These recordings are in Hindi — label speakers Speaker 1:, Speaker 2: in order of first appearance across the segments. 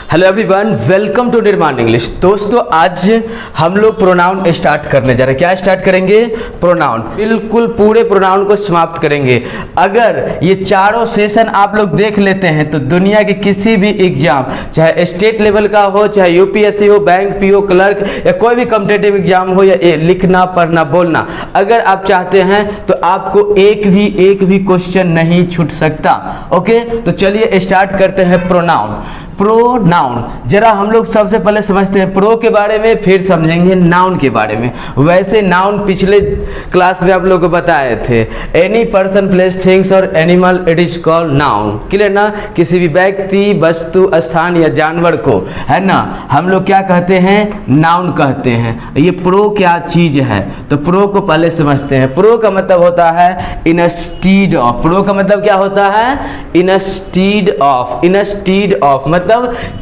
Speaker 1: हेलो एवरीवन, वेलकम टू निर्माण इंग्लिश। दोस्तों, आज हम लोग प्रोनाउन स्टार्ट करने जा रहे हैं। क्या स्टार्ट करेंगे? प्रोनाउन। बिल्कुल पूरे प्रोनाउन को समाप्त करेंगे। अगर ये चारों सेशन आप लोग देख लेते हैं तो दुनिया के किसी भी एग्जाम, चाहे स्टेट लेवल का हो, चाहे यूपीएससी हो, बैंक पीओ, क्लर्क या कोई भी कॉम्पिटिटिव एग्जाम हो, या लिखना पढ़ना बोलना, अगर आप चाहते हैं तो आपको एक भी क्वेश्चन नहीं छूट सकता। ओके, तो चलिए स्टार्ट करते हैं प्रोनाउन। प्रोनाउन जरा हम लोग सबसे पहले समझते हैं प्रो के बारे में, फिर समझेंगे नाउन के बारे में। वैसे नाउन पिछले क्लास में आप लोग को बताए थे। एनी पर्सन, प्लेस, थिंग्स और animal, it is called noun. Clear ना? किसी भी व्यक्ति, वस्तु, स्थान या जानवर को, है ना, हम लोग क्या कहते हैं? नाउन कहते हैं। ये प्रो क्या चीज है, तो प्रो को पहले समझते हैं। प्रो का मतलब होता है इंस्टीड ऑफ। प्रो का मतलब क्या होता है? Instead of. इंस्टीड ऑफ मतलब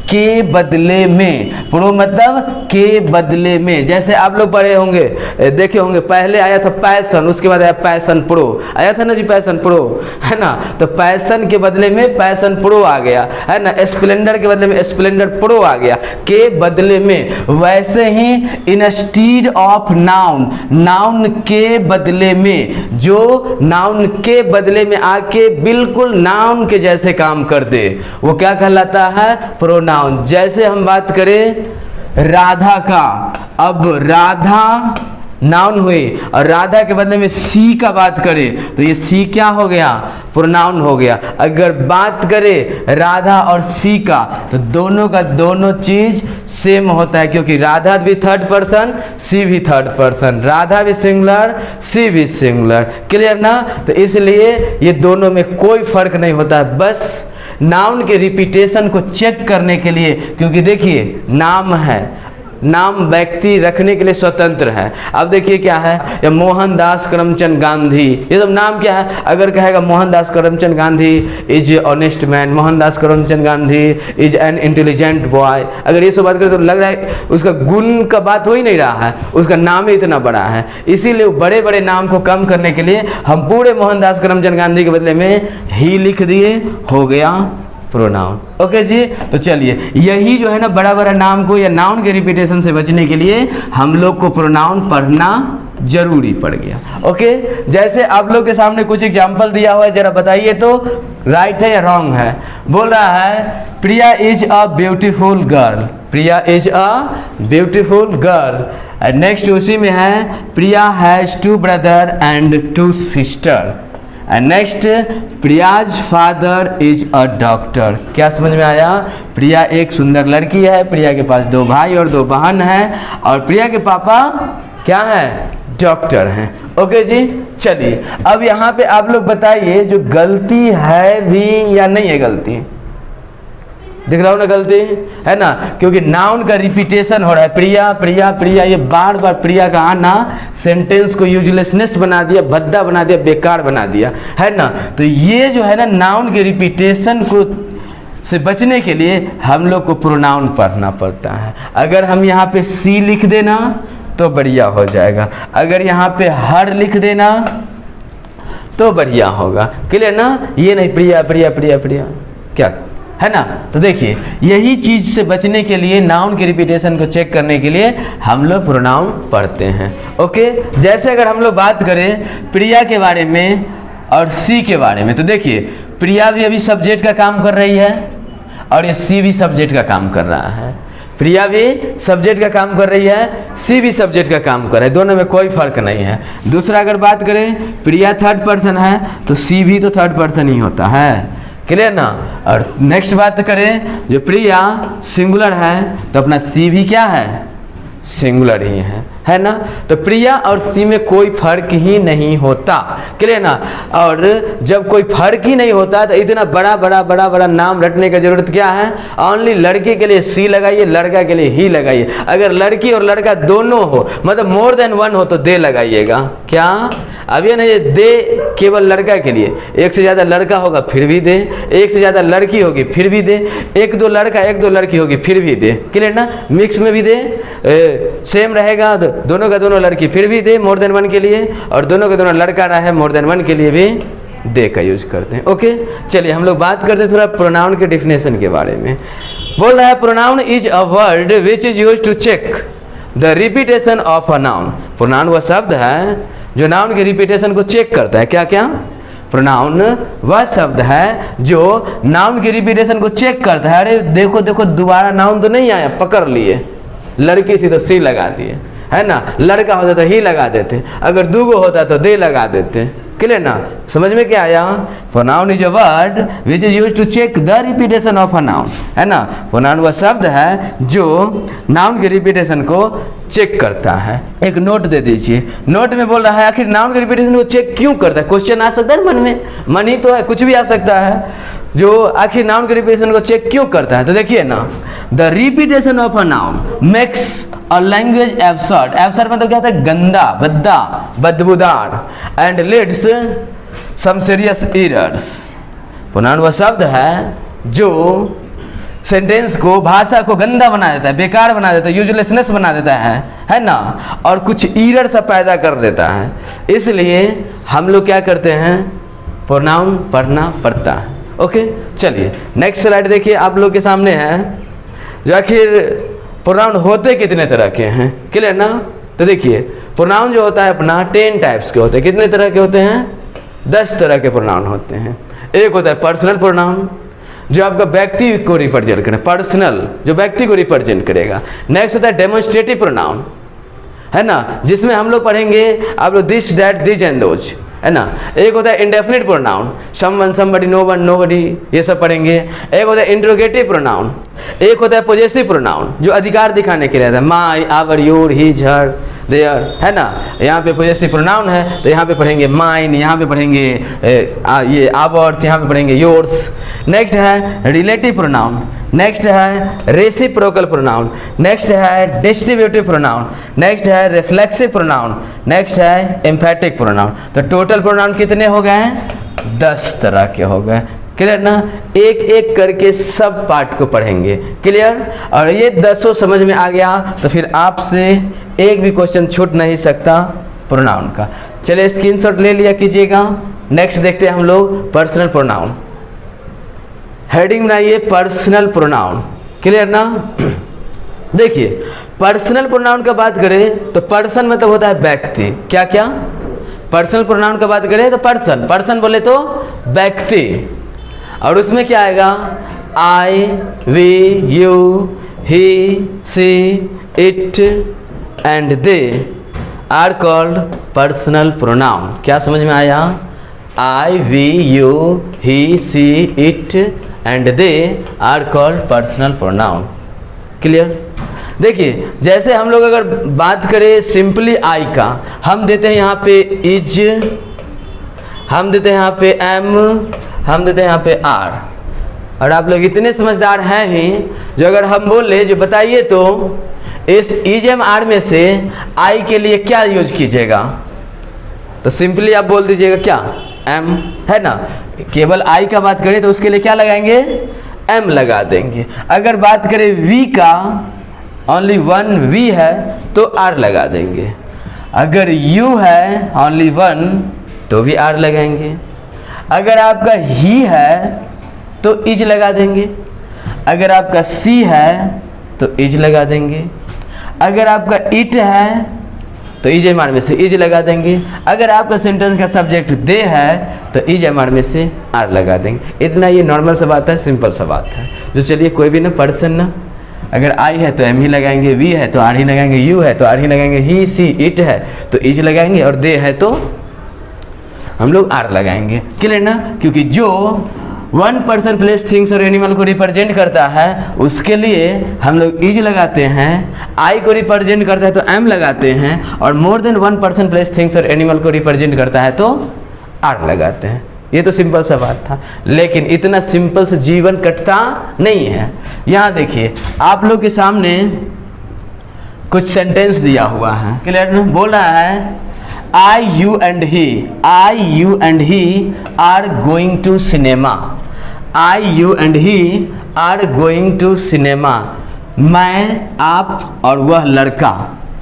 Speaker 1: के बदले में। प्रो मतलब के बदले में। जैसे आप लोग पढ़े होंगे, देखे होंगे, पहले आया था पैशन, उसके बाद आया पैशन प्रो, आया था ना जी, पैशन प्रो, है ना। तो पैशन के बदले में पैशन प्रो आ गया, है ना। स्प्लेंडर के बदले में स्प्लेंडर प्रो आ गया, के बदले में। वैसे ही इंस्टीड ऑफ नाउन, नाउन के बदले में, जो नाउन के बदले में आके बिल्कुल नाउन के जैसे काम कर दे, वो क्या कहलाता है? प्रोनाउन। जैसे हम बात करें राधा का, अब राधा नाउन हुई और राधा के बदले में सी का बात करें तो ये सी क्या हो गया? प्रोनाउन हो गया। अगर बात करें राधा और सी का तो दोनों का दोनों चीज सेम होता है, क्योंकि राधा भी थर्ड पर्सन, सी भी थर्ड पर्सन, राधा भी सिंगुलर, सी भी सिंगुलर। क्लियर ना? तो इसलिए ये दोनों में कोई फर्क नहीं होता है। बस नाउन के रिपीटेशन को चेक करने के लिए, क्योंकि देखिए नाम है, नाम व्यक्ति रखने के लिए स्वतंत्र है। अब देखिए क्या है, या मोहनदास करमचंद गांधी, ये सब नाम क्या है? अगर कहेगा Mohandas Karamchand Gandhi is honest man, Mohandas Karamchand Gandhi is an intelligent boy, अगर ये सब बात करें तो लग रहा है उसका गुण का बात हो ही नहीं रहा है, उसका नाम ही इतना बड़ा है। इसीलिए बड़े बड़े नाम को कम करने के लिए हम पूरे मोहनदास करमचंद गांधी के बदले में ही लिख दिए, हो गया प्रोनाउन। ओके जी, तो चलिए यही जो है ना, बड़ा बड़ा नाम को या नाउन के रिपीटेशन से बचने के लिए हम लोग को प्रोनाउन पढ़ना जरूरी पड़ गया। ओके, जैसे आप लोग के सामने कुछ एग्जांपल दिया हुआ है, जरा बताइए तो राइट है या रॉन्ग है? बोल रहा है Priya is a beautiful girl, Priya is a beautiful girl. Next उसी में है Priya has 2 brother and 2 sister. And next Priya's father is a doctor. क्या समझ में आया? प्रिया एक सुंदर लड़की है, प्रिया के पास 2 भाई और 2 बहन हैं, और प्रिया के पापा क्या है? डॉक्टर हैं। ओके जी, चलिए अब यहाँ पे आप लोग बताइए जो गलती है भी या नहीं है? गलती दिख रहा हो ना? गलती है ना, क्योंकि नाउन का रिपीटेशन हो रहा है। प्रिया प्रिया प्रिया, ये बार बार प्रिया का आना सेंटेंस को यूजलेसनेस बना दिया, भद्दा बना दिया, बेकार बना दिया, है ना। तो ये जो है ना, नाउन के रिपीटेशन को से बचने के लिए हम लोग को प्रोनाउन पढ़ना पड़ता है। अगर हम यहाँ पे सी लिख देना तो बढ़िया हो जाएगा, अगर यहाँ पे हर लिख देना तो बढ़िया होगा। क्लियर ना? ये नहीं प्रिया प्रिया प्रिया प्रिया, क्या है ना। तो देखिए यही चीज से बचने के लिए, नाउन के रिपीटेशन को चेक करने के लिए हम लोग प्रोनाउन पढ़ते हैं। ओके, जैसे अगर हम लोग बात करें प्रिया के बारे में और सी के बारे में, तो देखिए प्रिया भी अभी सब्जेक्ट का काम कर रही है और ये सी भी सब्जेक्ट का काम कर रहा है। प्रिया भी सब्जेक्ट का काम कर रही है, सी भी सब्जेक्ट का काम कर रहा है, दोनों में कोई फर्क नहीं है। दूसरा अगर बात करें प्रिया थर्ड पर्सन है तो सी भी तो थर्ड पर्सन ही होता है। क्लियर ना? और नेक्स्ट बात करें, जो प्रिया सिंगुलर है तो अपना सी भी क्या है? सिंगुलर ही है ना। तो प्रिया और सी में कोई फर्क ही नहीं होता। क्लियर ना? और जब कोई फर्क ही नहीं होता तो इतना बड़ा बड़ा बड़ा बड़ा नाम रटने का जरूरत क्या है? ओनली लड़के के लिए सी लगाइए, लड़का के लिए ही लगाइए। अगर लड़की और लड़का दोनों हो, मतलब मोर देन वन हो, तो दे लगाइएगा। क्या? अब ये नहीं दे केवल लड़का के लिए, एक से ज़्यादा लड़का होगा फिर भी दे, एक से ज़्यादा लड़की होगी फिर भी दे, 1-2 लड़का 1-2 लड़की होगी फिर भी दे। क्लियर ना? मिक्स में भी दे, सेम रहेगा दोनों का दोनों लड़की फिर भी दे मोर देन वन के लिए, और दोनों का दोनों लड़का रहा है मोर देन वन के लिए भी दे का यूज करते हैं। ओके, चलिए हम लोग बात करते हैं थोड़ा प्रोनाउन के डिफिनेशन के बारे में। बोल रहा है pronoun is a word which is use to check the repetition of a noun. Pronoun वह शब्द है जो नाउन के रिपीटेशन को चेक करता है। क्या क्या? प्रोनाउन वह शब्द है जो नाउन की रिपीटेशन को चेक करता है। अरे देखो देखो दोबारा नाउन तो नहीं आया, पकड़ लिए। लड़की थी तो सी लगा दिए, है ना। लड़का होता तो ही लगा देते, अगर दूगो होता तो दे लगा देते। क्लियर ना? समझ में क्या आया? Pronoun is a word which is used to check the repetition of a noun, है ना। प्रोनाउन वह शब्द है जो नाउन के रिपीटेशन को चेक करता है। एक नोट दे दीजिए। नोट में बोल रहा है आखिर नाउन के रिपीटेशन को चेक क्यों करता है। क्वेश्चन आ सकता है मन में, मन ही तो है, कुछ भी आ सकता है। जो आखिर नाउन के रिपीटेशन को चेक क्यों करता है, तो देखिए ना, the repetition of a noun makes our language absurd. Absurd मतलब क्या होता है? गंदा, भद्दा, बदबूदार। And leads some serious errors. Pronoun वह शब्द है जो सेंटेंस को, भाषा को गंदा बना देता है, बेकार बना देता है, यूजलेसनेस बना देता है ना, और कुछ एरर सब पैदा कर देता है। इसलिए हम लोग क्या करते हैं? प्रोनाउन पढ़ना पड़ता है। ओके, चलिए नेक्स्ट स्लाइड देखिए, आप लोग के सामने है। जो आखिर प्रोनाउन होते कितने तरह के हैं, क्लियर ना? तो देखिए प्रोनाउन जो होता है अपना 10 टाइप्स के होते हैं। कितने तरह के होते हैं? 10 तरह के प्रोनाउन होते हैं। एक होता है पर्सनल प्रोनाउन जो आपका व्यक्ति को रिप्रेजेंट करे, पर्सनल जो व्यक्ति को रिप्रेजेंट करेगा। नेक्स्ट होता है डेमोन्स्ट्रेटिव प्रोनाउन, है ना, जिसमें हम लोग पढ़ेंगे आप लोग this that this and those, है ना। एक होता है indefinite pronoun, someone somebody no one nobody, ये सब पढ़ेंगे। एक होता है इंट्रोगेटिव प्रोनाउन। एक होता है पोजेसिव प्रोनाउन जो अधिकार दिखाने के लिए आता है, my, our, your, his, her, their, है ना। यहाँ पे पोजेसिव प्रोनाउन है तो यहाँ पे पढ़ेंगे माइन, यहाँ पे पढ़ेंगे ये आवर्स, यहाँ पे पढ़ेंगे योर्स। नेक्स्ट है रिलेटिव प्रोनाउन। नेक्स्ट है रेसिप्रोकल प्रोनाउन। नेक्स्ट है डिस्ट्रीब्यूटिव प्रोनाउन। नेक्स्ट है रिफ्लेक्सिव प्रोनाउन। नेक्स्ट है एम्फेटिक प्रोनाउन। तो टोटल प्रोनाउन कितने हो गए? 10 तरह के हो गए। क्लियर ना? एक एक करके सब पार्ट को पढ़ेंगे। क्लियर? और ये 10 समझ में आ गया तो फिर आपसे एक भी क्वेश्चन छूट नहीं सकता प्रोनाउन का। चलिए स्क्रीनशॉट ले लिया कीजिएगा। नेक्स्ट देखते हैं हम लोग पर्सनल प्रोनाउन। हेडिंग बनाइए पर्सनल प्रोनाउन। क्लियर ना? देखिए पर्सनल प्रोनाउन का बात करें तो पर्सन मतलब होता है व्यक्ति। क्या क्या? पर्सनल प्रोनाउन का बात करें तो पर्सन, पर्सन बोले तो व्यक्ति, और उसमें क्या आएगा? I, we, you, he, she, it and they are called personal pronoun. क्या समझ में आया? I, we, you, he, she, it and they are called personal pronoun. Clear? देखिए जैसे हम लोग अगर बात करें सिंपली आई का, हम देते हैं यहाँ पे इज, हम देते हैं यहाँ पे एम, हम देते हैं यहाँ पे आर। और आप लोग इतने समझदार हैं ही जो अगर हम बोले जो बताइए तो इस इज एम आर में से आई के लिए क्या यूज कीजिएगा, तो सिंपली आप बोल दीजिएगा क्या? एम, है ना। केवल आई का बात करें तो उसके लिए क्या लगाएंगे? एम लगा देंगे। अगर बात करें वी का, ओनली वन वी है तो आर लगा देंगे। अगर यू है ओनली वन तो भी आर लगाएंगे। अगर आपका ही है तो इज लगा देंगे। अगर आपका सी है तो इज लगा देंगे। अगर आपका इट है तो इज एम आर में से इज लगा देंगे। अगर आपका सेंटेंस का सब्जेक्ट दे है तो इज एम आर में से आर लगा देंगे। इतना ये नॉर्मल सा बात है, सिंपल सा बात है। जो चलिए कोई भी ना पर्सन ना, अगर आई है तो एम ही लगाएंगे, वी है तो आर ही लगाएंगे, यू है तो आर ही लगाएंगे, ही, सी, इट है तो इज लगाएंगे, और दे है तो हम लोग आर लगाएंगे। क्लियर ना? क्योंकि जो वन पर्सन प्लेस थिंग्स और एनिमल को रिप्रेजेंट करता है उसके लिए हम लोग इज लगाते हैं। आई को रिप्रेजेंट करता है तो एम लगाते हैं, और मोर than one person place things और एनिमल को रिप्रेजेंट करता है तो आर लगाते हैं। ये तो सिंपल सा बात था, लेकिन इतना सिंपल से जीवन कटता नहीं है। यहाँ देखिए आप लोग के सामने कुछ सेंटेंस दिया हुआ है। क्लियर ना? बोल रहा है I, you and he, I, you and he are going to cinema. I, you and he are going to cinema. मैं, आप और वह लड़का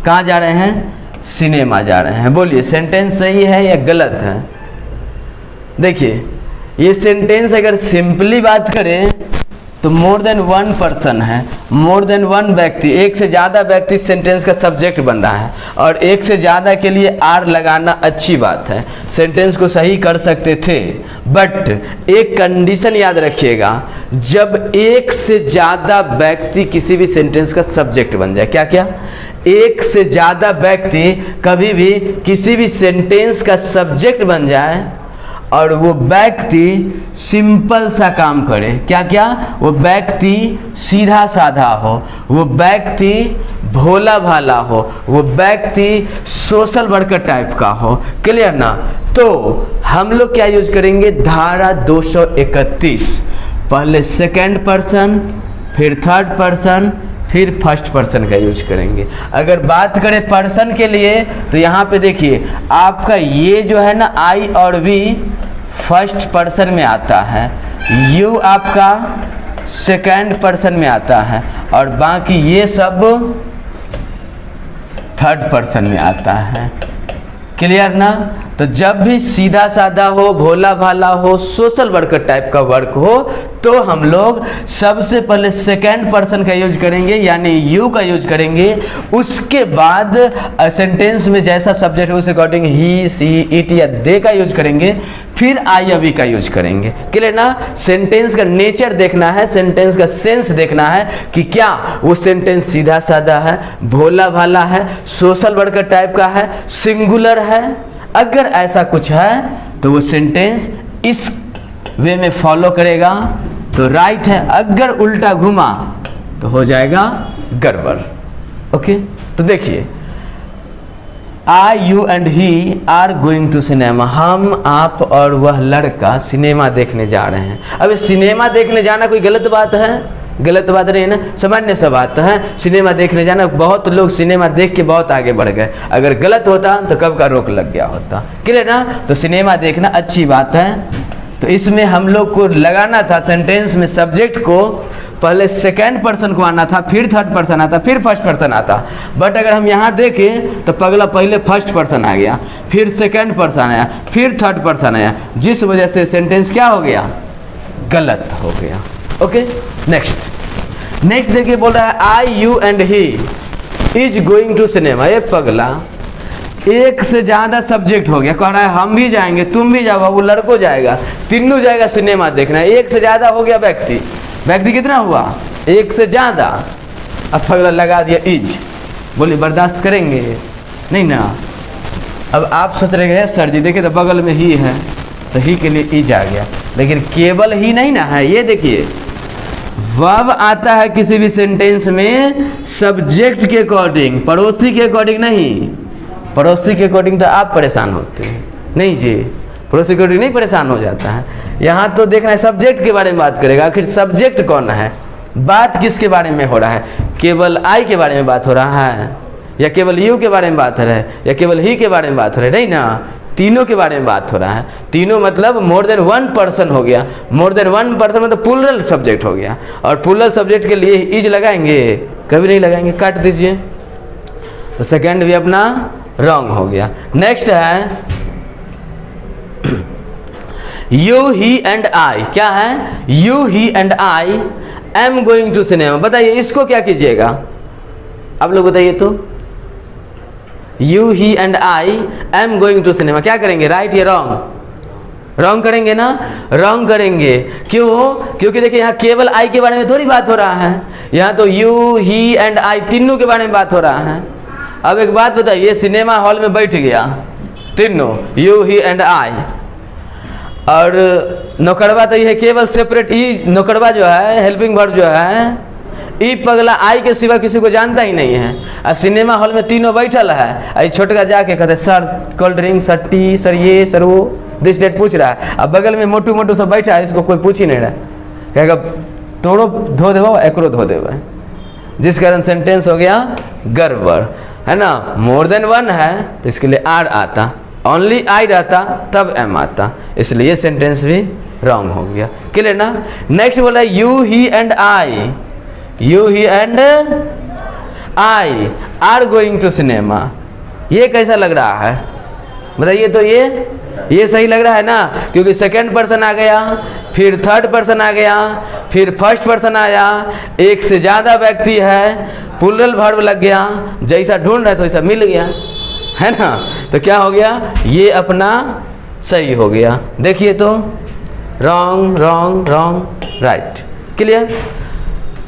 Speaker 1: कहाँ जा रहे हैं? सिनेमा जा रहे हैं। बोलिए सेंटेंस सही है या गलत है? देखिए ये सेंटेंस अगर सिंपली बात करें तो मोर देन वन पर्सन है, मोर देन वन व्यक्ति, एक से ज़्यादा व्यक्ति सेंटेंस का सब्जेक्ट बन रहा है, और एक से ज़्यादा के लिए आर लगाना अच्छी बात है, सेंटेंस को सही कर सकते थे। बट एक कंडीशन याद रखिएगा, जब एक से ज़्यादा व्यक्ति किसी भी सेंटेंस का सब्जेक्ट बन जाए, क्या क्या, एक से ज़्यादा व्यक्ति कभी भी किसी भी सेंटेंस का सब्जेक्ट बन जाए और वो व्यक्ति सिंपल सा काम करे, क्या क्या, वो व्यक्ति सीधा साधा हो, वो व्यक्ति भोला भाला हो, वो व्यक्ति सोशल वर्कर टाइप का हो, क्लियर ना। तो हम लोग क्या यूज करेंगे, धारा 231, पहले सेकंड पर्सन, फिर थर्ड पर्सन, फिर फर्स्ट पर्सन का यूज करेंगे। अगर बात करें पर्सन के लिए तो यहाँ पे देखिए आपका ये जो है ना आई और वी फर्स्ट पर्सन में आता है, यू आपका सेकंड पर्सन में आता है, और बाकी ये सब थर्ड पर्सन में आता है, क्लियर ना। तो जब भी सीधा साधा हो, भोला भाला हो, सोशल वर्कर टाइप का वर्क हो, तो हम लोग सबसे पहले सेकंड पर्सन का यूज करेंगे, यानी यू का यूज करेंगे। उसके बाद सेंटेंस में जैसा सब्जेक्ट है उस अकॉर्डिंग ही, सी, इट या दे का यूज करेंगे, फिर आई या वी का यूज करेंगे, क्लियर ना। सेंटेंस का नेचर देखना है, सेंटेंस का सेंस देखना है कि क्या वो सेंटेंस सीधा साधा है, भोला भाला है, सोशल वर्कर टाइप का है, सिंगुलर है। अगर ऐसा कुछ है तो वो सेंटेंस इस वे में फॉलो करेगा तो राइट है, अगर उल्टा घुमा तो हो जाएगा गड़बड़। ओके, तो देखिए I, you and he are going to cinema, हम, आप और वह लड़का सिनेमा देखने जा रहे हैं। अब सिनेमा देखने जाना कोई गलत बात है? गलत बात नहीं है ना, सामान्य सा बात है। सिनेमा देखने जाना, बहुत लोग सिनेमा देख के बहुत आगे बढ़ गए, अगर गलत होता तो कब का रोक लग गया होता, क्लियर ना। तो सिनेमा देखना अच्छी बात है। तो इसमें हम लोग को लगाना था सेंटेंस में सब्जेक्ट को पहले सेकंड पर्सन को आना था, फिर थर्ड पर्सन आता, फिर फर्स्ट पर्सन आता। बट अगर हम यहाँ देखें तो पगला पहले फर्स्ट पर्सन आ गया, फिर सेकंड पर्सन आया, फिर थर्ड पर्सन आया, जिस वजह से सेंटेंस क्या हो गया, गलत हो गया। ओके, नेक्स्ट देखिए बोल रहा है I, you and he is going to cinema. ये पगला एक से ज्यादा सब्जेक्ट हो गया, कह रहा है हम भी जाएंगे, तुम भी जाओ, वो लड़को जाएगा, तीनों जाएगा सिनेमा देखना। एक से ज्यादा हो गया व्यक्ति कितना हुआ, एक से ज्यादा। अब पगला लगा दिया इज, बोली बर्दाश्त करेंगे नहीं ना। अब आप सोच रहे हैं सर जी देखिए तो बगल में ही है तो ही के लिए इज आ गया, लेकिन केवल ही नहीं ना है। ये देखिए वर्ब आता है किसी भी सेंटेंस में सब्जेक्ट के अकॉर्डिंग, पड़ोसी के अकॉर्डिंग नहीं। पड़ोसी के अकॉर्डिंग तो आप परेशान होते हैं, नहीं जी, पड़ोसी के अकॉर्डिंग नहीं परेशान हो जाता है। यहाँ तो देखना है सब्जेक्ट के बारे में बात करेगा, आखिर सब्जेक्ट कौन है, बात किसके बारे में हो रहा है, केवल आई के बारे में बात हो रहा है, या केवल यू के बारे में बात हो रहा है, या केवल ही के बारे में बात हो रहा है, नहीं ना, तीनों के बारे में बात हो रहा है। तीनों मतलब मोर देन वन पर्सन हो गया, मोर देन वन पर्सन मतलब प्लूरल सब्जेक्ट हो गया, और प्लूरल सब्जेक्ट के लिए इज लगाएंगे, कभी नहीं लगाएंगे, काट दीजिए। तो सेकंड भी अपना रॉन्ग हो गया। नेक्स्ट है यू, ही एंड आई, क्या है, you, he and I am going to cinema. बताइए इसको क्या कीजिएगा, आप लोग बताइए तो। You, he and I am going to cinema, क्या करेंगे, राइट या रॉन्ग? रॉन्ग करेंगे ना, रॉन्ग करेंगे। क्यों? क्योंकि देखिए यहाँ केवल आई के बारे में थोड़ी बात हो रहा है, यहाँ तो यू, ही एंड आई तीनों के बारे में बात हो रहा है। अब एक बात बताइए, सिनेमा हॉल में बैठ गया तीनों, यू, ही एंड आई, और नौकरवा तो ये केवल सेपरेट, ई नौकरवा जो है, हेल्पिंग वर्ब जो है, ई पगला आई के सिवा किसी को जानता ही नहीं है। अब सिनेमा हॉल में तीनों बैठल है, आई छोटका जाके कहते sir cold drink, sir T, sir ये सर वो, दिस डेट पूछ रहा है। अब बगल में मोटू मोटू सब बैठा है, इसको कोई पूछ ही नहीं रहा, कहेगा तोड़ो धो देवो, एकरो धो देवे, जिस कारण सेंटेंस हो गया गड़बड़, है ना। मोर देन वन है तो इसके लिए आर आता, ओनली आई रहता तब एम आता, इसलिए ये सेंटेंस भी रॉन्ग हो गया, क्लियर ना। नेक्स्ट बोला you, he and I, you, he and I are going to cinema. ये कैसा लग रहा है बताइए तो, ये सही लग रहा है ना, क्योंकि सेकंड पर्सन आ गया, फिर थर्ड पर्सन आ गया, फिर फर्स्ट पर्सन आया, एक से ज़्यादा व्यक्ति है, प्लूरल वर्ब लग गया, जैसा ढूंढ रहे थे वैसा मिल गया, है ना। तो क्या हो गया, ये अपना सही हो गया। देखिए तो wrong wrong wrong right, clear.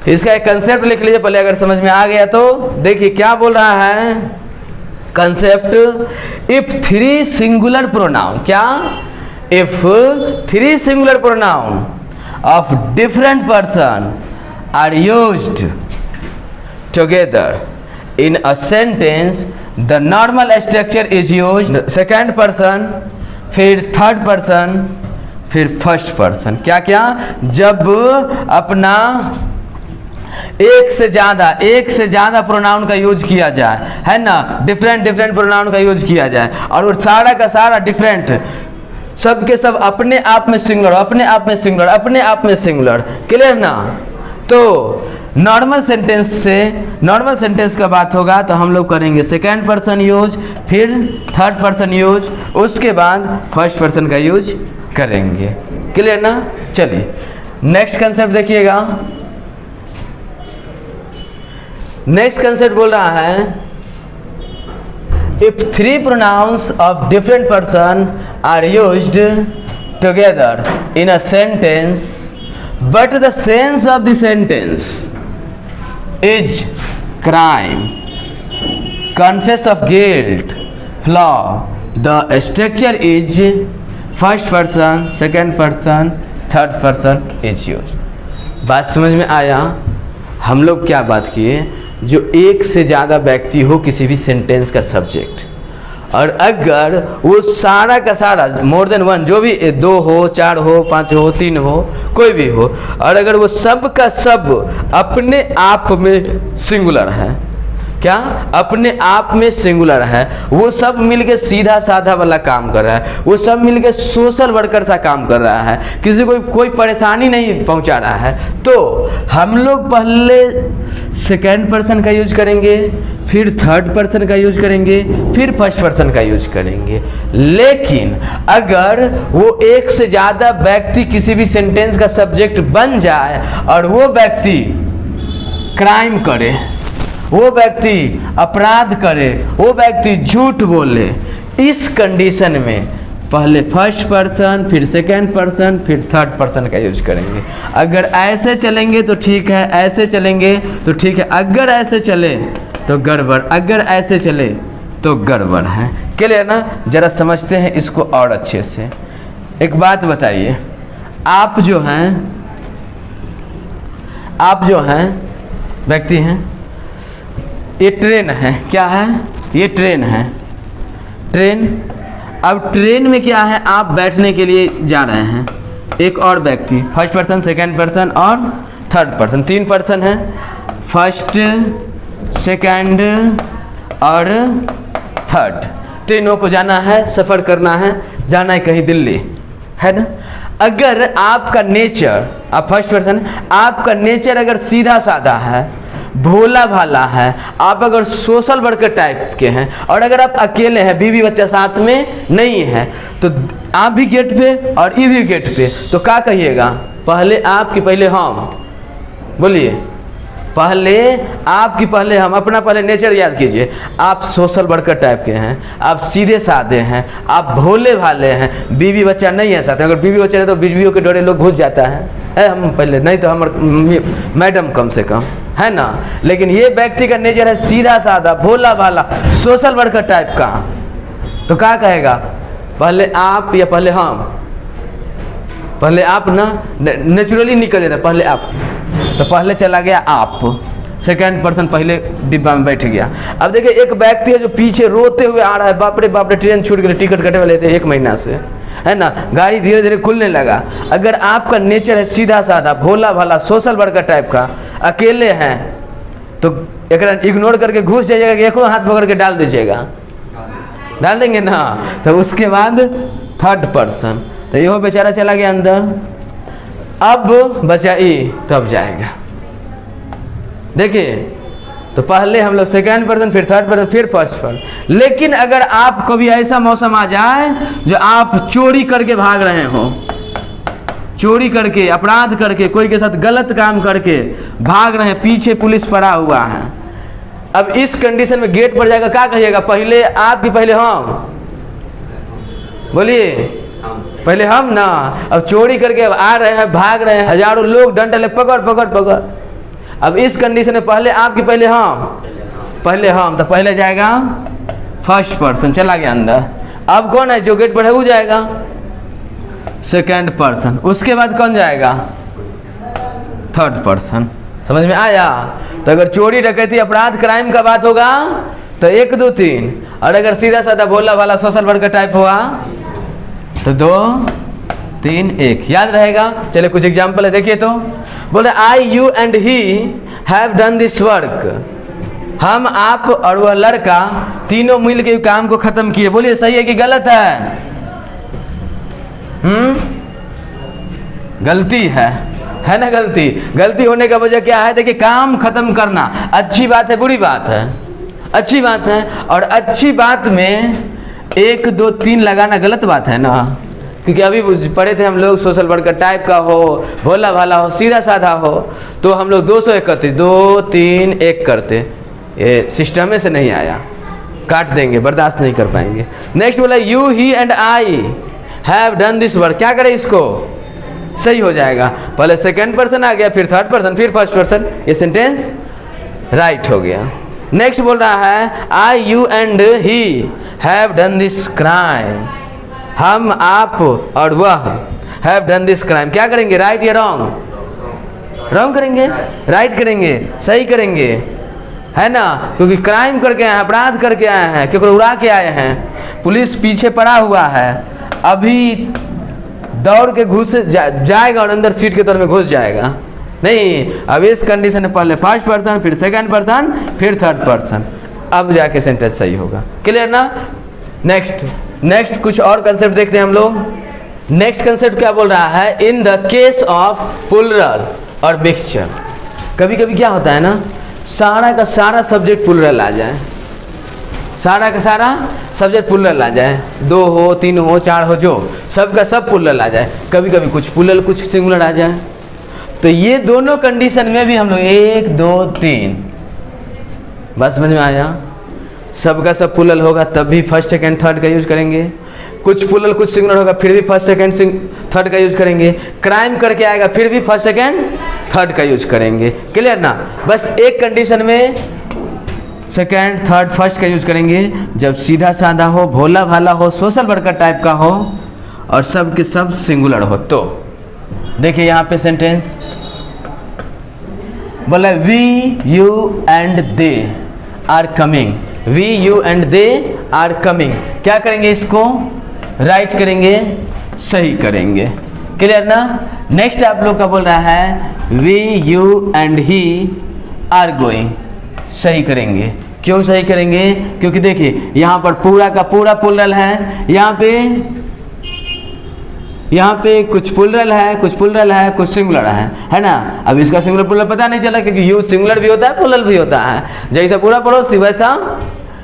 Speaker 1: इसका एक कंसेप्ट लिख लीजिए पहले, अगर समझ में आ गया तो। देखिए क्या बोल रहा है concept, if three singular pronoun, क्या, if three singular pronoun of different person are used together in a sentence, the normal structure is used second person, फिर थर्ड पर्सन, फिर फर्स्ट पर्सन। क्या क्या, जब अपना एक से ज़्यादा प्रोनाउन का यूज किया जाए, है ना, डिफरेंट प्रोनाउन का यूज किया जाए, और वो सारा का सारा डिफरेंट, सब के सब अपने आप में सिंगुलर, अपने आप में सिंगुलर, अपने आप में सिंगुलर, क्लियर ना। तो नॉर्मल सेंटेंस का बात होगा तो हम लोग करेंगे सेकेंड पर्सन यूज, फिर थर्ड पर्सन यूज, उसके बाद फर्स्ट पर्सन का यूज करेंगे, क्लियर ना। चलिए नेक्स्ट कंसेप्ट देखिएगा। नेक्स्ट कंसेप्ट बोल रहा है, if three pronouns of different person are used together in a sentence but the sense of the sentence is crime, confess of guilt, flaw, the structure is first person, second person, third person is used. बात समझ में आया। हम लोग क्या बात किए, जो एक से ज़्यादा व्यक्ति हो किसी भी सेंटेंस का सब्जेक्ट, और अगर वो सारा का सारा मोर देन वन, जो भी दो हो, चार हो, पांच हो, तीन हो, कोई भी हो, और अगर वो सब का सब अपने आप में सिंगुलर है, क्या, अपने आप में सिंगुलर है, वो सब मिलके सीधा साधा वाला काम कर रहा है, वो सब मिलके सोशल वर्कर सा काम कर रहा है, किसी को कोई परेशानी नहीं पहुंचा रहा है, तो हम लोग पहले सेकेंड पर्सन का यूज करेंगे, फिर थर्ड पर्सन का यूज करेंगे, फिर फर्स्ट पर्सन का यूज करेंगे। लेकिन अगर वो एक से ज़्यादा व्यक्ति किसी भी सेंटेंस का सब्जेक्ट बन जाए और वो व्यक्ति क्राइम करे, वो व्यक्ति अपराध करे, वो व्यक्ति झूठ बोले, इस कंडीशन में पहले फर्स्ट पर्सन, फिर सेकेंड पर्सन, फिर थर्ड पर्सन का यूज करेंगे। अगर ऐसे चलेंगे तो ठीक है, ऐसे चलेंगे तो ठीक है, अगर ऐसे चले तो गड़बड़, अगर ऐसे चले तो गड़बड़ है, क्लियर ना। जरा समझते हैं इसको और अच्छे से। एक बात बताइए, आप जो हैं व्यक्ति हैं, ये ट्रेन है, क्या है, ये ट्रेन है, ट्रेन। अब ट्रेन में क्या है, आप बैठने के लिए जा रहे हैं, एक और व्यक्ति, फर्स्ट पर्सन, सेकेंड पर्सन और थर्ड पर्सन, तीन पर्सन है, फर्स्ट, सेकेंड और थर्ड, तीनों को जाना है, सफ़र करना है, जाना है कहीं दिल्ली, है ना। अगर आपका नेचर, आप फर्स्ट पर्सन, आपका नेचर अगर सीधा साधा है, भोला भाला है, आप अगर सोशल वर्कर टाइप के हैं, और अगर आप अकेले हैं, बीवी बच्चा साथ में नहीं है, तो आप भी गेट पे और ये भी गेट पे, तो क्या कहिएगा, पहले आप कि पहले हम, बोलिए, पहले आप कि पहले हम। अपना पहले नेचर याद कीजिए, आप सोशल वर्कर टाइप के हैं, आप सीधे साधे हैं, आप भोले भाले हैं, बीवी बच्चा नहीं है साथ में। अगर बीवी बच्चा है तो बीवियों के डरे लोग घुस जाता है हम पहले, नहीं तो हमारे मैडम कम से कम, है ना। लेकिन ये व्यक्ति का नेचर है सीधा साधा, भोला भाला, सोशल वर्कर टाइप का, तो क्या कहेगा, पहले आप या पहले हम। पहले आप ना नेचुरली निकल जाता, पहले आप, तो पहले चला गया आप, सेकेंड पर्सन पहले डिब्बा में बैठ गया। अब देखिए एक व्यक्ति है जो पीछे रोते हुए आ रहा है, बाप रे ट्रेन छूट गई, टिकट कटे वाले थे 1 महीना से, है ना, गाड़ी धीरे धीरे खुलने लगा। अगर आपका नेचर है सीधा साधा, भोला भाला, सोशल वर्कर टाइप का, अकेले हैं, तो एक इग्नोर करके घुस जाइएगा कि एक हाथ पकड़ के डाल दीजिएगा, डाल देंगे ना। तो उसके बाद थर्ड पर्सन, तो यो बेचारा चला गया अंदर, अब बचा ई, तब जाएगा। देखिए, तो पहले हम लोग सेकेंड पर्सन, फिर थर्ड पर्सन, फिर फर्स्ट पर्सन। लेकिन अगर आप कभी ऐसा मौसम आ जाए जो आप चोरी करके भाग रहे हो, चोरी करके, अपराध करके, कोई के साथ गलत काम करके भाग रहे हैं, पीछे पुलिस पड़ा हुआ है। अब इस कंडीशन में गेट पर जाएगा, क्या कहिएगा? पहले आप कि पहले हम? बोलिए, पहले हम ना। अब चोरी करके अब आ रहे हैं, भाग रहे हैं, हजारों लोग डंडे ले पकड़ पकड़ पकड़। अब इस कंडीशन में पहले आप कि पहले हम? पहले हम। तो पहले जाएगा फर्स्ट पर्सन, चला गया अंदर। अब कौन है जो गेट पर है? वो जाएगा सेकंड पर्सन। उसके बाद कौन जाएगा? Third person. समझ में आया? तो अगर चोरी डकैती अपराध क्राइम का बात होगा तो 1 2 3, और अगर सीधा साधा भोला वाला सोशल वर्कर टाइप हुआ तो 2 3 1। याद रहेगा? चलिए कुछ एग्जाम्पल है, देखिए तो। बोले I, you and he have done this work. हम, आप और वह लड़का तीनों मिल के काम को खत्म किए। बोलिए सही है कि गलत है? गलती है ना? गलती, गलती होने का वजह क्या है? देखिए, काम खत्म करना अच्छी बात है, बुरी बात है? अच्छी बात है। और अच्छी बात में 1 2 3 लगाना गलत बात है ना? क्योंकि अभी पढ़े थे हम लोग, सोशल वर्कर टाइप का हो, भोला भाला हो, सीधा साधा हो, तो हम लोग 201 करते, 2 3 1 करते। ये सिस्टम में से नहीं आया, काट देंगे, बर्दाश्त नहीं कर पाएंगे। नेक्स्ट बोला you, he and I have done this work. क्या करें इसको? सही हो जाएगा। पहले सेकंड पर्सन आ गया, फिर थर्ड पर्सन, फिर फर्स्ट पर्सन, ये सेंटेंस राइट हो गया। नेक्स्ट बोल रहा है I, you and he have done this crime. हम, आप और वह हैव डन दिस क्राइम। क्या करेंगे? राइट या रॉन्ग? रॉन्ग करेंगे, राइट करेंगे, सही करेंगे, है ना? क्योंकि क्राइम करके आए हैं, अपराध करके आए हैं, क्योंकि उड़ा के आए हैं, पुलिस पीछे पड़ा हुआ है, अभी दौड़ के घुस जाएगा और अंदर सीट के तौर में घुस जाएगा नहीं। अब इस कंडीशन में पहले फर्स्ट पर्सन, फिर सेकंड पर्सन, फिर थर्ड पर्सन, अब जाके सेंटेंस सही होगा। क्लियर ना? नेक्स्ट कुछ और कंसेप्ट देखते हैं हम लोग। नेक्स्ट कंसेप्ट क्या बोल रहा है? In the case of plural और मिक्सचर। कभी कभी क्या होता है ना, सारा का सारा सब्जेक्ट प्लूरल आ जाए, सारा का सारा सब्जेक्ट प्लूरल आ जाए, 2 हो, 3 हो, 4 हो, जो सब का सब प्लूरल आ जाए। कभी कभी कुछ प्लूरल कुछ सिंगुलर आ जाए। तो ये दोनों कंडीशन में भी हम लोग 1 2 3, बस समझ में आया? सबका सब प्लूरल होगा तब भी फर्स्ट सेकंड थर्ड का यूज करेंगे। कुछ प्लूरल कुछ सिंगुलर होगा फिर भी फर्स्ट सेकंड थर्ड का यूज करेंगे। क्राइम करके आएगा फिर भी फर्स्ट सेकंड थर्ड का यूज करेंगे। क्लियर ना? बस एक कंडीशन में सेकंड थर्ड फर्स्ट का यूज करेंगे, जब सीधा साधा हो, भोला भाला हो, सोशल वर्कर टाइप का हो और सब के सब सिंगुलर हो। तो देखिए यहाँ पे सेंटेंस बोला we, you and they are coming. We, you and they are coming. क्या करेंगे? इसको राइट करेंगे, सही करेंगे। क्लियर ना? नेक्स्ट आप लोग का बोल रहा है we, you and he are going. सही करेंगे। क्यों सही करेंगे? क्योंकि देखिए यहाँ पर पूरा का पूरा प्लूरल है, यहाँ पे कुछ प्लूरल है, कुछ प्लूरल है, कुछ सिंगुलर है ना? अब इसका सिंगुलर प्लूरल पता नहीं चला, क्योंकि यू सिंगुलर भी होता है, प्लूरल भी होता है। जैसा पूरा पड़ोसी वैसा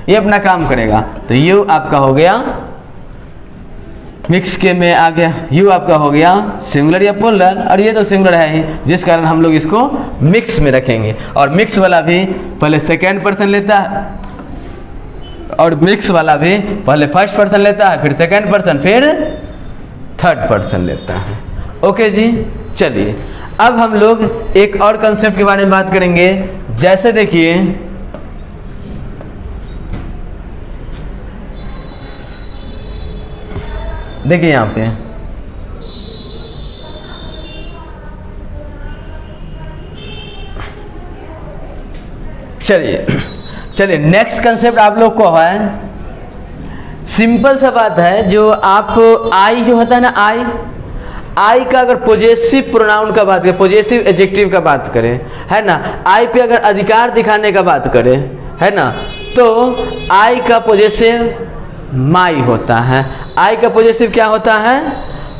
Speaker 1: ये अपना काम करेगा। तो यू आपका हो गया मिक्स के में आ गया, यू आपका हो गया सिंगुलर या प्लूरल, और ये तो सिंगुलर है ही, जिस कारण हम लोग इसको मिक्स में रखेंगे। और मिक्स वाला भी पहले सेकेंड पर्सन लेता है, और मिक्स वाला भी पहले फर्स्ट पर्सन लेता है, फिर सेकेंड पर्सन, फिर थर्ड पर्सन लेता है। ओके जी, चलिए अब हम लोग एक और कंसेप्ट के बारे में बात करेंगे। जैसे देखिए यहाँ पे चलिए नेक्स्ट कंसेप्ट आप लोग को है, सिंपल सा बात है। जो आप आई जो होता है ना, आई का अगर पॉजेसिव प्रोनाउन का बात करें, पॉजेसिव एडजेक्टिव का बात करें, है ना, आई पे अगर अधिकार दिखाने का बात करें, है ना, तो आई का पॉजेसिव माई होता है। आई का पॉजेसिव क्या होता है?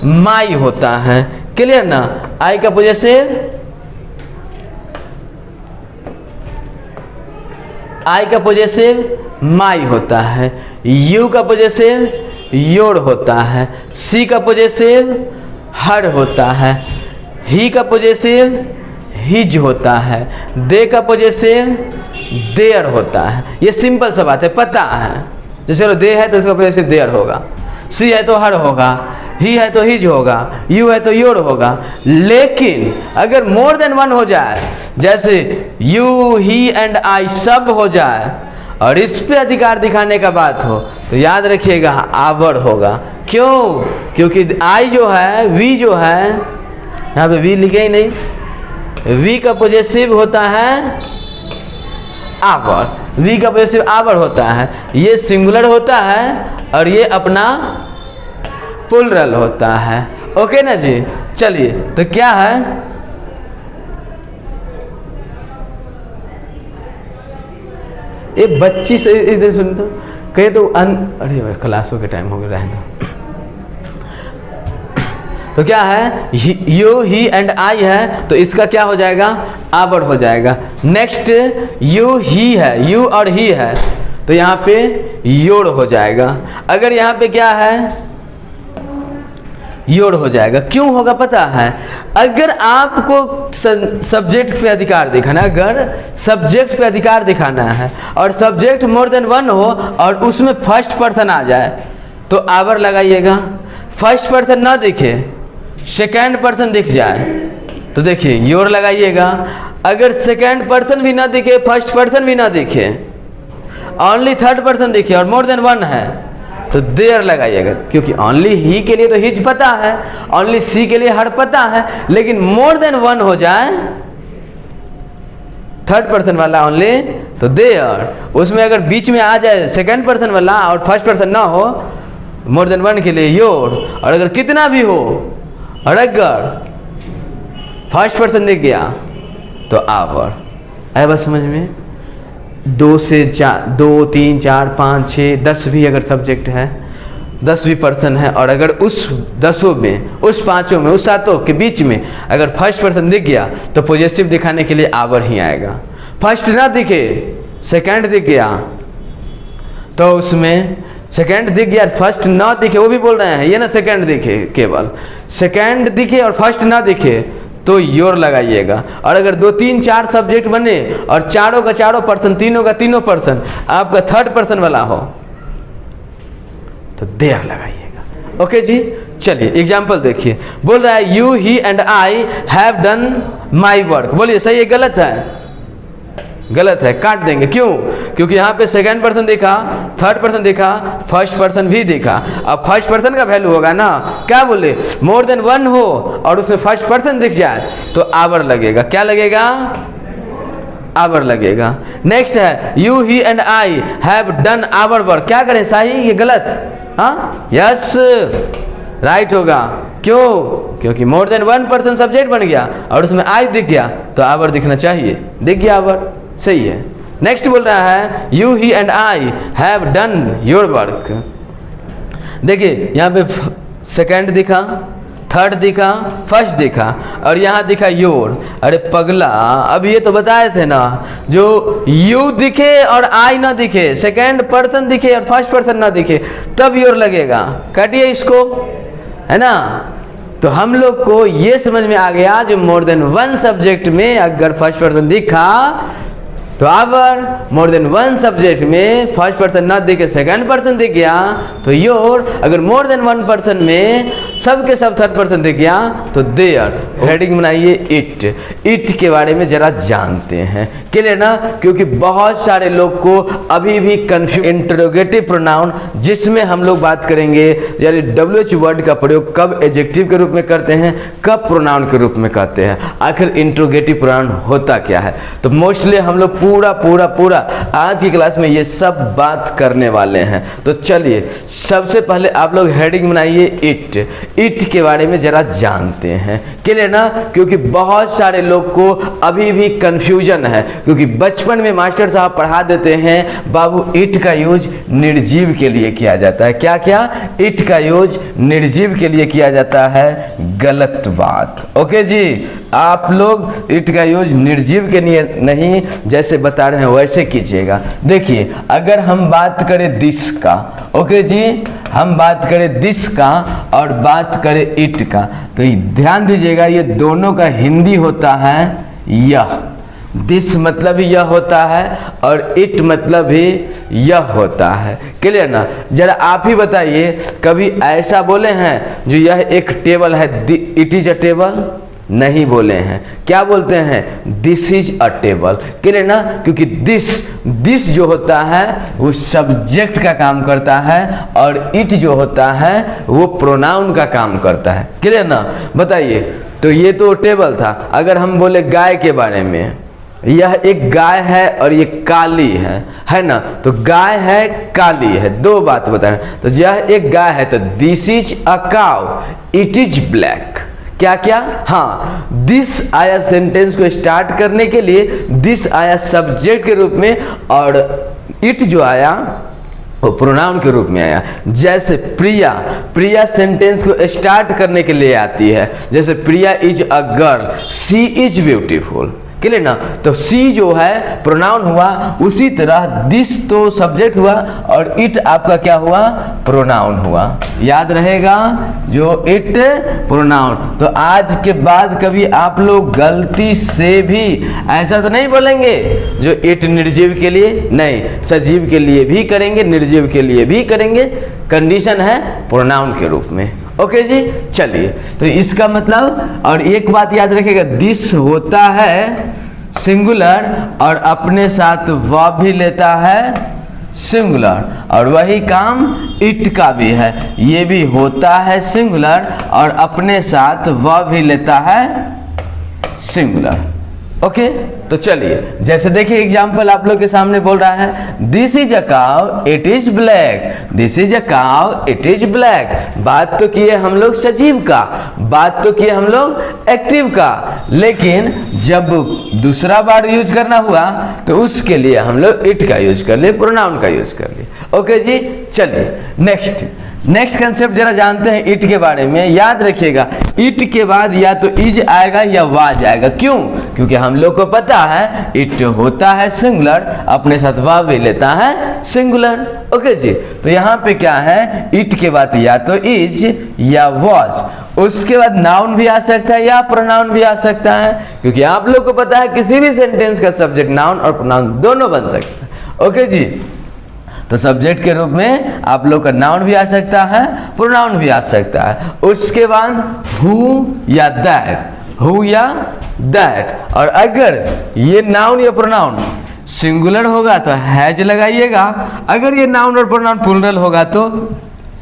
Speaker 1: माई होता है। क्लियर ना? आई का पॉजेसिव माई होता है। यू का पॉजेसिव योर होता है। सी का पॉजेसिव हर होता है, ही का पॉजेसिव हिज होता है, दे का पॉजेसिव देयर होता है। ये सिंपल सा बात है, पता है। तो चलो दे है तो उसका पॉजेसिव देयर होगा, सी है तो हर होगा, ही है तो हिज होगा, यू है तो योर होगा। लेकिन अगर मोर देन वन हो जाए, जैसे यू ही एंड आई सब हो जाए और इस पे अधिकार दिखाने का बात हो, तो याद रखिएगा आवर होगा। क्यों? क्योंकि आई जो है, वी जो है, यहाँ पे वी लिखे ही नहीं, वी का पॉजेसिव होता है आवर, वी का पॉजेसिव आवर होता है। ये सिंगुलर होता है और ये अपना प्लुरल होता है। ओके ना जी? चलिए, तो क्या है, ये बच्ची से इधर सुन तो कहे तो अरे क्लासों के टाइम हो गया, रहने दो। तो क्या है, यू ही एंड आई है, तो इसका क्या हो जाएगा, आवर हो जाएगा। नेक्स्ट यू ही है, यू और ही है, तो यहाँ पे योर हो जाएगा। अगर यहाँ पे क्या है, योर हो जाएगा। क्यों होगा पता है? अगर आपको सब्जेक्ट पे अधिकार दिखाना, अगर सब्जेक्ट पे अधिकार दिखाना है और सब्जेक्ट मोर देन वन हो और उसमें फर्स्ट पर्सन आ जाए, तो आवर लगाइएगा। फर्स्ट पर्सन ना दिखे, सेकेंड पर्सन दिख जाए, तो देखिए योर लगाइएगा। अगर सेकेंड पर्सन भी ना दिखे, फर्स्ट पर्सन भी ना दिखे, ओनली थर्ड पर्सन दिखे और मोर देन वन है, तो देयर लगाइएगा। क्योंकि ओनली ही के लिए तो हिज पता है, ओनली सी के लिए हर पता है, लेकिन मोर देन वन हो जाए थर्ड पर्सन वाला ओनली, तो देयर। उसमें अगर बीच में आ जाए सेकेंड पर्सन वाला और फर्स्ट पर्सन ना हो, मोर देन वन के लिए योर। और अगर कितना भी हो और अगर फर्स्ट पर्सन दिख गया तो आवर। आया बस समझ में? 2 से 4, 2, 3, 4, 5, 6, 10 भी अगर सब्जेक्ट है, 10 भी पर्सन है, और अगर उस 10 में, उस 5 में, उस 7 के बीच में अगर फर्स्ट पर्सन दिख गया, तो पॉजिटिव दिखाने के लिए आवर ही आएगा। फर्स्ट ना दिखे, सेकंड दिख गया, तो उसमें सेकंड दिख गया, फर्स्ट ना दिखे, वो भी बोल रहे हैं ये ना सेकंड दिखे, केवल सेकंड दिखे और फर्स्ट ना दिखे, तो योर लगाइएगा। और अगर 2, 3, 4 सब्जेक्ट बने और चारों का चारों पर्सन, तीनों का तीनों पर्सन आपका थर्ड पर्सन वाला हो, तो देयर लगाइएगा। ओके जी? चलिए एग्जाम्पल देखिए। बोल रहा है you he and I have done my work. बोलिए सही है गलत है? गलत है, काट देंगे। क्यों? क्योंकि यहाँ पे सेकंड पर्सन देखा, थर्ड पर्सन देखा, फर्स्ट पर्सन भी देखा। अब फर्स्ट पर्सन का वैल्यू होगा ना, क्या बोले, मोर देन वन हो और उसमें फर्स्ट पर्सन दिख जाए, तो आवर लगेगा। क्या लगेगा? आवर लगेगा। नेक्स्ट है you he and I have done our work. क्या करें, सही ये गलत? हाँ, यस, राइट होगा। क्यों? क्योंकि मोर देन वन पर्सन सब्जेक्ट बन गया और उसमें आई दिख गया, तो आवर दिखना चाहिए, दिख गया आवर, सही है। नेक्स्ट बोल रहा है you he and I have done your work. देखिए यहाँ पे सेकंड दिखा, थर्ड दिखा, फर्स्ट दिखा और यहाँ दिखा योर। अरे पगला, अब ये तो बताए थे ना, जो यू दिखे और आई ना दिखे, सेकंड पर्सन दिखे और फर्स्ट पर्सन ना दिखे, तब योर लगेगा। काटिए इसको, है ना? तो हम लोग को ये समझ में आ गया, जो मोर देन वन सब्जेक्ट में अगर फर्स्ट पर्सन दिखा तो our, more than one subject में फर्स्ट पर्सन ना दिखे, सेकंड पर्सन दिख गया, तो योर। अगर मोर देन वन पर्सन में सब के सब थर्ड पर्सन दिख गया, तो देयर। हेडिंग बनाइए इट। इट के बारे में जरा जानते हैं, क्लियर ना? क्योंकि बहुत सारे लोग को अभी भी कंफ्यूज, इंटरोगेटिव प्रोनाउन जिसमें हम लोग बात करेंगे, यानी WH वर्ड का प्रयोग कब एडजेक्टिव के रूप में करते हैं, कब प्रोनाउन के रूप में करते हैं, आखिर इंटरोगेटिव प्रोनाउन होता क्या है। तो मोस्टली हम लोग पूरा आज की क्लास में ये सब बात करने वाले हैं। तो चलिए सबसे पहले आप लोग हेडिंग बनाइए इट। इट के बारे में जरा जानते हैं, क्लियर ना? क्योंकि बहुत सारे लोग को अभी भी कंफ्यूजन है, क्योंकि बचपन में मास्टर साहब पढ़ा देते हैं, बाबू इट का यूज निर्जीव के लिए किया जाता है। क्या क्या? इट का यूज निर्जीव के लिए किया जाता है। गलत बात। ओके जी, आप लोग इट का यूज निर्जीव के लिए नहीं, जैसे बता रहे हैं वैसे कीजिएगा। देखिए अगर हम बात करें दिस का, ओके जी, हम बात करें दिस का और बात करें इट का, तो ध्यान दीजिएगा ये दोनों का हिंदी होता है यह। दिस मतलब ही यह होता है और इट मतलब भी यह होता है। क्लियर ना? जरा आप ही बताइए, कभी ऐसा बोले हैं जो यह एक टेबल है, इट इज अ टेबल? नहीं बोले हैं। क्या बोलते हैं? This is a table. Clear ना? क्योंकि दिस जो होता है वो सब्जेक्ट का काम करता है और इट जो होता है वो प्रोनाउन का काम करता है। क्लियर ना? बताइए, तो ये तो टेबल था। अगर हम बोले गाय के बारे में, यह एक गाय है और ये काली है ना? तो गाय है, काली है, दो बात बता रहे हैं। तो यह एक गाय है तो this is a cow, it is black. क्या क्या? हाँ, दिस आया सेंटेंस को स्टार्ट करने के लिए, दिस आया सब्जेक्ट के रूप में और इट जो आया वो प्रोनाउन के रूप में आया। जैसे प्रिया सेंटेंस को स्टार्ट करने के लिए आती है। जैसे Priya is a girl, she is beautiful. Clear ना? तो सी जो है प्रोनाउन हुआ, उसी तरह दिस तो सब्जेक्ट हुआ और इट आपका क्या हुआ? प्रोनाउन हुआ। याद रहेगा, जो इट प्रोनाउन। तो आज के बाद कभी आप लोग गलती से भी ऐसा तो नहीं बोलेंगे जो इट निर्जीव के लिए, नहीं, सजीव के लिए भी करेंगे, निर्जीव के लिए भी करेंगे। कंडीशन है प्रोनाउन के रूप में। ओके जी, चलिए। तो इसका मतलब, और एक बात याद रखिएगा, दिस होता है सिंगुलर और अपने साथ वर्ब भी लेता है सिंगुलर, और वही काम इट का भी है। ये भी होता है सिंगुलर और अपने साथ वर्ब भी लेता है सिंगुलर। ओके, तो चलिए, जैसे देखिए एग्जाम्पल आप लोग के सामने बोल रहा है, this is a cow, it is black. This is a cow, it is black. बात तो किए हम लोग सजीव का, बात तो किए हम लोग एक्टिव का, लेकिन जब दूसरा बार यूज करना हुआ तो उसके लिए हम लोग इट का यूज कर लिए, प्रोनाउन का यूज कर लिए। ओके जी, चलिए नेक्स्ट कंसेप्ट जरा जानते हैं इट के बारे में। याद रखिएगा, इट के बाद या तो इज आएगा या वाज आएगा। क्यों? क्योंकि हम लोग को पता है इट होता है सिंगुलर, अपने साथ वाव भी लेता है सिंगुलर। ओके जी, तो यहाँ पे क्या है, इट के बाद या तो इज या वाज, उसके बाद नाउन भी आ सकता है या प्रोनाउन भी आ सकता है। क्योंकि आप लोग को पता है किसी भी सेंटेंस का सब्जेक्ट नाउन और प्रोनाउन दोनों बन सकता है। ओके जी, तो सब्जेक्ट के रूप में आप लोग का नाउन भी आ सकता है, प्रोनाउन भी आ सकता है। उसके बाद हु या दैट, और अगर ये नाउन या प्रोनाउन सिंगुलर होगा तो हैज लगाइएगा, अगर ये नाउन और प्रोनाउन प्लूरल होगा तो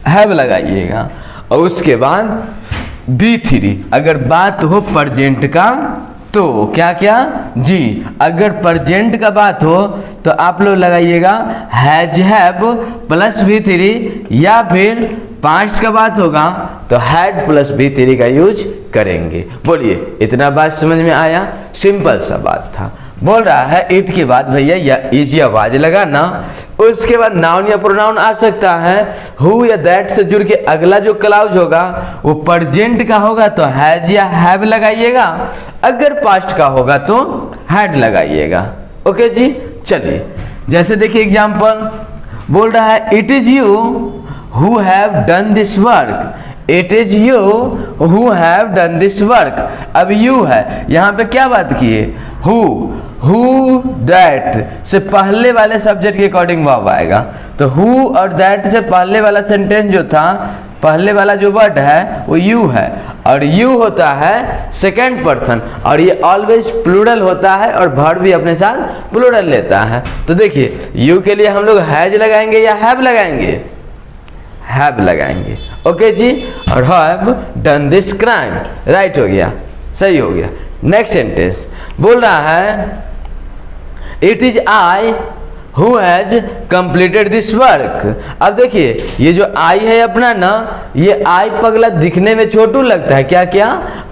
Speaker 1: हैव लगाइएगा। और उसके बाद B3, अगर बात हो प्रेजेंट का तो क्या क्या जी, अगर प्रेजेंट का बात हो तो आप लोग लगाइएगा हैज हैव प्लस B3, या फिर पास्ट का बात होगा तो हैड प्लस B3 का यूज करेंगे। बोलिए, इतना बात समझ में आया? सिंपल सा बात था। बोल रहा है इट के बाद भैया या इज या वाज लगाना, उसके बाद नाउन या प्रोनाउन आ सकता है। हु या दैट से जुड़ के अगला जो क्लाउज होगा वो प्रेजेंट का होगा तो हैज या हैव लगाइएगा, अगर पास्ट का होगा तो हैड लगाइएगा। ओके जी, चलिए जैसे देखिए एग्जांपल बोल रहा है it is you who have done this work, it is you who have done this work. अब यू है, यहाँ पे क्या बात की है, हु दैट से पहले वाले सब्जेक्ट के अकॉर्डिंग वर्ब आएगा। तो हु और दैट से पहले वाला सेंटेंस जो था, पहले वाला जो वर्ड है वो यू है, और यू होता है सेकंड पर्सन, और ये ऑलवेज प्लूरल होता है और वर्ब भी अपने साथ प्लूरल लेता है। तो देखिए यू के लिए हम लोग हैज लगाएंगे या हैव लगाएंगे, हैव लगाएंगे। ओके जी, और have done this crime, right हो गया, सही हो गया। नेक्स्ट सेंटेंस बोल रहा है it is I who has completed this work. अब देखिए ये जो आई है अपना ना, ये आई पगला दिखने में छोटू लगता है, क्या क्या,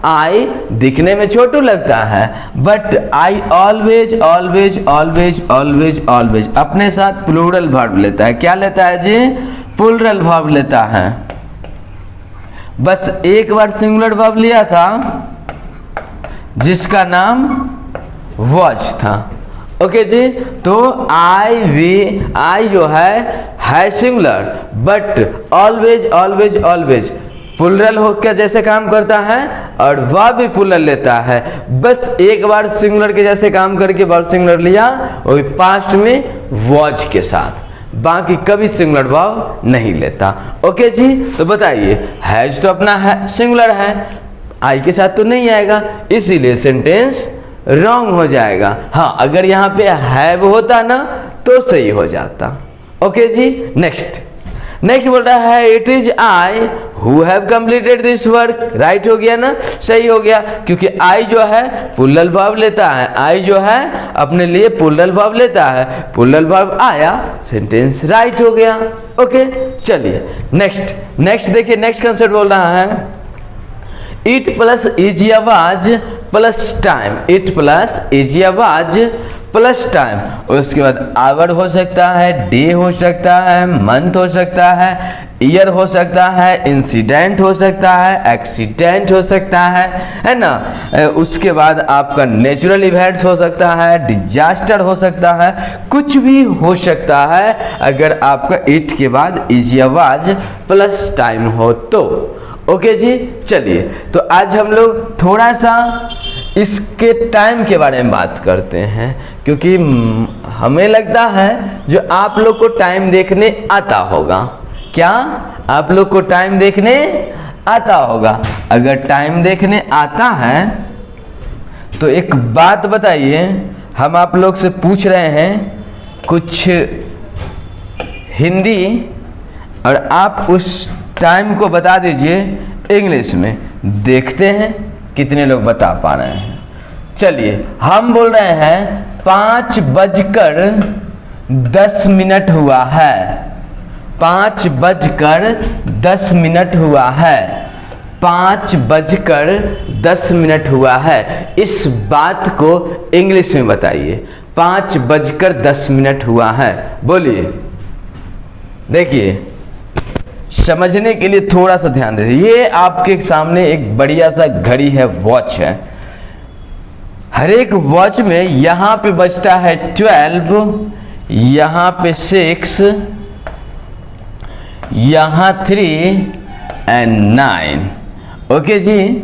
Speaker 1: आई दिखने में छोटू लगता है, but I always always always always always अपने साथ प्लूरल वर्ब लेता है। क्या लेता है जी? प्लूरल वर्ब लेता है। बस एक बार सिंगुलर वर्ब लिया था जिसका नाम वॉज था, ओके जी, तो आई जो है singular, but always always always plural होकर जैसे काम करता है और वह भी प्लूरल लेता है। बस एक बार सिंगुलर के जैसे काम करके वर्ब सिंगुलर लिया, वो पास्ट में वॉज के साथ, बाकी कभी सिंगुलर वर्ब नहीं लेता। ओके जी, तो बताइए हैज तो अपना है सिंगुलर है, आई के साथ तो नहीं आएगा, इसीलिए सेंटेंस रॉन्ग हो जाएगा। हाँ, अगर यहाँ पे हैव होता ना तो सही हो जाता। ओके जी, नेक्स्ट बोल रहा है it is I who have completed this work. Right हो गया ना, सही हो गया, क्योंकि आई जो है प्लूरल वर्ब लेता है, आई जो है अपने लिए प्लूरल वर्ब लेता है, प्लूरल वर्ब आया, सेंटेंस राइट हो गया। ओके, चलिए नेक्स्ट देखिए, नेक्स्ट कंसेप्ट बोल रहा है इट प्लस इजी आवाज plus time. It plus easy आवाज प्लस टाइम, उसके बाद आवर हो सकता है, डे हो सकता है, मंथ हो सकता है, ईयर हो सकता है, इंसिडेंट हो सकता है, एक्सीडेंट हो सकता है ना। उसके बाद आपका नेचुरल इवेंट्स हो सकता है, डिजास्टर हो सकता है, कुछ भी हो सकता है अगर आपका इट के बाद इजी आवाज प्लस टाइम हो तो। ओके जी, चलिए तो आज हम लोग थोड़ा सा इसके टाइम के बारे में बात करते हैं, क्योंकि हमें लगता है जो आप लोग को टाइम देखने आता होगा। क्या आप लोग को टाइम देखने आता होगा? अगर टाइम देखने आता है तो एक बात बताइए, हम आप लोग से पूछ रहे हैं कुछ हिंदी और आप उस टाइम को बता दीजिए इंग्लिश में, देखते हैं कितने लोग बता पा रहे हैं। चलिए हम बोल रहे हैं 5:10 हुआ है, 5:10 हुआ है, 5:10 हुआ है। इस बात को इंग्लिश में बताइए, 5:10 हुआ है। बोलिए, देखिए समझने के लिए थोड़ा सा ध्यान दीजिए। ये आपके सामने एक बढ़िया सा घड़ी है, वॉच है। हर एक वॉच में यहाँ पे बजता है 12, यहाँ पे 6, यहाँ 3 एंड 9। ओके जी,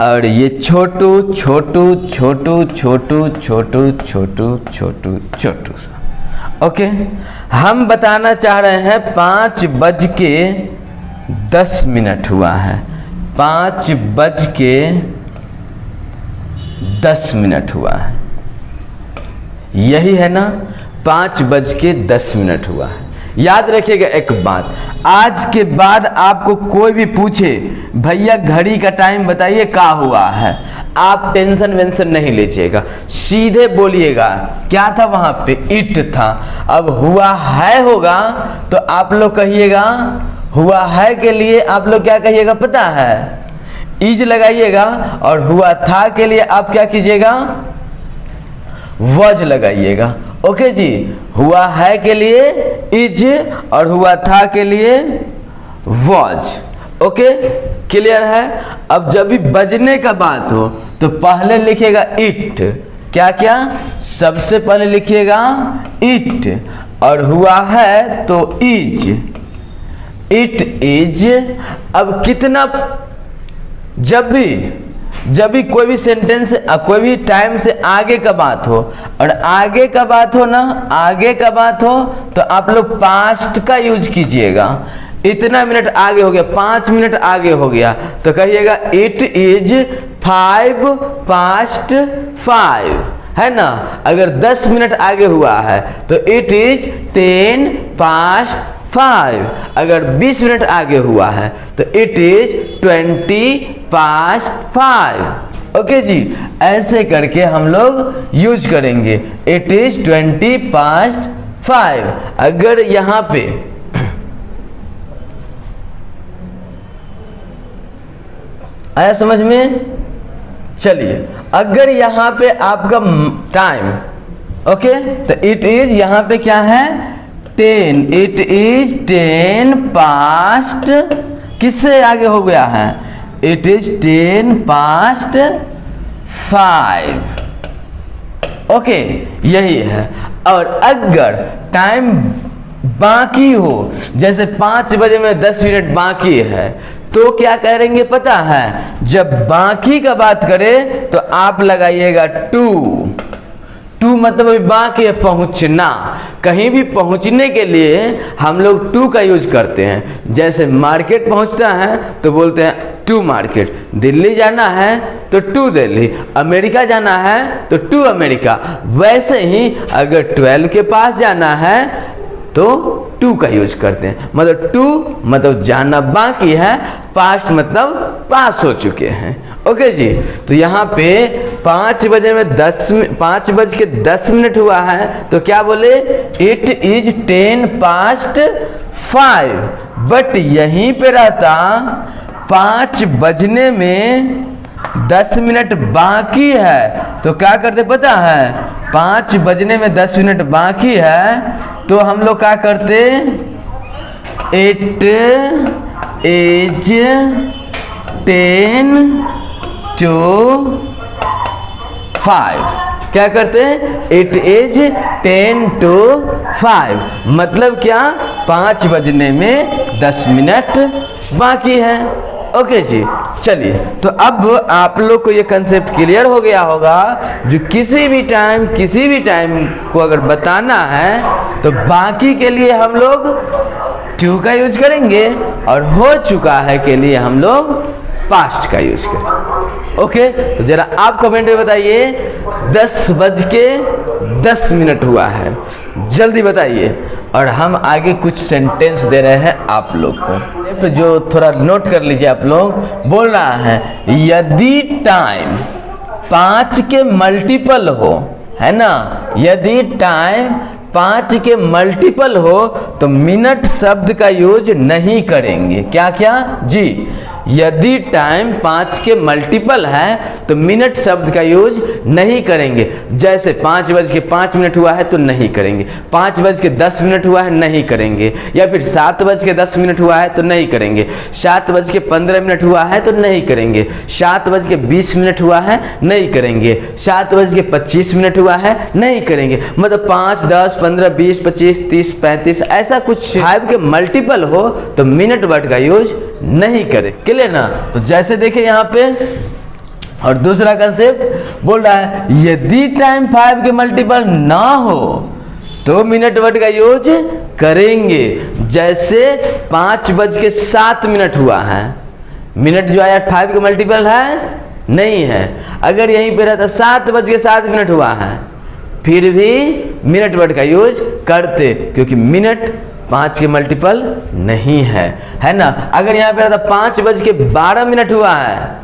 Speaker 1: और ये छोटू छोटू छोटू छोटू छोटू छोटू छोटू छोटू। ओके, हम बताना चाह रहे हैं 5:10 हुआ है, 5:10 हुआ है, यही है ना, 5:10 हुआ है। याद रखिएगा एक बात, आज के बाद आपको कोई भी पूछे भैया घड़ी का टाइम बताइए क्या हुआ है, आप टेंशन वेंशन नहीं लीजिएगा, सीधे बोलिएगा क्या था वहां पे, इट था। अब हुआ है होगा तो आप लोग कहिएगा, हुआ है के लिए आप लोग क्या कहिएगा पता है, इज लगाइएगा, और हुआ था के लिए आप क्या कीजिएगा, वॉज लगाइएगा। ओके जी, हुआ है के लिए इज और हुआ था के लिए वॉज। ओके, क्लियर है? अब जब भी बजने का बात हो तो पहले लिखिएगा इट, क्या क्या, सबसे पहले लिखिएगा इट, और हुआ है तो इज, इट इज। अब कितना, जब भी कोई भी सेंटेंस कोई भी टाइम से आगे का बात हो, और आगे का बात हो ना, आगे का बात हो तो आप लोग पास्ट का यूज कीजिएगा। इतना मिनट आगे हो गया, 5 मिनट आगे हो गया तो कहिएगा इट इज 5 past 5, है ना। अगर 10 मिनट आगे हुआ है तो इट इज 10 past 5। अगर 20 मिनट आगे हुआ है तो इट इज 20 past 5। ओके जी, ऐसे करके हम लोग यूज करेंगे, इट इज 20 past 5। अगर यहां पे आया समझ में? चलिए, अगर यहां पे आपका टाइम, ओके, तो इट इज यहां पे क्या है 10, इट इज 10 past, किससे आगे हो गया है, इट इज 10 past 5। ओके, यही है। और अगर टाइम बाकी हो, जैसे 5 बजे में 10 मिनट बाकी है, तो क्या करेंगे पता है? जब बाकी का बात करें तो आप लगाइएगा टू मतलब अभी बाकी है, पहुंचना। कहीं भी पहुंचने के लिए हम लोग टू का यूज करते हैं। जैसे मार्केट पहुंचता है तो बोलते हैं टू मार्केट, दिल्ली जाना है तो टू दिल्ली, अमेरिका जाना है तो टू अमेरिका। वैसे ही अगर 12 के पास जाना है तो टू का यूज करते हैं। मतलब टू मतलब जाना बाकी है, पास्ट मतलब पास हो चुके हैं। ओके जी, तो यहाँ पे 5 बजे में 5 बज के 10 मिनट हुआ है, तो क्या बोले? It is 10 past 5। बट यहीं पे रहता 5 बजने में 10 मिनट बाकी है, तो क्या करते पता है? 5 बजने में 10 मिनट बाकी है तो हम लोग क्या करते? It is 10 to 5। क्या करते हैं? इट इज 10 to 5 मतलब क्या? 5 बजने में 10 मिनट बाकी है। ओके जी, चलिए, तो अब आप लोग को ये कंसेप्ट क्लियर हो गया होगा। जो किसी भी टाइम को अगर बताना है तो बाकी के लिए हम लोग टू का यूज करेंगे, और हो चुका है के लिए हम लोग पास्ट का यूज करेंगे। ओके, तो जरा आप कमेंट में बताइए 10 बज के 10 मिनट हुआ है, जल्दी बताइए। और हम आगे कुछ सेंटेंस दे रहे हैं आप लोग को, जो थोड़ा नोट कर लीजिए। आप लोग बोल रहा है यदि टाइम 5 के मल्टीपल हो, है ना? यदि टाइम 5 के मल्टीपल हो तो मिनट शब्द का यूज नहीं करेंगे। क्या क्या जी? यदि टाइम 5 के मल्टीपल है तो मिनट शब्द का यूज नहीं करेंगे। जैसे 5 बज के 5 मिनट हुआ है तो नहीं करेंगे, 5 बज के 10 मिनट हुआ है नहीं करेंगे, या फिर 7 बज के 10 मिनट हुआ है तो नहीं करेंगे, 7 बज के 15 मिनट हुआ है तो नहीं करेंगे, 7 बज के 20 मिनट हुआ है नहीं करेंगे, 7 बज के 25 मिनट हुआ है नहीं करेंगे। मतलब 5, 10, 15, 20, 25, 30, 35 ऐसा कुछ 5 के मल्टीपल हो तो मिनट वर्ड का यूज नहीं करें। क्लियर ना? तो जैसे देखिए यहाँ पे, और दूसरा कंसेप्ट बोल रहा है यदि टाइम 5 के मल्टीपल ना हो तो मिनट वर्ड का यूज करेंगे। जैसे 5 बज के 7 मिनट हुआ है, मिनट जो है 5 के मल्टीपल है नहीं है। अगर यहीं पे रहता 7 बज के 7 मिनट हुआ है, फिर भी मिनट वर्ड का यूज करते, क्योंकि मिनट 5 के मल्टीपल नहीं है ना? अगर यहाँ पे रहता 5 बज के 12 मिनट हुआ है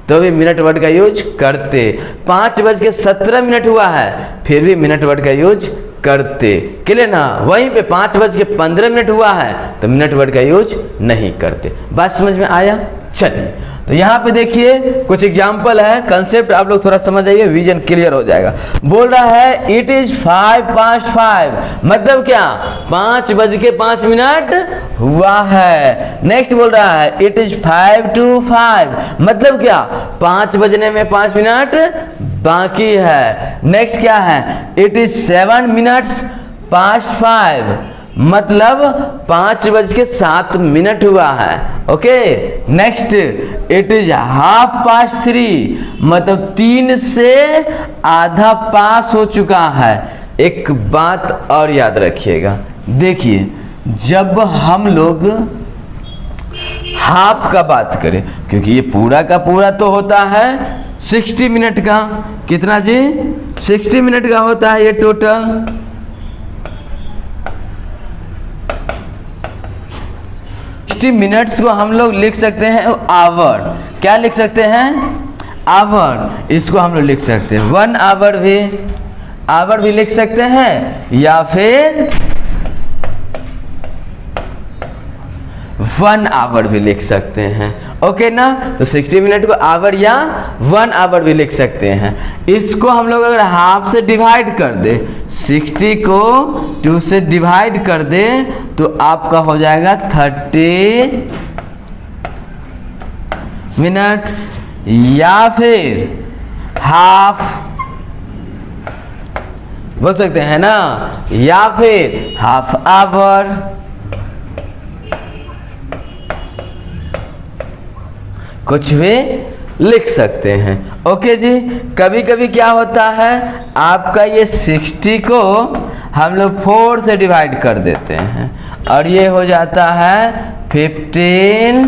Speaker 1: तो भी मिनट वर्ड का यूज करते। 5 बज के 17 मिनट हुआ है फिर भी मिनट वर्ड का यूज करते। क्लियर ना? वहीं पे 5 बज के 15 मिनट हुआ है तो मिनट वर्ड का यूज नहीं करते। बात समझ में आया? चलिए, तो यहाँ पे देखिए कुछ एग्जाम्पल है, कंसेप्ट आप लोग थोड़ा समझ जाइए, विजन क्लियर हो जाएगा। बोल रहा है इट इज 5 past 5 मतलब क्या? 5 बज के 5 मिनट हुआ है। नेक्स्ट बोल रहा है इट इज 5 to 5 मतलब क्या? 5 बजने में 5 मिनट बाकी है। नेक्स्ट क्या है? इट इज 7 minutes past 5 मतलब 5 बज के 7 मिनट हुआ है। Okay, next it is 1/2 past 3 मतलब 3 से आधा पास हो चुका है। एक बात और याद रखिएगा, देखिए जब हम लोग हाफ का बात करें, क्योंकि ये पूरा का पूरा तो होता है 60 मिनट का। कितना जी? 60 मिनट का होता है ये टोटल। 60 मिनट्स को हम लोग लिख सकते हैं आवर। क्या लिख सकते हैं? आवर। इसको हम लोग लिख सकते हैं 1 आवर भी लिख सकते हैं, या फिर 1 आवर भी लिख सकते हैं। ओके ना? तो 60 मिनट को आवर या 1 आवर भी लिख सकते हैं। इसको हम लोग अगर हाफ से डिवाइड कर दे, 60 को 2 से डिवाइड कर दे तो आपका हो जाएगा 30 मिनट्स, या फिर हाफ बोल सकते हैं ना, या फिर हाफ आवर, कुछ भी लिख सकते हैं। ओके जी। कभी कभी क्या होता है, आपका ये 60 को हम लोग 4 से डिवाइड कर देते हैं और ये हो जाता है 15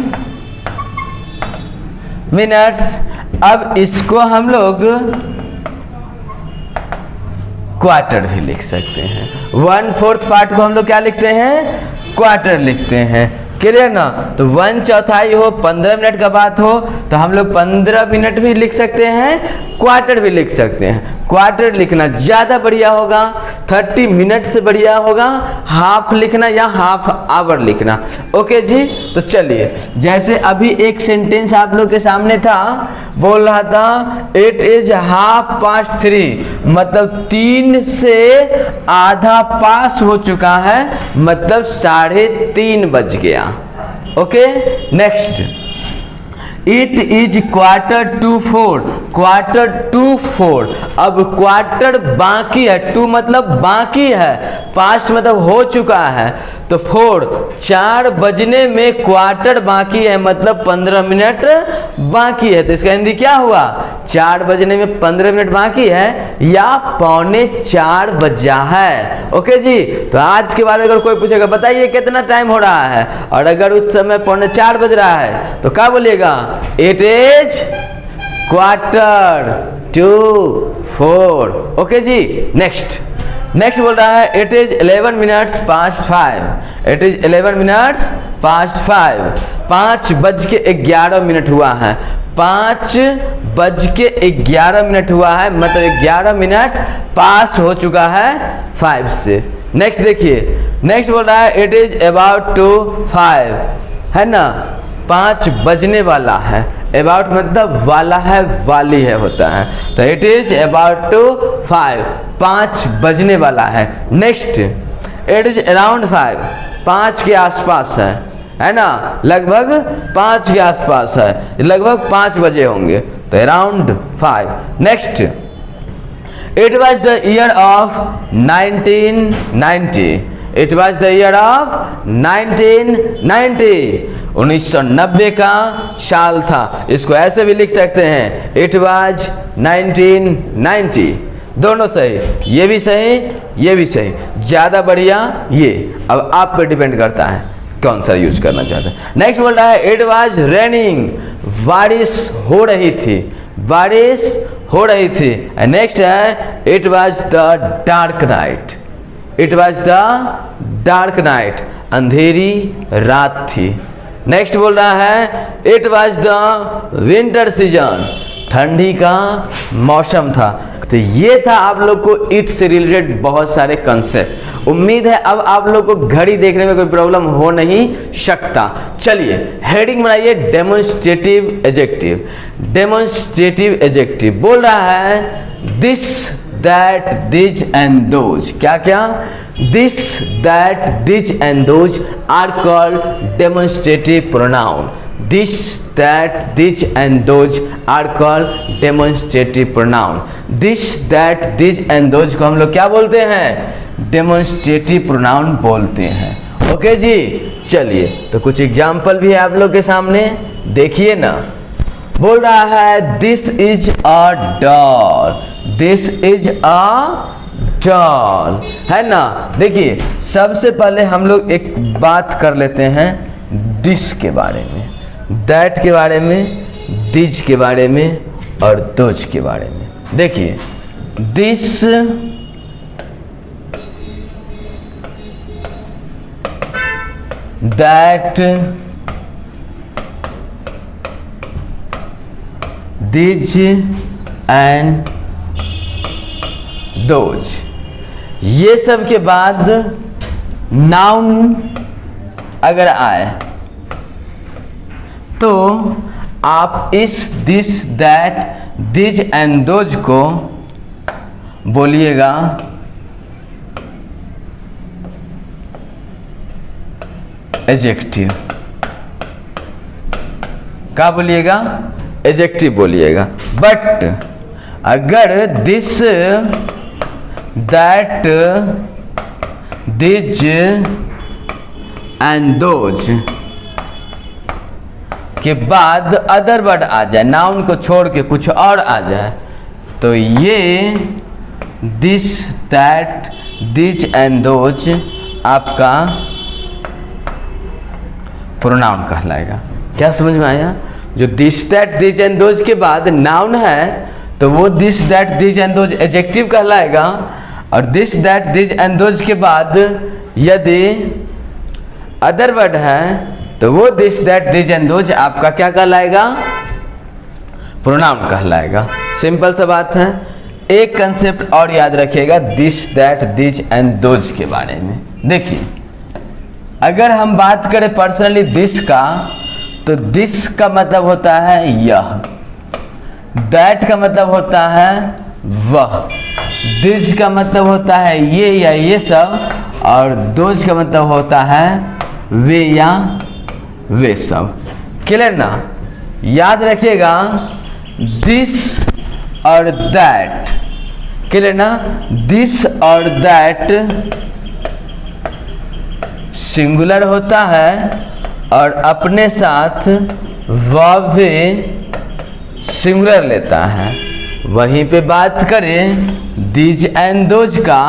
Speaker 1: मिनट्स। अब इसको हम लोग क्वार्टर भी लिख सकते हैं। 1/4 पार्ट को हम लोग क्या लिखते हैं, क्वार्टर लिखते हैं। क्लियर ना। तो 1/4 हो, 15 मिनट का बात हो तो हम लोग 15 मिनट भी लिख सकते हैं, क्वार्टर भी लिख सकते हैं। क्वार्टर लिखना ज़्यादा बढ़िया होगा, 30 मिनट से बढ़िया होगा हाफ लिखना या हाफ आवर लिखना। ओके जी। तो चलिए, जैसे अभी एक सेंटेंस आप लोग के सामने था, बोल रहा था इट इज 3:30, मतलब 3 से आधा पास हो चुका है, मतलब 3:30 बज गया। ओके। Next, it is 3:45, 4:45। अब क्वार्टर बाकी है, 2 मतलब बाकी है, पास्ट मतलब हो चुका है, तो 4 बजने में क्वार्टर बाकी है, मतलब 15 मिनट बाकी है। तो इसका हिंदी क्या हुआ, 4 बजने में 15 मिनट बाकी है या 3:45 बजा है। ओके जी। तो आज के बाद अगर कोई पूछेगा बताइए कितना टाइम हो रहा है, और अगर उस समय 3:45 बज रहा है तो क्या बोलिएगा, इट इज 4:45। ओके जी। नेक्स्ट बोल रहा है it is 11 minutes past 5, it is 11 minutes past 5, 5:11 हुआ है, 5:11 हुआ है, मतलब 11 मिनट पास हो चुका है 5 से। नेक्स्ट देखिए, नेक्स्ट बोल रहा है इट इज अबाउट टू 5, है ना, 5 बजने वाला है, अबाउट मतलब वाला है, वाली है होता है, तो इट इज अबाउट टू 5, 5 बजने वाला है। नेक्स्ट, इट इज अराउंड 5, 5 के आसपास है ना, लगभग 5 के आसपास है, लगभग 5 बजे होंगे, तो around 5। Next, it was the year of 1990, it was the year of 1990, 1990 का साल था। इसको ऐसे भी लिख सकते हैं, इट वॉज 1990। दोनों सही, ये भी सही, ये भी सही, ज़्यादा बढ़िया ये। अब आप पे डिपेंड करता है कौन सा यूज करना चाहते हैं। नेक्स्ट बोल रहा है इट वॉज रेनिंग, बारिश हो रही थी, बारिश हो रही थी। नेक्स्ट है it was the dark night, it was the dark night, अंधेरी रात थी। नेक्स्ट बोल रहा है it was the winter season, ठंडी का मौसम था। तो ये था आप लोग को इट से रिलेटेड बहुत सारे कंसेप्ट। उम्मीद है अब आप लोग को घड़ी देखने में कोई प्रॉब्लम हो नहीं सकता। चलिए हेडिंग बनाइए, डेमोन्स्ट्रेटिव एडजेक्टिव। डेमोन्स्ट्रेटिव एडजेक्टिव बोल रहा है this, that, this and those. क्या क्या, this, that, this and those are called demonstrative pronoun. This, that, this and those are called demonstrative pronoun. This, that, this and those को हम लोग क्या बोलते हैं, demonstrative pronoun बोलते हैं। ओके जी। चलिए तो कुछ एग्जाम्पल भी है आप लोग के सामने, देखिए ना। बोल रहा है this is a doll, this is a doll, है ना। देखिए सबसे पहले हम लोग एक बात कर लेते हैं दिस के बारे में, दैट के बारे में, दिस के बारे में और दोज के बारे में। देखिए this, that, this and those, ये सब के बाद नाउन अगर आए तो आप इस this, that, this and those को बोलिएगा एडजेक्टिव। क्या बोलिएगा, एडजेक्टिव बोलिएगा। बट अगर this, that, these and those के बाद अदर वर्ड आ जाए, नाउन को छोड़ के कुछ और आ जाए, तो ये this, that, this and those आपका प्रोनाउन कहलाएगा। क्या समझ में आया? जो this, that, this and those के बाद नाउन है तो वो this, that, this and those adjective कहलाएगा, और this, that, this and those के बाद यदि अदर वर्ड है तो वो this, that, this and those आपका क्या कहलाएगा? प्रोनाउन कहलाएगा। सिंपल सा बात है। एक कंसेप्ट और याद रखिएगा this, that, this and those के बारे में। देखिए, अगर हम बात करें पर्सनली दिस का, तो दिस का मतलब होता है यह, दैट का मतलब होता है वह, दिस का मतलब होता है ये या ये सब, और दोज का मतलब होता है वे या वे सब। क्लियर ना? याद रखिएगा दिस और दैट। क्लियर ना? दिस और दैट सिंगुलर होता है और अपने साथ वे सिंगुलर लेता है। वहीं पे बात करें दिज एंड दोज का,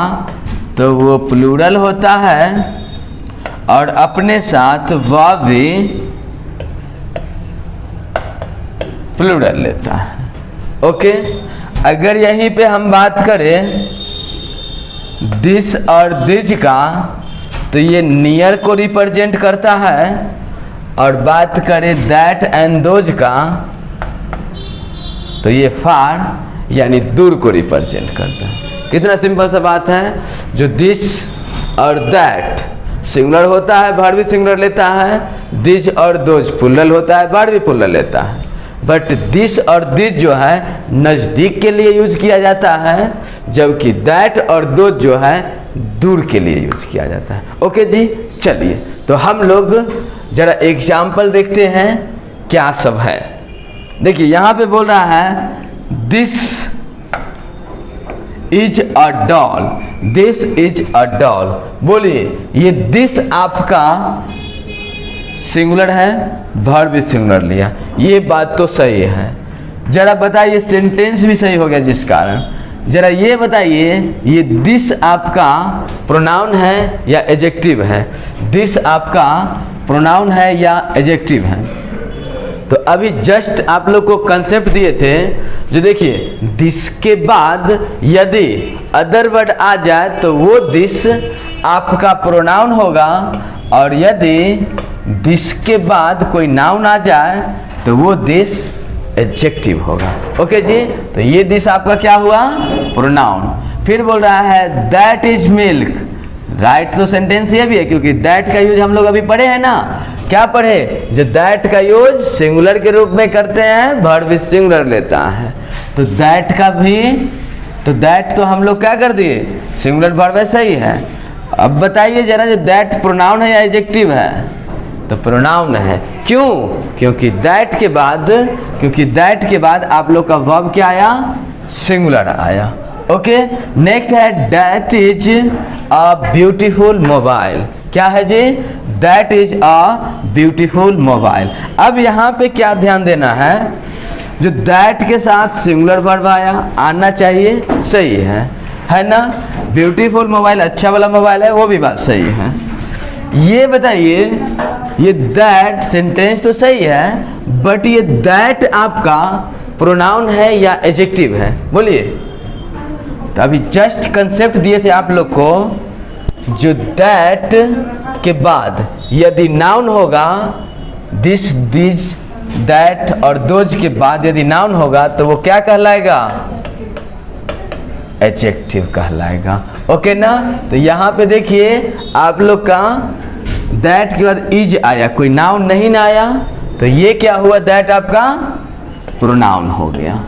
Speaker 1: तो वो प्लूरल होता है और अपने साथ वे प्लूरल लेता है। ओके, अगर यहीं पे हम बात करें दिस और दिज का, तो ये नियर को रिप्रेजेंट करता है, और बात करें दैट एंड दोज का, तो ये फार यानी दूर को रिप्रेजेंट करता है। कितना सिंपल सा बात है। जो दिस और दैट सिंगुलर होता है, वर्ब भी सिंगुलर लेता है, दिस और दोज प्लूरल होता है, वर्ब भी प्लूरल लेता है। बट दिस और दिस जो है नज़दीक के लिए यूज किया जाता है, जबकि दैट और दोज जो है दूर के लिए यूज किया जाता है। ओके जी, चलिए तो हम लोग जरा एग्जाम्पल देखते हैं क्या सब है। देखिए यहाँ पे बोल रहा है this is a doll, this is a doll. बोलिए, ये दिस आपका सिंगुलर है, वर्ब भी सिंगुलर लिया, ये बात तो सही है। जरा बताइए, सेंटेंस भी सही हो गया जिस कारण। जरा ये बताइए, ये दिस आपका प्रोनाउन है या एडजेक्टिव है? दिस आपका प्रोनाउन है या एडजेक्टिव है? तो अभी जस्ट आप लोग को कंसेप्ट दिए थे, जो देखिए दिस के बाद यदि अदर वर्ड आ जाए तो वो दिस आपका प्रोनाउन होगा, और यदि दिस के बाद कोई नाउन आ जाए तो वो दिस एडजेक्टिव होगा। ओके जी, तो ये दिस आपका क्या हुआ? प्रोनाउन। फिर बोल रहा है दैट इज मिल्क, राइट? तो सेंटेंस ये भी है, क्योंकि दैट का यूज हम लोग अभी पढ़े हैं ना। क्या पढ़े? जो दैट का यूज सिंगुलर के रूप में करते हैं, वर्ब भी सिंगुलर लेता है। तो दैट का भी, तो दैट तो हम लोग क्या कर दिए? सिंगुलर वर्ब है, सही है। अब बताइए जरा, जो दैट प्रोनाउन है या एडजेक्टिव है? तो प्रोनाउन है। क्यों? क्योंकि दैट के बाद आप लोग का वर्ब क्या आया? सिंगुलर आया। ओके, नेक्स्ट है that is a beautiful mobile. क्या है जी? That is a beautiful mobile. अब यहाँ पे क्या ध्यान देना है, जो दैट के साथ सिंगुलर वर्ब आना चाहिए, सही है ना? ब्यूटीफुल मोबाइल अच्छा वाला मोबाइल है, वो भी बात सही है। ये बताइए, ये दैट सेंटेंस तो सही है, बट ये दैट आपका प्रोनाउन है या एडजेक्टिव है? बोलिए। तो अभी जस्ट कंसेप्ट दिए थे आप लोग को, जो दैट के बाद यदि नाउन होगा, दिस, दिस, दैट और दोज के बाद यदि नाउन होगा तो वो क्या कहलाएगा? एडजेक्टिव कहलाएगा। ओके ना? तो यहाँ पे देखिए आप लोग का दैट के बाद इज आया, कोई नाउन नहीं ना आया, तो ये क्या हुआ? दैट आपका प्रोनाउन हो गया।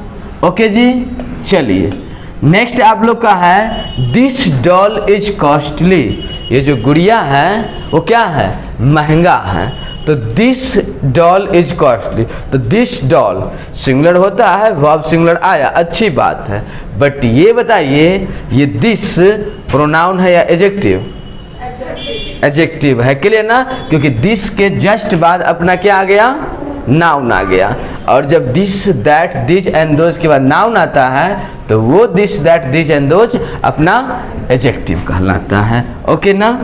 Speaker 1: ओके जी, चलिए नेक्स्ट आप लोग का है दिस डॉल इज कॉस्टली। ये जो गुड़िया है वो क्या है? महंगा है। तो दिस डॉल इज कॉस्टली, तो दिस डॉल सिंगुलर होता है, वर्ब सिंगुलर आया, अच्छी बात है। बट ये बताइए ये दिस प्रोनाउन है या एडजेक्टिव? एडजेक्टिव है, क्लियर ना, क्योंकि दिस के जस्ट बाद अपना क्या आ गया? नाउन आ गया। और जब this that this and those के बाद नाउन आता है तो वो this that this and those अपना एडजेक्टिव कहलाता है। ओके ना।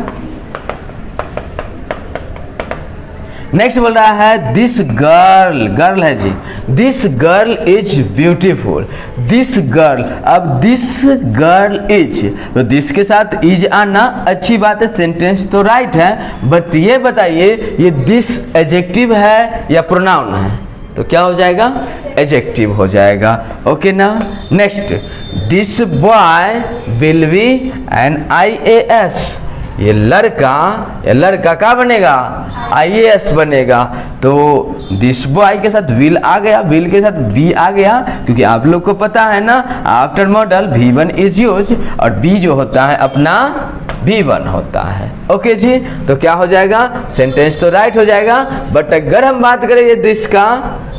Speaker 1: नेक्स्ट बोल रहा है दिस गर्ल, गर्ल है जी, this girl is beautiful, this girl, अब दिस गर्ल इज, तो दिस के साथ इज आना अच्छी बात है, सेंटेंस तो राइट है। बट ये बताइए ये दिस एडजेक्टिव है या प्रोनाउन है? तो क्या हो जाएगा? एडजेक्टिव हो जाएगा। ओके ना। Next this boy will be an IAS, ये लड़का क्या बनेगा? IAS बनेगा। तो दिस बॉय के साथ विल आ गया, विल के साथ बी आ गया, क्योंकि आप लोग को पता है ना after model V1 is use, और बी जो होता है अपना V1 होता है। ओके जी, तो क्या हो जाएगा? सेंटेंस तो राइट हो जाएगा। बट अगर हम बात करें ये दिस का,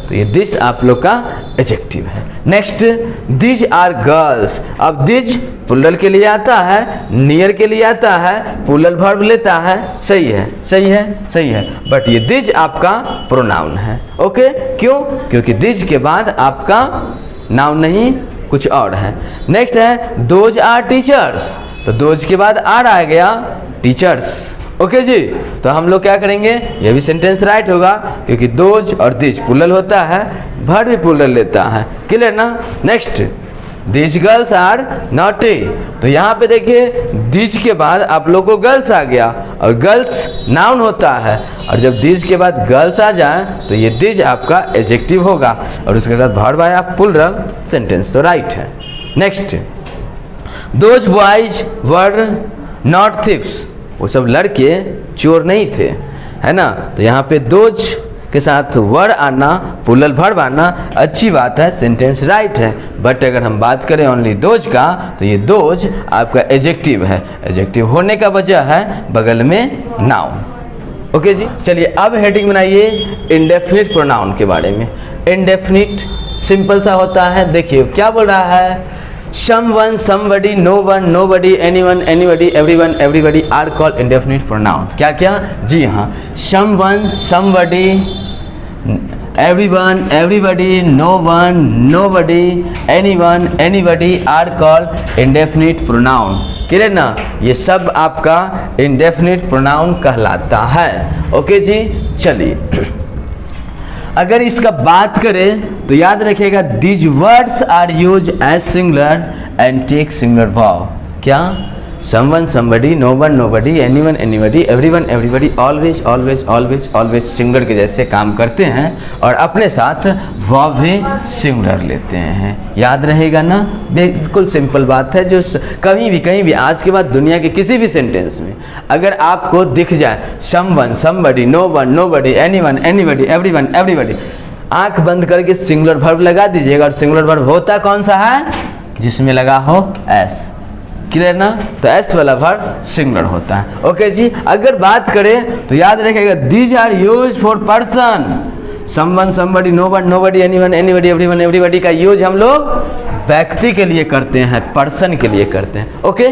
Speaker 1: तो ये दिस आप लोग का एडजेक्टिव है। नेक्स्ट दिज आर गर्ल्स, अब दिज प्लूरल के लिए आता है, नियर के लिए आता है, प्लूरल वर्ब लेता है, सही है, सही है, सही है। बट ये दिज आपका प्रोनाउन है। ओके, क्यों? क्योंकि दिज के बाद आपका नाउन नहीं कुछ और है। नेक्स्ट है दोज आर टीचर्स, तो दोज के बाद आर आ गया, टीचर्स। ओके जी, तो हम लोग क्या करेंगे? ये भी सेंटेंस राइट होगा, क्योंकि दोज और दिज प्लूरल होता है, वर्ब भी प्लूरल लेता है, क्लियर ना। Next this girls are naughty, तो यहाँ पे देखिए दिस के बाद आप लोग को गर्ल्स आ गया, और गर्ल्स नाउन होता है, और जब दिस के बाद गर्ल्स आ जाए तो ये दिस आपका एडजेक्टिव होगा, और उसके साथ वर्ब आया प्लूरल, सेंटेंस तो राइट है। Next those boys were not thieves, वो सब लड़के चोर नहीं थे, है ना। तो यहाँ पे दोज के साथ वर आना, प्लूरल वर्ब आना अच्छी बात है, सेंटेंस राइट है। बट अगर हम बात करें ओनली दोज का, तो ये दोज आपका एडजेक्टिव है, एडजेक्टिव होने का वजह है बगल में नाउन। ओके जी, चलिए अब हेडिंग बनाइए इंडेफिनिट प्रोनाउन के बारे में। इंडेफिनिट सिंपल सा होता है, देखिए क्या बोल रहा है, someone, somebody, no one, nobody, anyone, anybody, everyone, everybody are called indefinite pronoun। क्या क्या? जी हाँ, someone, somebody, everyone, everybody, no one, nobody, anyone, anybody are called indefinite pronoun। Clear ना, ये सब आपका indefinite pronoun कहलाता है। ओके जी, चलिए अगर इसका बात करें तो याद रखिएगा these words are use as singular and take singular verb. क्या? Someone, somebody, no one, nobody, anyone, anybody, everyone, everybody, always, always, always, always singular के जैसे काम करते हैं, और अपने साथ वर्ब भी सिंगुलर लेते हैं। याद रहेगा ना, बिल्कुल सिंपल बात है, जो कहीं भी आज के बाद दुनिया के किसी भी सेंटेंस में अगर आपको दिख जाए someone, somebody, no one, nobody, anyone, anybody, everyone, everybody, आंख बंद करके सिंगुलर वर्ब लगा दीजिएगा, और सिंगुलर वर्ब होता कौन सा है? जिसमें लगा हो एस। क्लियर ना, तो एस वाला वर्ब सिंगुलर होता है। ओके जी, अगर बात करें तो याद रखिएगा these are use for person, someone, somebody, no one, nobody, anyone, anybody, everyone, everybody का यूज हम लोग व्यक्ति के लिए करते हैं, पर्सन के लिए करते हैं। ओके,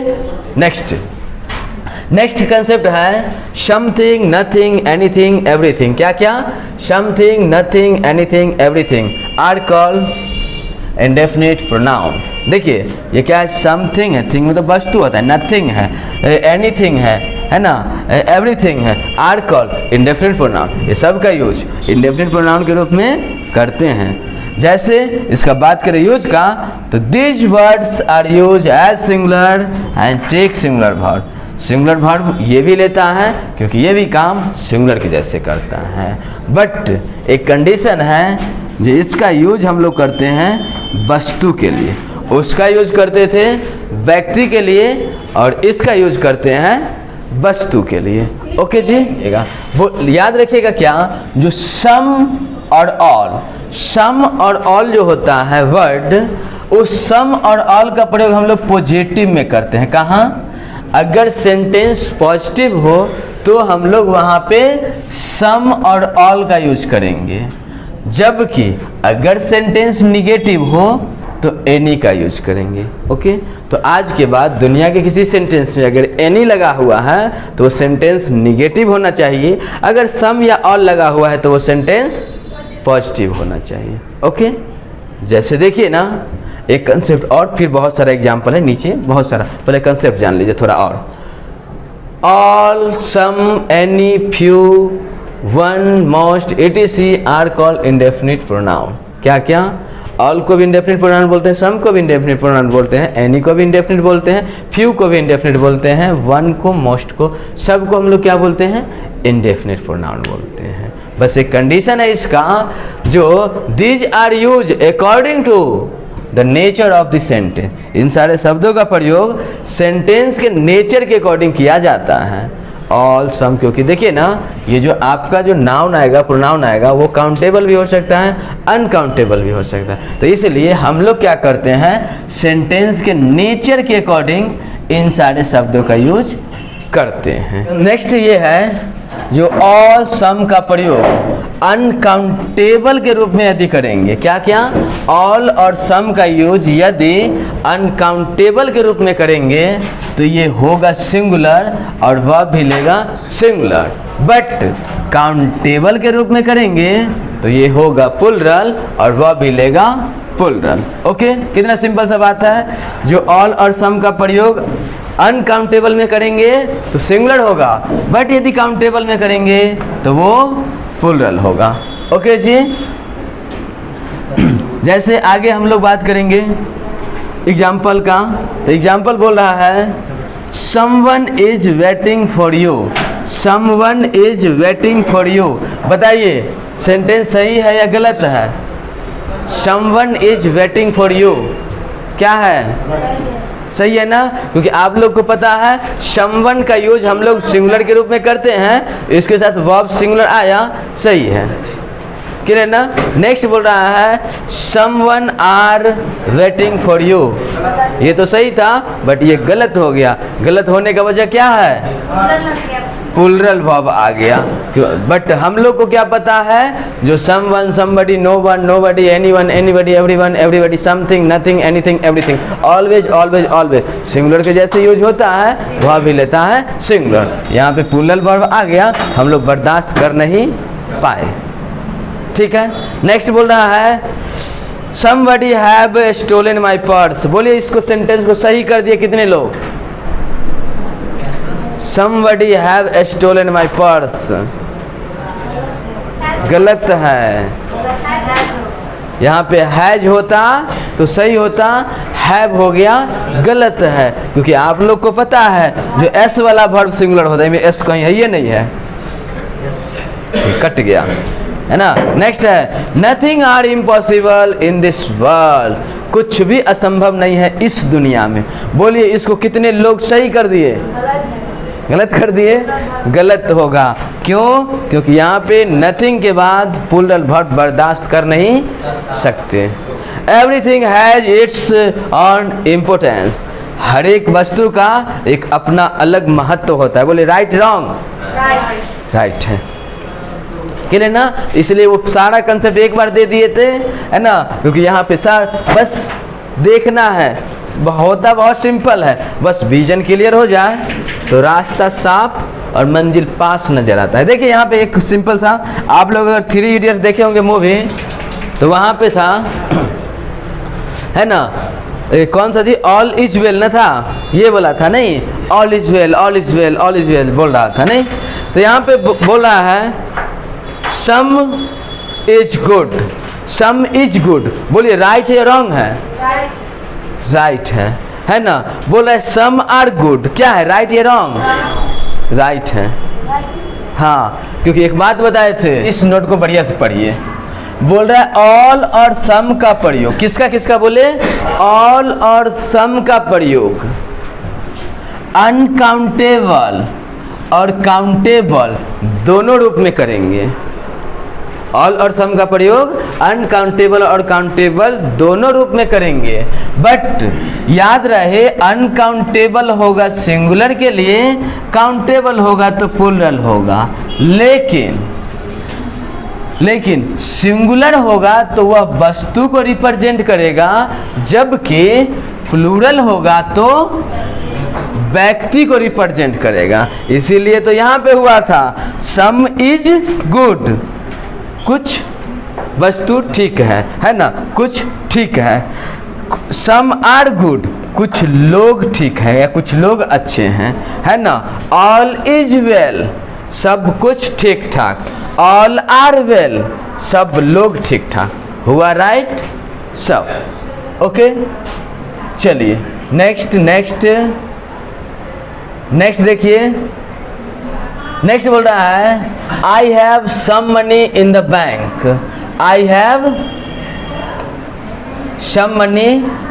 Speaker 1: नेक्स्ट कंसेप्ट है समथिंग, नथिंग, एनीथिंग, एवरीथिंग। क्या क्या? Something, nothing, anything, everything are called indefinite pronoun. देखिए ये क्या है? समथिंग है, थिंग मतलब वस्तु होता है, नथिंग है, एनीथिंग है ना, एवरीथिंग है, आर कॉल्ड इंडेफिनिट प्रोनाउन। ये सब का यूज इंडेफिनिट प्रोनाउन के रूप में करते हैं। जैसे इसका बात करें यूज का, तो this words are use as singular and take singular verb. Singular verb ये भी लेता है क्योंकि ये भी काम सिंगुलर के जैसे करता है। बट एक कंडीशन है, जो इसका यूज हम लोग करते हैं वस्तु के लिए, उसका यूज करते थे व्यक्ति के लिए, और इसका यूज करते हैं वस्तु के लिए। ओके जी, वो याद रखिएगा क्या, जो सम और ऑल, सम और ऑल जो होता है वर्ड, उस सम और ऑल का प्रयोग हम लोग पॉजिटिव में करते हैं। कहाँ? अगर सेंटेंस पॉजिटिव हो तो हम लोग वहाँ पे सम और ऑल का यूज करेंगे, जबकि अगर सेंटेंस निगेटिव हो तो एनी का यूज करेंगे। ओके, तो आज के बाद दुनिया के किसी सेंटेंस में अगर एनी लगा हुआ है तो वो सेंटेंस निगेटिव होना चाहिए, अगर सम या ऑल लगा हुआ है तो वो सेंटेंस पॉजिटिव होना चाहिए। ओके, जैसे देखिए ना एक कंसेप्ट, और फिर बहुत सारा एग्जाम्पल है नीचे, बहुत सारा, पहले कंसेप्ट जान लीजिए थोड़ा और। All, some, any, few, one, most, etc are called indefinite pronoun. क्या क्या? ऑल को भी इंडेफिनिट प्रोनाउन बोलते हैं, सम को भी इंडेफिनिट प्रोनाउन बोलते हैं, एनी को भी इंडेफिनिट बोलते हैं, फ्यू को भी इंडेफिनिट बोलते हैं, वन को, मोस्ट को, सब को हम लोग क्या बोलते हैं? इंडेफिनिट प्रोनाउन बोलते हैं। बस एक कंडीशन है इसका, जो these are use according to the nature of the sentence. इन सारे शब्दों का प्रयोग सेंटेंस के नेचर के अकॉर्डिंग किया जाता है। ऑल, सम, क्योंकि देखिए ना ये जो आपका जो नाउन आएगा, प्रोनाउन आएगा, वो काउंटेबल भी हो सकता है, अनकाउंटेबल भी हो सकता है। तो इसलिए हम लोग क्या करते हैं, सेंटेंस के नेचर के अकॉर्डिंग इन सारे शब्दों का यूज करते हैं। नेक्स्ट ये है जो ऑल, सम का प्रयोग अनकाउंटेबल के रूप में यदि करेंगे, क्या क्या? ऑल और सम का यूज यदि अनकाउंटेबल के रूप में करेंगे तो ये होगा सिंगुलर और वह भी लेगा सिंगुलर, बट काउंटेबल के रूप में करेंगे तो ये होगा प्लुरल और वह भी लेगा प्लुरल। ओके, कितना सिंपल सा बात है। जो ऑल और सम का प्रयोग अनकाउंटेबल में करेंगे तो सिंगुलर होगा, बट यदि काउंटेबल में करेंगे तो वो प्लुरल होगा। ओके जी, जैसे आगे हम लोग बात करेंगे एग्जाम्पल का। एग्जाम्पल बोल रहा है someone is waiting for you, someone is waiting for you. बताइए सेंटेंस सही है या गलत है? Someone is waiting for you क्या है? सही है ना, क्योंकि आप लोग को पता है समवन का यूज हम लोग सिंगुलर के रूप में करते हैं, इसके साथ वर्ब सिंगुलर आया, सही है, क्लियर ना। नेक्स्ट बोल रहा है someone are waiting for you, ये तो सही था बट ये गलत हो गया। गलत होने का वजह क्या है? प्लुरल वर्ब आ गया। बट हम लोग को क्या पता है, जो someone, somebody, no one, nobody, anyone, anybody, everyone, everybody, something, nothing, anything, everything, always, always, always singular के जैसे यूज होता है वह भी लेता है सिंगुलर। यहाँ पे प्लुरल वर्ब आ गया, हम लोग बर्दाश्त कर नहीं पाए। ठीक है, नेक्स्ट बोल रहा है somebody have stolen my purse। बोलिए इसको, सेंटेंस को सही कर दिए कितने लोग? somebody have stolen my purse गलत है। यहाँ पे हैज होता तो सही होता, हैव हो गया, गलत है, क्योंकि आप लोग को पता है जो एस वाला वर्ब सिंगुलर होता है, एस कहीं है, ये नहीं है, कट गया है ना। नेक्स्ट है nothing are impossible in this world, कुछ भी असंभव नहीं है इस दुनिया में। बोलिए इसको कितने लोग सही कर दिए? गलत कर दिए, गलत होगा। क्यों? क्योंकि यहाँ पे नथिंग के बाद प्लुरल वर्ब बर्दाश्त कर नहीं सकते। Everything has its own importance, हर एक वस्तु का एक अपना अलग महत्व होता है। बोले राइट, रॉन्ग? राइट है, क्लियर ना। इसलिए वो सारा कंसेप्ट एक बार दे दिए थे, है ना, क्योंकि यहाँ पे बस देखना है, होता बहुत सिंपल है, बस विजन क्लियर हो जाए तो रास्ता साफ और मंजिल पास नजर आता है। देखिए यहाँ पे एक सिंपल सा, आप लोग अगर 3 इडियट्स देखे होंगे मूवी, तो वहाँ पे था, है ना, कौन सा थी, ऑल इज वेल ना था, ये बोला था नहीं, all is well, all is well, all is well बोल रहा था नहीं। तो यहाँ पे बोल रहा है सम is good, some is good. बोलिए राइट है या रॉन्ग है? राइट है ना। बोला है सम आर गुड, क्या है, राइट या रॉन्ग? राइट है। हाँ, क्योंकि एक बात बताए थे, इस नोट को बढ़िया से पढ़िए। बोल रहा है ऑल और सम का प्रयोग, किसका किसका? बोले ऑल और सम का प्रयोग अनकाउंटेबल और काउंटेबल दोनों रूप में करेंगे। ऑल और सम का प्रयोग अनकाउंटेबल और काउंटेबल दोनों रूप में करेंगे, बट याद रहे अनकाउंटेबल होगा सिंगुलर के लिए, काउंटेबल होगा तो प्लूरल होगा। लेकिन सिंगुलर होगा तो वह वस्तु को रिप्रेजेंट करेगा, जबकि प्लूरल होगा तो व्यक्ति को रिप्रेजेंट करेगा। इसीलिए तो यहाँ पे हुआ था सम इज गुड, कुछ वस्तु ठीक है ना, कुछ ठीक है। सम आर गुड, कुछ लोग ठीक है या कुछ लोग अच्छे हैं, है ना। ऑल इज वेल, सब कुछ ठीक ठाक। ऑल आर वेल, सब लोग ठीक ठाक। हुआ राइट सब, ओके। चलिए नेक्स्ट देखिए। नेक्स्ट बोल रहा है I have some money in the bank. I have some money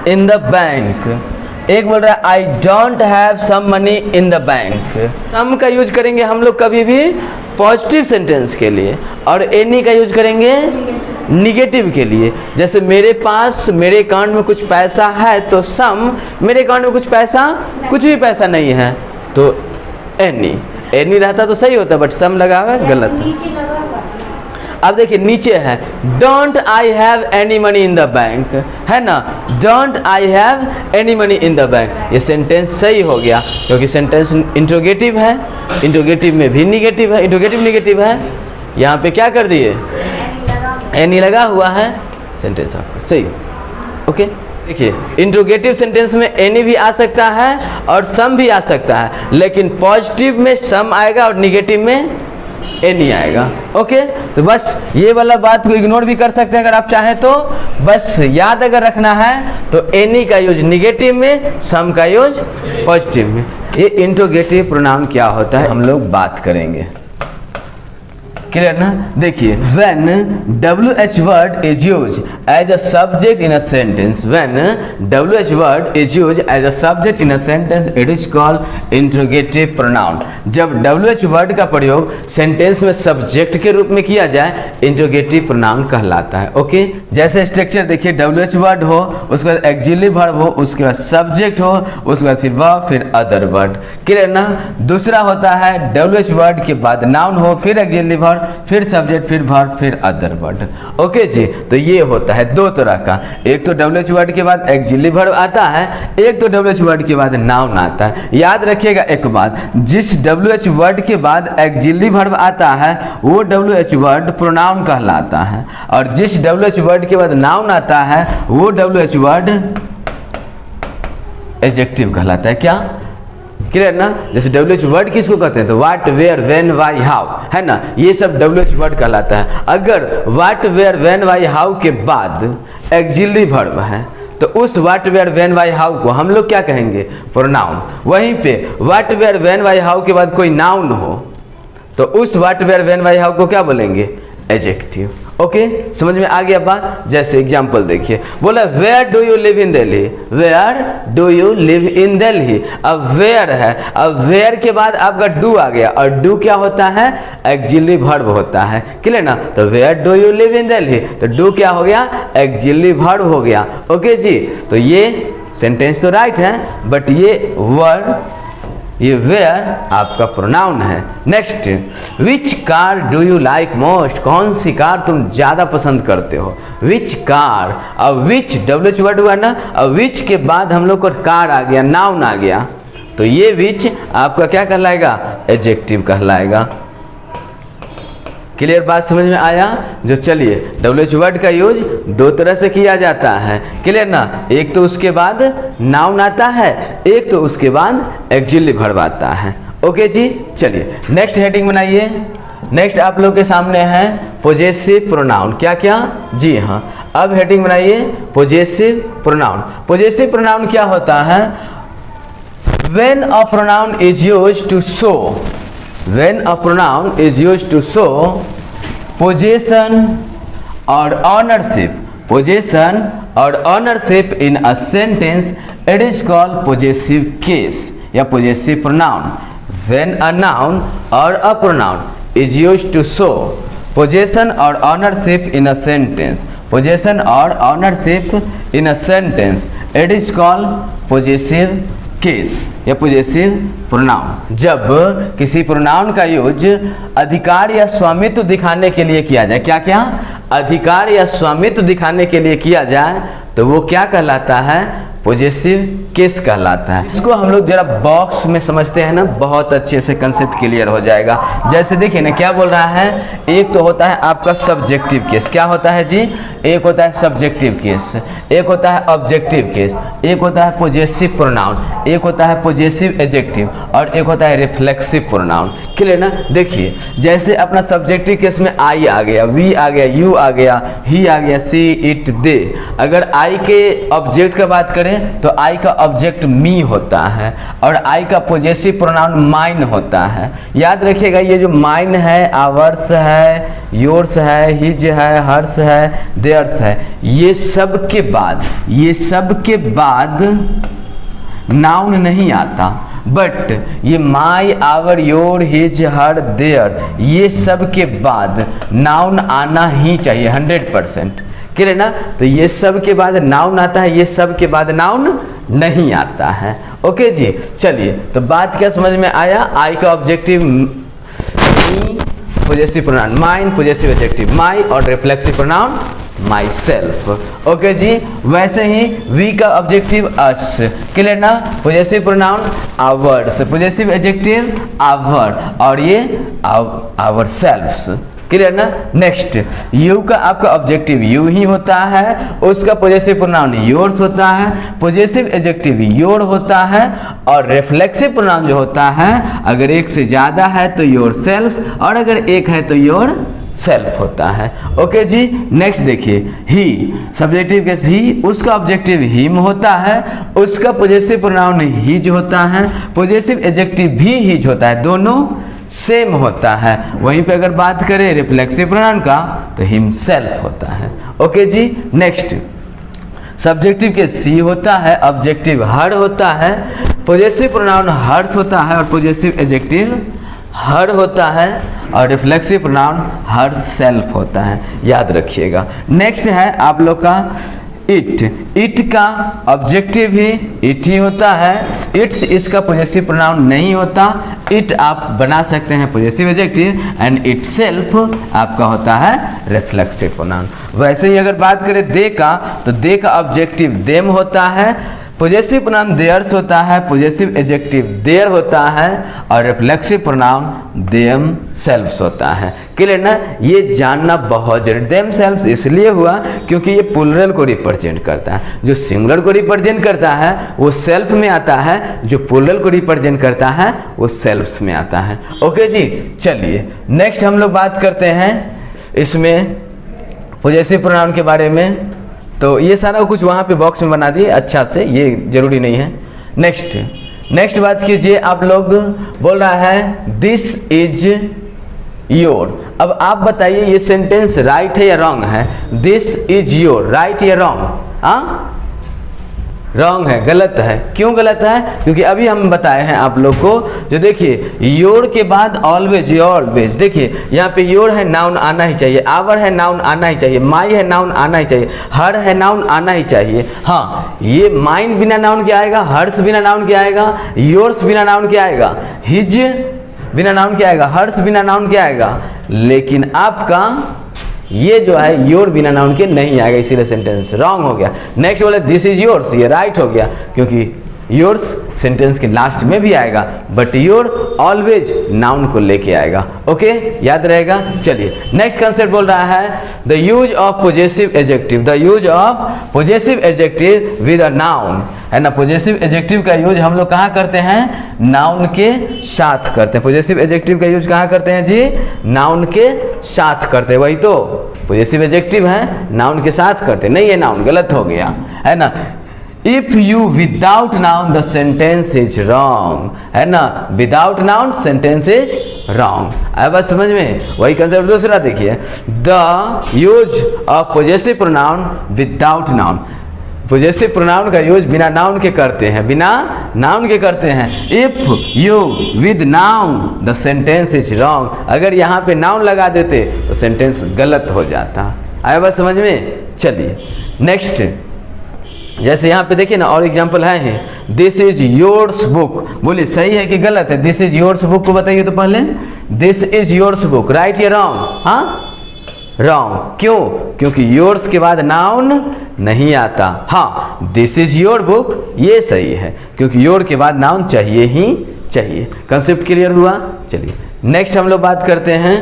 Speaker 1: in the bank. एक बोल रहा है I don't have some money in the bank. Some का यूज करेंगे हम लोग कभी भी पॉजिटिव सेंटेंस के लिए, और एनी का यूज करेंगे निगेटिव के लिए। जैसे मेरे पास, मेरे अकाउंट में कुछ पैसा है, तो सम, मेरे अकाउंट में कुछ पैसा, कुछ भी पैसा नहीं है, तो एनी रहता तो सही होता, बट सम लगा हुआ है, गलत है। अब देखिए नीचे है don't I have any money in the bank, है ना। Don't I have any money in the bank, ये सेंटेंस सही हो गया, क्योंकि सेंटेंस इंट्रोगेटिव है, इंट्रोगेटिव में भी निगेटिव है, इंट्रोगेटिव निगेटिव है। यहाँ पे क्या कर दिए, एनी लगा हुआ है, सेंटेंस आपका सही, ओके। देखिए इंट्रोगेटिव सेंटेंस में एनी भी आ सकता है और सम भी आ सकता है, लेकिन पॉजिटिव में सम आएगा और निगेटिव में एनी आएगा, ओके। तो बस ये वाला बात को इग्नोर भी कर सकते हैं अगर आप चाहें तो। बस याद अगर रखना है तो एनी का यूज निगेटिव में, सम का यूज पॉजिटिव में। ये इंट्रोगेटिव प्रोनाउन क्या होता है हम लोग बात करेंगे, क्लियर ना। देखिए when WH word is used as a subject in a sentence, when WH word is used as a subject in a sentence, it is called interrogative pronoun। जब WH word का प्रयोग सेंटेंस में सब्जेक्ट के रूप में किया जाए, इंट्रोगेटिव प्रोनाउन कहलाता है, ओके। जैसे स्ट्रक्चर देखिए, WH word हो, उसके बाद एक्सिलरी वर्ब हो, उसके बाद सब्जेक्ट हो, उसके बाद फिर वर्ब, फिर अदर वर्ड, क्लियर ना। दूसरा होता है WH word के बाद नाउन हो, फिर एक्सिलरी वर्ब, फिर सब्जेक्ट, फिर वर्ब, फिर अदर वर्ड, ओके जी। तो ये होता है दो तरह का, एक तो WH वर्ड के बाद एक्सिलरी वर्ब आता है, एक तो WH वर्ड के बाद नाउन आता है। याद रखिएगा एक बात, जिस WH वर्ड के बाद एक्सिलरी वर्ब आता है वो WH वर्ड प्रोनाउन कहलाता है, और जिस WH वर्ड के बाद नाउन आता है वो WH वर्ड एडजेक्टिव कहलाता है। क्या क्लियर ना। जैसे WH वर्ड किसको कहते हैं, तो what, where, when, why, how, है ना, ये सब WH वर्ड कहलाता है। अगर what, where, when, why, how के बाद एक्सिलरी वर्ब है तो उस what, where, when, why, how को हम लोग क्या कहेंगे, प्रोनाउन। वहीं पे what, where, when, why, how के बाद कोई नाउन हो तो उस what, where, when, why, how को क्या बोलेंगे, एडजेक्टिव, ओके। समझ में आ गया बात। जैसे एग्जांपल देखिए, बोला where do you live in Delhi, where do you live in Delhi. अब वेयर है, अब वेयर के बाद आपका डू आ गया, और डू क्या होता है, एक्सिलरी वर्ब होता है, क्लियर ना। तो where do you live in Delhi, तो डू क्या हो गया, एक्सिलरी वर्ब हो गया, ओके जी। तो ये सेंटेंस तो राइट है, बट ये वर्ड, ये वेयर आपका प्रोनाउन है। Next, which car do you like most, कौन सी कार तुम ज्यादा पसंद करते हो, विच कार। अब विच WH वर्ड हुआ ना, अब विच के बाद हम लोग को कार आ गया, नाउन आ गया, तो ये विच आपका क्या कहलाएगा, एडजेक्टिव कहलाएगा। क्लियर बात समझ में आया। जो चलिए WH वर्ड का यूज दो तरह से किया जाता है, क्लियर ना। एक तो उसके बाद नाउन आता है, एक तो उसके बाद एक्सिलरी वर्ब आता है, ओके जी। चलिए नेक्स्ट हेडिंग बनाइए। नेक्स्ट आप लोग के सामने है पोजेसिव प्रोनाउन। क्या क्या, जी हाँ, अब हेडिंग बनाइए पोजेसिव प्रोनाउन। पोजेसिव प्रोनाउन क्या होता है, when a pronoun is used to show, when a pronoun is used to show possession or ownership, possession or ownership in a sentence, it is called possessive case या possessive pronoun। When a noun or a pronoun is used to show possession और ownership in a sentence, possession और ownership in a sentence, it is called possessive case या पोजेसिव प्रोनाउन। जब किसी प्रोनाउन का यूज अधिकार या स्वामित्व दिखाने के लिए किया जाए, क्या क्या, अधिकार या स्वामित्व दिखाने के लिए किया जाए, तो वो क्या कहलाता है, पोजेसिव केस कहलाता है। इसको हम लोग जरा बॉक्स में समझते हैं ना, बहुत अच्छे से कंसेप्ट क्लियर हो जाएगा। जैसे देखिए ना क्या बोल रहा है, एक तो होता है आपका सब्जेक्टिव केस, क्या होता है जी, एक होता है सब्जेक्टिव केस, एक होता है ऑब्जेक्टिव केस, एक होता है पोजेसिव प्रोनाउन, एक होता है पोजेसिव एडजेक्टिव और एक होता है रिफ्लेक्सिव प्रोनाउन। क्लियर ना। देखिए जैसे अपना सब्जेक्टिव केस में आई आ गया, वी आ गया, यू आ गया, ही आ गया, सी, इट, दे। अगर आई के ऑब्जेक्ट का बात करें तो आई का ऑब्जेक्ट मी होता है और आई का पोजेसिव प्रोनाउन माइन होता है। याद रखिएगा ये जो माइन है, आवर्स है, योर्स है, हिज है, हर्स है, देयर्स है, ये सब के बाद नाउन नहीं आता। बट ये my, our, your, his, her, their, ये सब के बाद नाउन आना ही चाहिए 100%। क्लियर ना। तो ये सब के बाद नाउन आता है, ये सब के बाद नाउन नहीं आता है। ओके जी, चलिए तो बात क्या समझ में आया, आई का objective me, possessive pronoun mine, possessive adjective my और reflexive pronoun myself. Okay जी, वैसे ही वी का ऑब्जेक्टिव अस, क्लियर ना, possessive pronoun ours, possessive adjective our और ये आवर सेल्फ्स। क्लियर ना। नेक्स्ट यू का आपका ऑब्जेक्टिव यू ही होता है, उसका पोजेसिव प्रोनाउन योर्स होता है, पोजेसिव एडजेक्टिव योर होता है और रिफ्लेक्सिव प्रोनाउन जो होता है अगर एक से ज़्यादा है तो योर सेल्फ्स और अगर एक है तो योर सेल्फ होता है। ओके जी, नेक्स्ट देखिए ही, सब्जेक्टिव केस ही, उसका ऑब्जेक्टिव हिम होता है, उसका पोजेसिव प्रोनाउन हिज होता है, पोजेसिव एडजेक्टिव भी हिज होता है, दोनों सेम होता है। वहीं पे अगर बात करें रिफ्लेक्सिव प्रोनाउन का तो हिमसेल्फ होता है। ओके जी, नेक्स्ट सब्जेक्टिव के सी होता है, ऑब्जेक्टिव हर होता है, पोजेसिव प्रोनाउन हर्स होता है और पोजेसिव एडजेक्टिव हर होता है और रिफ्लेक्सिव प्रोनाउन हर सेल्फ होता है, याद रखिएगा। नेक्स्ट है आप लोग का इट, इट का ऑब्जेक्टिव भी इट ही होता है, इट्स इसका पोजेसिव प्रोनाउन नहीं होता, इट आप बना सकते हैं possessive adjective and it self आपका होता है रिफ्लेक्सिव प्रोनाउन। वैसे ही अगर बात करें दे का तो दे का ऑब्जेक्टिव देम होता है, पोजेसिव प्रोनाउन देयर्स होता है, पोजेसिव एडजेक्टिव देयर होता है और रिफ्लेक्सिव प्रोनाउन देम सेल्फ्स होता है। क्लियर ना। ये जानना बहुत जरूरी। देम सेल्फ्स इसलिए हुआ क्योंकि ये प्लूरल को रिप्रेजेंट करता है, जो सिंगुलर को रिप्रेजेंट करता है वो सेल्फ में आता है, जो प्लूरल को रिप्रेजेंट करता है वो सेल्फ्स में आता है। ओके जी, चलिए नेक्स्ट हम लोग बात करते हैं इसमें पोजेसिव प्रोनाउन के बारे में। तो ये सारा कुछ वहाँ पे बॉक्स में बना दिए अच्छा से, ये जरूरी नहीं है। नेक्स्ट बात कीजिए, आप लोग बोल रहा है दिस इज योर। अब आप बताइए ये सेंटेंस राइट है या रॉन्ग है, दिस इज योर, राइट या रॉन्ग? हाँ, रॉन्ग है, गलत है। क्यों गलत है? क्योंकि अभी हम बताए हैं आप लोग को, जो देखिए योर के बाद ऑलवेज, योर ऑलवेज, देखिए यहाँ पे योर है नाउन आना ही चाहिए, आवर है नाउन आना ही चाहिए, माई है नाउन आना ही चाहिए, हर है नाउन आना ही चाहिए। हाँ, ये माइन बिना नाउन के आएगा, हर्ष बिना नाउन के आएगा, योर्स बिना नाउन के आएगा, हिज बिना नाउन के आएगा, हर्ष बिना नाउन के आएगा, लेकिन आपका ये जो है योर बिना नाउन के नहीं आएगा, इसीलिए सेंटेंस रॉन्ग हो गया। नेक्स्ट बोले दिस इज योर्स, ये राइट हो गया क्योंकि योर्स सेंटेंस के लास्ट में भी आएगा, बट योर ऑलवेज नाउन को लेके आएगा। ओके, याद रहेगा। चलिए नेक्स्ट कंसेप्ट बोल रहा है the use of possessive adjective, the use of possessive adjective with a noun, है ना। पोजेसिव एडजेक्टिव का यूज हम लोग कहाँ करते हैं? नाउन के साथ करते हैं। पोजेसिव एडजेक्टिव का यूज कहाँ करते हैं जी? नाउन के साथ करते हैं। वही तो पोजेसिव एडजेक्टिव है, नाउन के साथ करते नहीं है, नाउन गलत हो गया, है ना। If you without noun the sentence is wrong, है ना, without noun sentence is wrong. आया बात समझ में? वही कंसेप्ट दूसरा देखिए, the use of possessive pronoun without noun. Possessive pronoun का यूज बिना नाउन के करते हैं, बिना नाउन के करते हैं। If you with noun the sentence is wrong, अगर यहाँ पे नाउन लगा देते तो सेंटेंस गलत हो जाता। आया बात समझ में? चलिए नेक्स्ट, जैसे यहाँ पे देखिए ना और एग्जाम्पल है, दिस इज योर्स बुक, बोलिए सही है कि गलत है? दिस इज योर्स बुक को बताइए तो पहले, this is yours book, right या रॉन्ग? हाँ रॉन्ग, क्यों? क्योंकि योर्स के बाद नाउन नहीं आता। हाँ दिस इज योर बुक, ये सही है क्योंकि योर के बाद नाउन चाहिए ही चाहिए। कंसेप्ट क्लियर हुआ? चलिए नेक्स्ट हम लोग बात करते हैं।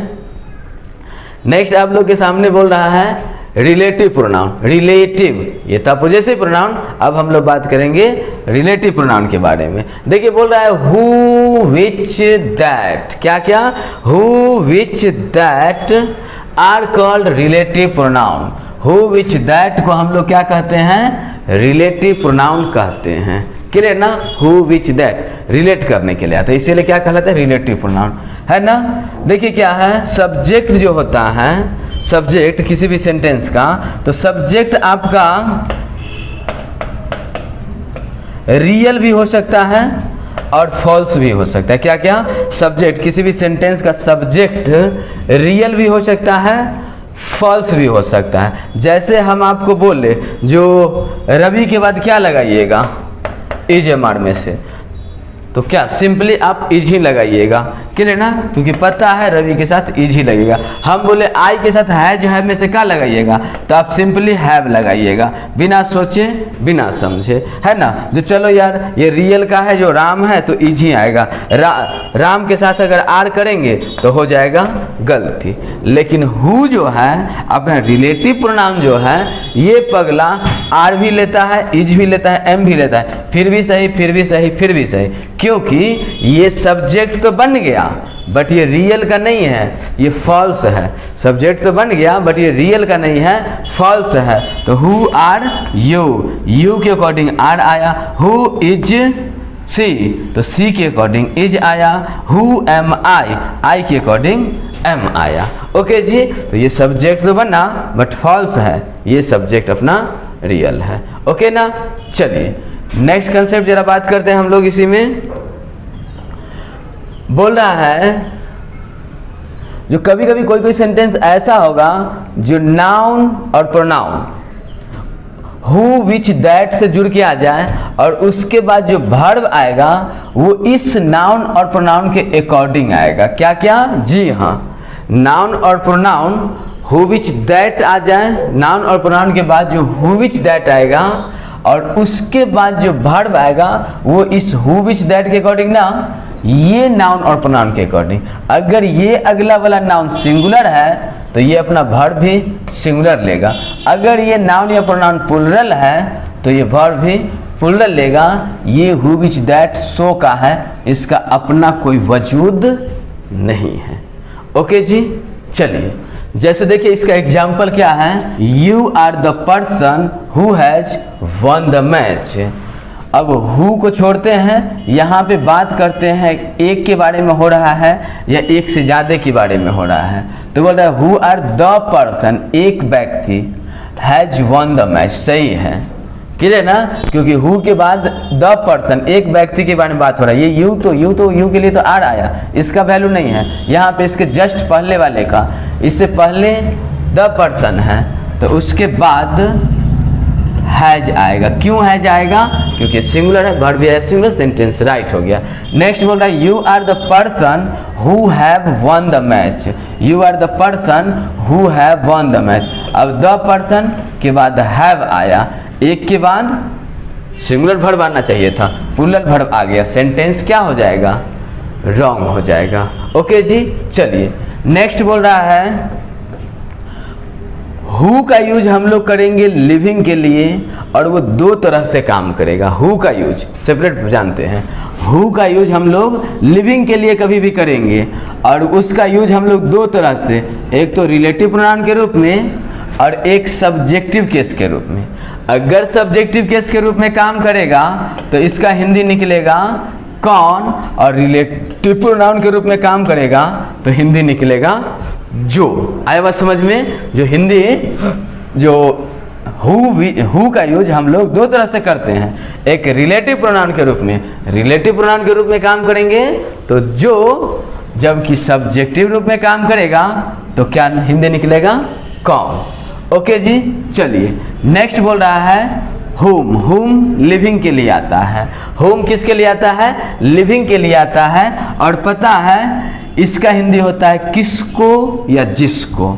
Speaker 1: नेक्स्ट आप लोग के सामने बोल रहा है रिलेटिव प्रोनाउन। रिलेटिव ये था पोजेसिव प्रोनाउन, अब हम लोग बात करेंगे रिलेटिव प्रोनाउन के बारे में। देखिए बोल रहा है हु विच दैट, क्या क्या? Who which that are called relative pronoun. Who which that को हम लोग क्या कहते हैं? रिलेटिव प्रोनाउन कहते हैं। क्लियर ना? हु विच दैट रिलेट करने के लिए आता है, इसीलिए क्या कहलाता है? रिलेटिव प्रोनाउन, है ना? देखिए क्या है, सब्जेक्ट जो होता है, सब्जेक्ट किसी भी सेंटेंस का, तो सब्जेक्ट आपका रियल भी हो सकता है और फॉल्स भी हो सकता है। क्या क्या? सब्जेक्ट किसी भी सेंटेंस का सब्जेक्ट रियल भी हो सकता है, फॉल्स भी हो सकता है। जैसे हम आपको बोले जो रवि के बाद क्या लगाइएगा? इज एमआर में से, तो क्या सिंपली आप इज ही लगाइएगा। क्लियर ना? क्योंकि पता है रवि के साथ इज ही लगेगा। हम बोले आई के साथ हैज है में से क्या लगाइएगा? तो आप सिंपली हैव लगाइएगा, बिना सोचे बिना समझे, है ना? जो चलो यार ये रियल का है, जो राम है तो इज ही आएगा। राम के साथ अगर आर करेंगे तो हो जाएगा गलती। लेकिन हु जो है अपना रिलेटिव प्रोनाउन जो है, ये पगला आर भी लेता है, इज भी लेता है, एम भी लेता है, फिर भी सही, फिर भी सही, फिर भी सही, क्योंकि ये सब्जेक्ट तो बन गया बट ये रियल का नहीं है, ये फॉल्स है। सब्जेक्ट तो बन गया बट ये रियल का नहीं है, फॉल्स है। तो हु आर यू, यू के अकॉर्डिंग आर आया। हु इज सी, तो सी के अकॉर्डिंग इज आया। हु एम आई, आई के अकॉर्डिंग एम आया। ओके जी, तो ये सब्जेक्ट तो बना बट फॉल्स है, ये सब्जेक्ट अपना रियल है। ओके ना? चलिए नेक्स्ट कंसेप्ट जरा बात करते हैं हम लोग। इसी में बोल रहा है जो कभी कभी कोई कोई सेंटेंस ऐसा होगा जो नाउन और प्रोनाउन हु विच दैट से जुड़ के आ जाए और उसके बाद जो वर्ब आएगा वो इस नाउन और प्रोनाउन के अकॉर्डिंग आएगा। क्या क्या? जी हाँ, नाउन और प्रोनाउन हु विच दैट आ जाए, नाउन और प्रोनाउन के बाद जो हु विच दैट आएगा और उसके बाद जो वर्ब आएगा वो इस हु विच दैट के अकॉर्डिंग ना, ये नाउन और प्रोनाउन के अकॉर्डिंग। अगर ये अगला वाला नाउन सिंगुलर है तो ये अपना वर्ब भी सिंगुलर लेगा। अगर ये नाउन या प्रोनाउन प्लुरल है तो ये वर्ब भी प्लुरल लेगा। ये हु विच दैट सो का है, इसका अपना कोई वजूद नहीं है। ओके जी, चलिए जैसे देखिए इसका एग्जाम्पल क्या है, you are the person who has won the match. अब हु को छोड़ते हैं, यहाँ पे बात करते हैं एक के बारे में हो रहा है या एक से ज़्यादा के बारे में हो रहा है। तो बोल रहा है हु आर द पर्सन, एक व्यक्ति, हैज वन द मैच, सही है। क्लियर ना? क्योंकि हु के बाद द पर्सन, एक व्यक्ति के बारे में बात हो रहा है। ये यू के लिए तो आर आया, इसका वैल्यू नहीं है। यहाँ पे इसके जस्ट पहले वाले का, इससे पहले द पर्सन है तो उसके बाद हैज आएगा। क्यों हैज आएगा? क्योंकि सिंगुलर है, वर्ब भी है सिंगुलर, सेंटेंस राइट हो गया। नेक्स्ट बोल रहा है you are the person who have won the match. You are the person who have won the match. अब द पर्सन के बाद हैव आया, एक के बाद सिंगुलर वर्ब आना चाहिए था, प्लुरल वर्ब आ गया, सेंटेंस क्या हो जाएगा? रॉन्ग हो जाएगा। ओके जी, चलिए नेक्स्ट बोल रहा है हु का यूज हम लोग करेंगे लिविंग के लिए और वो दो तरह से काम करेगा। हु का यूज सेपरेट जानते हैं, हु का यूज हम लोग लिविंग के लिए कभी भी करेंगे और उसका यूज हम लोग दो तरह से, एक तो रिलेटिव प्रोनाउन के रूप में और एक सब्जेक्टिव केस के रूप में। अगर सब्जेक्टिव केस के रूप में काम करेगा तो इसका हिंदी निकलेगा कौन, और रिलेटिव प्रोनाउन के रूप में काम करेगा तो हिंदी निकलेगा जो। आया बात समझ में? जो हिंदी जो हु का यूज हम लोग दो तरह से करते हैं, एक रिलेटिव प्रोनाउन के रूप में, रिलेटिव प्रोनाउन के रूप में काम करेंगे तो जो, जबकि सब्जेक्टिव रूप में काम करेगा तो क्या हिंदी निकलेगा, कौन। ओके जी, चलिए नेक्स्ट बोल रहा है होम। होम लिविंग के लिए आता है, होम किसके लिए आता है, लिविंग के लिए आता है। और पता है इसका हिंदी होता है किसको या जिसको।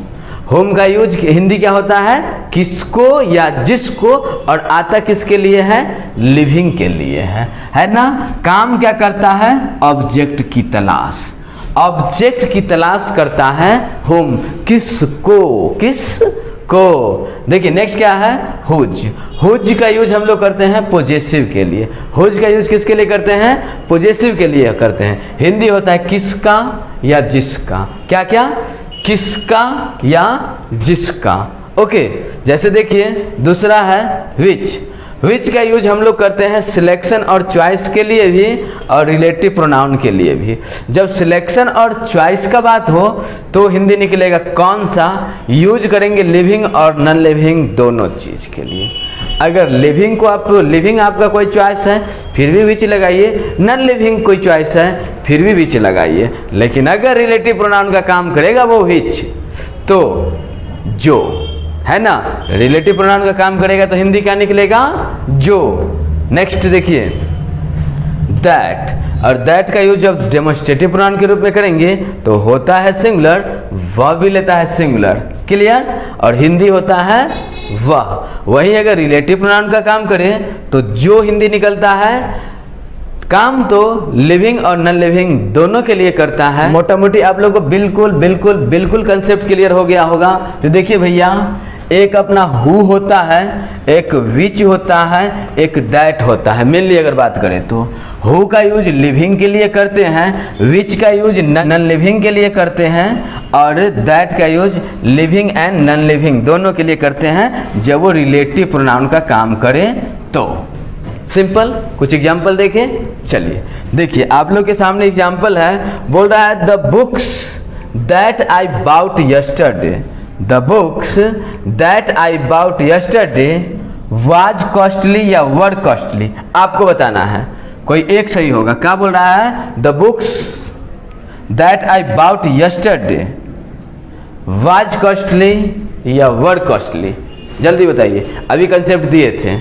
Speaker 1: होम का यूज हिंदी क्या होता है, किसको या जिसको, और आता किसके लिए है, लिविंग के लिए है ना। काम क्या करता है, ऑब्जेक्ट की तलाश, ऑब्जेक्ट की तलाश करता है होम, किसको, किसको। देखिए नेक्स्ट क्या है, हुज। हुज का यूज हम लोग करते हैं पोजेसिव के लिए, हुज का यूज किसके लिए करते हैं, पोजेसिव के लिए करते हैं। हिंदी होता है किसका या जिसका, क्या क्या, किसका या जिसका। ओके, जैसे देखिए दूसरा है विच। विच का यूज हम लोग करते हैं सिलेक्शन और चॉइस के लिए भी और रिलेटिव प्रोनाउन के लिए भी। जब सिलेक्शन और चॉइस का बात हो तो हिंदी निकलेगा कौन सा, यूज करेंगे लिविंग और नॉन लिविंग दोनों चीज के लिए। अगर लिविंग को आप, लिविंग आपका कोई चॉइस है फिर भी विच लगाइए, नॉन लिविंग कोई चॉइस है फिर भी विच लगाइए। लेकिन अगर रिलेटिव प्रोनाउन का काम करेगा वो विच, तो जो है ना, रिलेटिव प्रोनाउन का काम करेगा तो हिंदी क्या निकलेगा, जो। नेक्स्ट देखिए दैट, और दैट का यूज जब डेमोन्स्ट्रेटिव प्रोनाउन के रूप में करेंगे तो होता है सिंगुलर, वह भी लेता है सिंगुलर, क्लियर। और हिंदी होता है वह। वहीं अगर रिलेटिव प्रोनाउन का काम करें तो जो हिंदी निकलता है, काम तो लिविंग और नॉन लिविंग दोनों के लिए करता है। मोटा मोटी आप लोगों को बिल्कुल बिल्कुल बिल्कुल कंसेप्ट क्लियर हो गया होगा। तो देखिए भैया, एक अपना हु होता है, एक विच होता है, एक दैट होता है। मेनली अगर बात करें तो हु का यूज लिविंग के लिए करते हैं, विच का यूज नॉन लिविंग के लिए करते हैं, और दैट का use living and non living दोनों के लिए करते हैं जब वो रिलेटिव प्रोनाउन का काम करे तो। सिंपल, कुछ एग्जाम्पल देखें। चलिए देखिए, आप लोग के सामने एग्जाम्पल है, बोल रहा है the books that I bought yesterday, the books that I bought yesterday was costly या वर कॉस्टली। आपको बताना है, कोई एक सही होगा। क्या बोल रहा है, the books that I bought yesterday was costly या वर कॉस्टली, जल्दी बताइए। अभी कंसेप्ट दिए थे,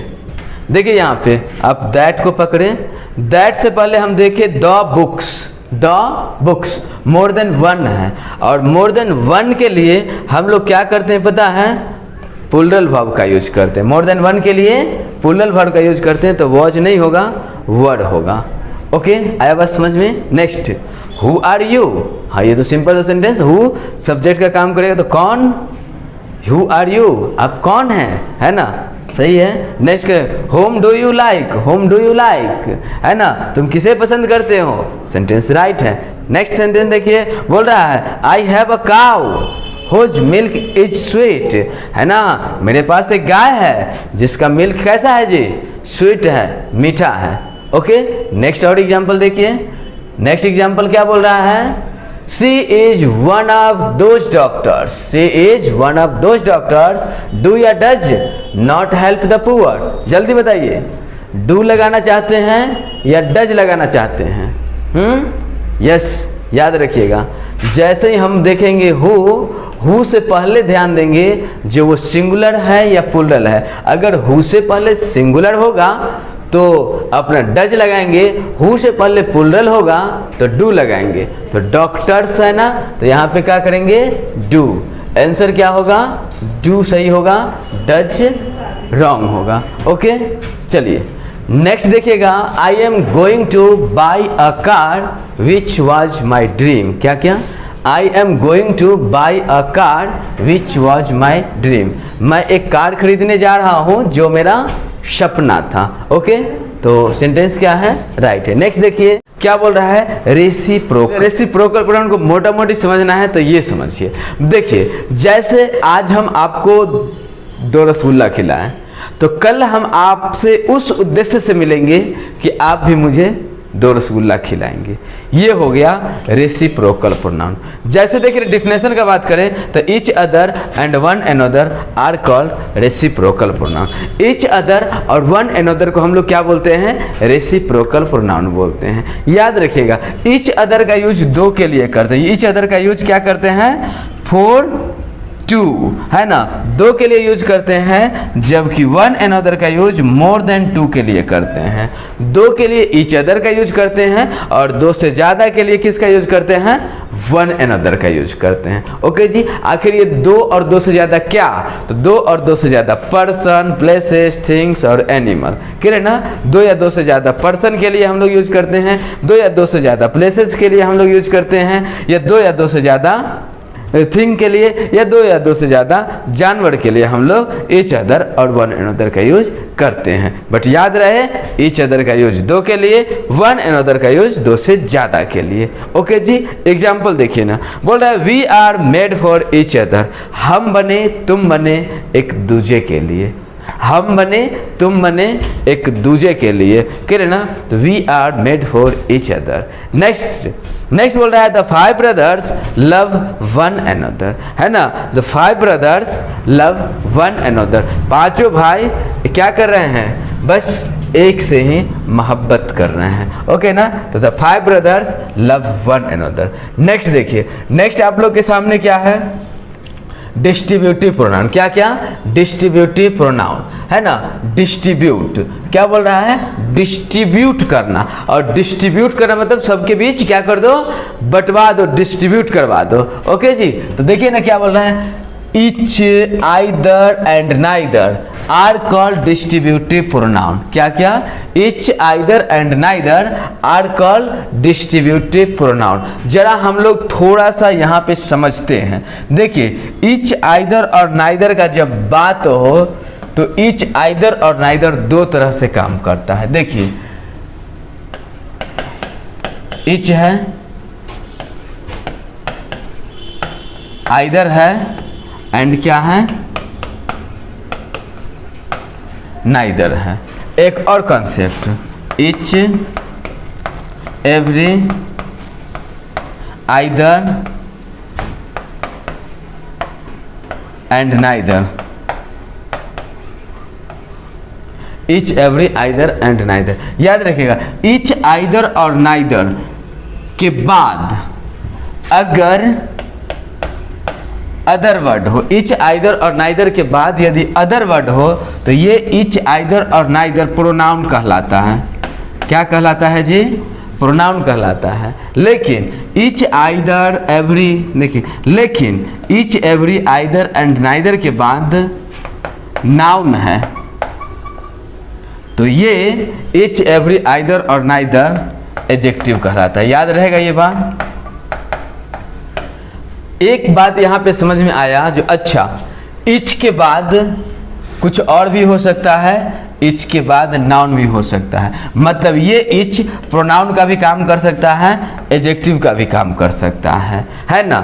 Speaker 1: देखिए यहाँ पे आप दैट को पकड़े, दैट से पहले हम देखें the books, the books more than one है, और मोर देन वन के लिए हम लोग क्या करते हैं पता है, प्लूरल वर्ब का यूज करते हैं। मोर देन वन के लिए प्लूरल वर्ब का यूज करते हैं, तो वॉज नहीं होगा, वर्ड होगा। ओके, आया बात समझ में। Next, who are you. हाँ, ये तो सिंपल सेंटेंस, हु सब्जेक्ट का काम करेगा तो कौन, हु आर यू, आप कौन हैं, है ना, सही है। Next, whom do you like, whom do you like, है ना, तुम किसे पसंद करते हो, सेंटेंस राइट है। नेक्स्ट सेंटेंस देखिए, बोल रहा है I have a cow whose milk is sweet, है ना, मेरे पास एक गाय है जिसका मिल्क कैसा है जी, स्वीट है, मीठा है। ओके, नेक्स्ट और एग्जाम्पल देखिए। नेक्स्ट एग्जाम्पल क्या बोल रहा है, She is one of those doctors. She is one of those doctors. Do या does not help the poor. जल्दी बताइए, do लगाना चाहते हैं या does लगाना चाहते हैं? यस, याद रखिएगा। जैसे ही हम देखेंगे हु से पहले ध्यान देंगे जो वो सिंगुलर है या प्लूरल है। अगर हु से पहले सिंगुलर होगा तो अपना डज लगाएंगे, हु से पहले प्लूरल होगा तो डू लगाएंगे। तो डॉक्टर्स है ना, तो यहाँ पे क्या करेंगे, डू। आंसर क्या होगा, डू सही होगा, डज रॉन्ग होगा। ओके, चलिए नेक्स्ट देखिएगा, आई am going two by a car which was my dream. क्या क्या, आई am going two by a car which was my dream. मैं एक कार खरीदने जा रहा हूँ जो मेरा सपना था। ओके, तो सेंटेंस क्या है, राइट है। नेक्स्ट देखिए क्या बोल रहा है, रेसिप्रोकल। रेसिप्रोकल प्रोनाउन को मोटा मोटी समझना है तो ये समझिए। देखिए, जैसे आज हम आपको 2 रसगुल्ला खिलाएं, तो कल हम आपसे उस उद्देश्य से मिलेंगे कि आप भी मुझे 2 रसगुल्ला खिलाएंगे। ये हो गया रेसिप्रोकल प्रोनाउन। जैसे देखिए डेफिनेशन का बात करें तो each other and one another are called reciprocal pronoun. Each other और वन अनदर को हम लोग क्या बोलते हैं? रेसिप्रोकल प्रोनाउन बोलते हैं। याद रखिएगा ईच अदर का यूज 2 के लिए करते हैं। ईच अदर का यूज क्या करते हैं? फॉर 2 है ना, 2 के लिए यूज करते हैं, जबकि वन अनदर का यूज मोर देन 2 के लिए करते हैं। 2 के लिए ईच अदर का यूज करते हैं और 2 से ज़्यादा के लिए किसका यूज करते हैं? वन अनदर का यूज करते हैं। ओके जी, आखिर ये 2 और 2 से ज़्यादा क्या? तो 2 और 2 से ज़्यादा पर्सन, प्लेसेस, थिंग्स और एनिमल। क्लियर ना? 2 या 2 से ज़्यादा पर्सन के लिए हम लोग यूज करते हैं, 2 या 2 से ज़्यादा प्लेसेस के लिए हम लोग यूज करते हैं, या 2 या 2 से ज़्यादा थिंग के लिए, या 2 या 2 से ज़्यादा जानवर के लिए हम लोग ईच अदर और वन अनदर का यूज करते हैं। बट याद रहे ईच अदर का यूज 2 के लिए, वन अनदर का यूज 2 से ज़्यादा के लिए। ओके जी, एग्जाम्पल देखिए ना, बोल रहा है we are made for each other. हम बने, तुम बने एक दूजे के लिए। हम बने, तुम बने एक दूजे के लिए। क्लियर ना? तो we are made for each other. Next बोल रहा है the 5 brothers love one another, है ना। The 5 brothers love one another. 5 भाई क्या कर रहे हैं? बस एक से ही मोहब्बत कर रहे हैं। ओके ना? तो the 5 brothers love one another. Next देखिए, नेक्स्ट आप लोग के सामने क्या है? Distributive pronoun. क्या क्या? डिस्ट्रीब्यूटिव प्रोनाउन, है ना। डिस्ट्रीब्यूट क्या बोल रहा है? डिस्ट्रीब्यूट करना। और डिस्ट्रीब्यूट करना मतलब सबके बीच क्या कर दो? बंटवा दो, डिस्ट्रीब्यूट करवा दो। ओके जी, तो देखिए ना क्या बोल रहा है? Each, either and neither are called distributive pronoun. क्या क्या? Each, either and neither are called distributive pronoun. जरा हम लोग थोड़ा सा यहाँ पे समझते हैं। देखिए ईच, आइदर और नाइदर का जब बात हो तो ईच, आइदर और नाइदर 2 तरह से काम करता है। देखिए ईच है, आइदर है एंड क्या है? नाइदर है। एक और concept, each, every, either and neither. Each, every, either and neither. याद रखिएगा ईच, आइदर और नाइदर के बाद अगर अदर वर्ड हो, ईच, आइदर और नाइदर के बाद यदि अदर वर्ड हो तो ये ईच, आइदर और नाइदर प्रोनाउन कहलाता है। क्या कहलाता है जी? प्रोनाउन कहलाता है। लेकिन ईच, आइदर, एवरी, देखिए लेकिन each, every, either and neither के बाद नाउन है तो ये ईच, एवरी, आइदर और नाइदर एडजेक्टिव कहलाता है। याद रहेगा ये बात। एक बात यहाँ पे समझ में आया जो अच्छा, ईच के बाद कुछ और भी हो सकता है, ईच के बाद नाउन भी हो सकता है। मतलब ये ईच प्रोनाउन का भी काम कर सकता है, एडजेक्टिव का भी काम कर सकता है ना।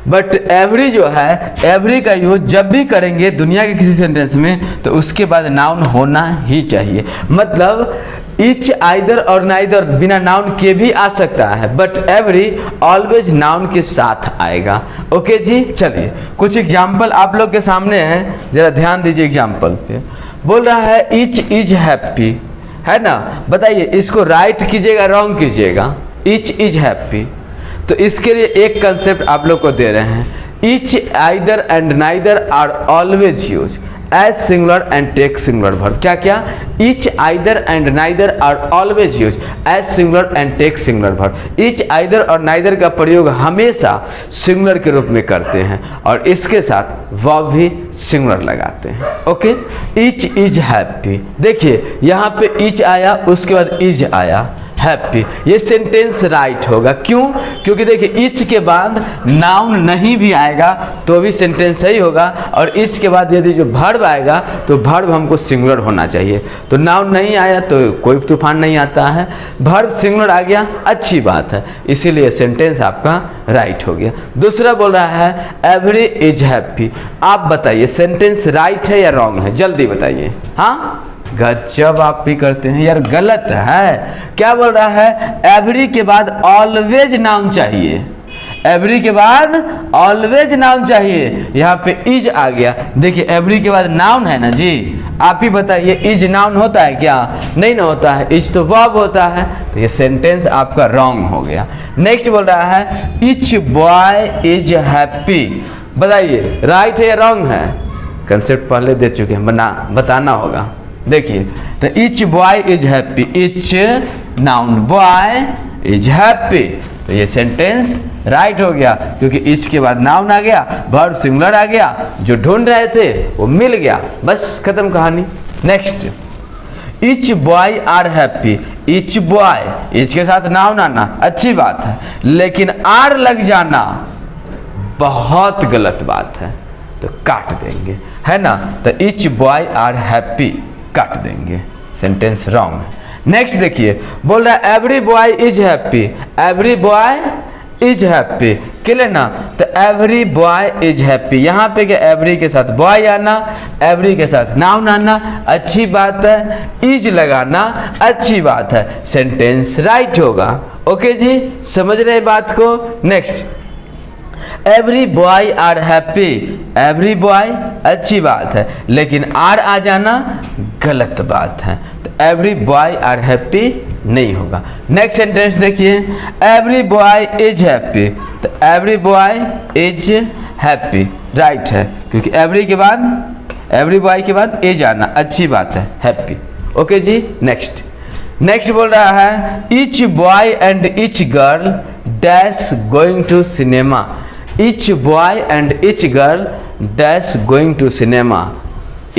Speaker 1: बट एवरी जो है, एवरी का यूज जब भी करेंगे दुनिया के किसी सेंटेंस में तो उसके बाद नाउन होना ही चाहिए। मतलब ईच, आइदर और नाइदर बिना नाउन के भी आ सकता है, बट एवरी ऑलवेज नाउन के साथ आएगा। ओके जी, चलिए कुछ एग्जाम्पल आप लोग के सामने हैं, जरा ध्यान दीजिए एग्जाम्पल पे। बोल रहा है ईच इज हैप्पी, है ना। बताइए इसको राइट कीजिएगा, रॉन्ग कीजिएगा? Each is happy. तो इसके लिए एक कंसेप्ट आप लोग को दे रहे हैं, each, either and neither are always use as singular and take singular verb. क्या क्या? Each, either and neither are always use as singular and take singular verb. Each, either और नाइदर का प्रयोग हमेशा सिंगुलर के रूप में करते हैं और इसके साथ वर्ब भी सिंगुलर लगाते हैं। Okay, each is happy. देखिए यहाँ पे ईच आया, उसके बाद इज आया, हैप्पी। ये सेंटेंस राइट होगा। क्यों? क्योंकि देखिए ईच के बाद नाउन नहीं भी आएगा तो भी सेंटेंस सही होगा, और ईच के बाद यदि जो वर्ब आएगा तो वर्ब हमको सिंगुलर होना चाहिए। तो नाउन नहीं आया तो कोई तूफान नहीं आता है, वर्ब सिंगुलर आ गया, अच्छी बात है, इसीलिए सेंटेंस आपका राइट हो गया। दूसरा बोल रहा है एवरी इज हैप्पी। आप बताइए सेंटेंस राइट है या रॉन्ग है? जल्दी बताइए। हाँ, गजब आप भी करते हैं यार, गलत है। क्या बोल रहा है, एवरी के बाद ऑलवेज नाउन चाहिए, एवरी के बाद ऑलवेज नाउन चाहिए। यहाँ पे इज आ गया, देखिए एवरी के बाद नाउन है ना जी, आप ही बताइए इज नाउन होता है क्या? नहीं ना होता है, इज तो वर्ब होता है। तो ये सेंटेंस आपका रॉन्ग हो गया। नेक्स्ट बोल रहा है ईच बॉय इज हैप्पी, बताइए राइट है या रॉन्ग है? कंसेप्ट पहले दे चुके हैं, बताना होगा। देखिए तो each boy is happy, each noun, boy is happy, तो ये सेंटेंस राइट हो गया क्योंकि ईच के बाद नाउन आ गया, वर्ब सिंगुलर आ गया, जो ढूंढ रहे थे वो मिल गया, बस खत्म कहानी। Next each boy are happy, each boy, each के साथ नाउन आना अच्छी बात है, लेकिन आर लग जाना बहुत गलत बात है, तो काट देंगे, है ना। तो ईच बॉय आर हैप्पी काट देंगे, सेंटेंस रॉन्ग है। नेक्स्ट देखिए बोल रहा है every boy is happy, every boy is happy, clear ना। तो एवरी बॉय इज हैप्पी, यहाँ पे क्या एवरी के साथ बॉय आना, एवरी के साथ नाउन आना अच्छी बात है, इज लगाना अच्छी बात है, सेंटेंस राइट होगा। ओके जी, समझ रहे बात को। Next every boy are happy, every boy अच्छी बात है, लेकिन आर आ जाना गलत बात है, तो एवरी बॉय आर हैप्पी नहीं होगा। नेक्स्ट सेंटेंस देखिए एवरी बॉय इज हैप्पी, तो every boy is happy right है क्योंकि एवरी के बाद, एवरी बॉय के बाद इज आना अच्छी बात है, हैप्पी। ओके जी। नेक्स्ट बोल रहा है each boy and each girl dash going to cinema, each boy and each girl dash going to cinema,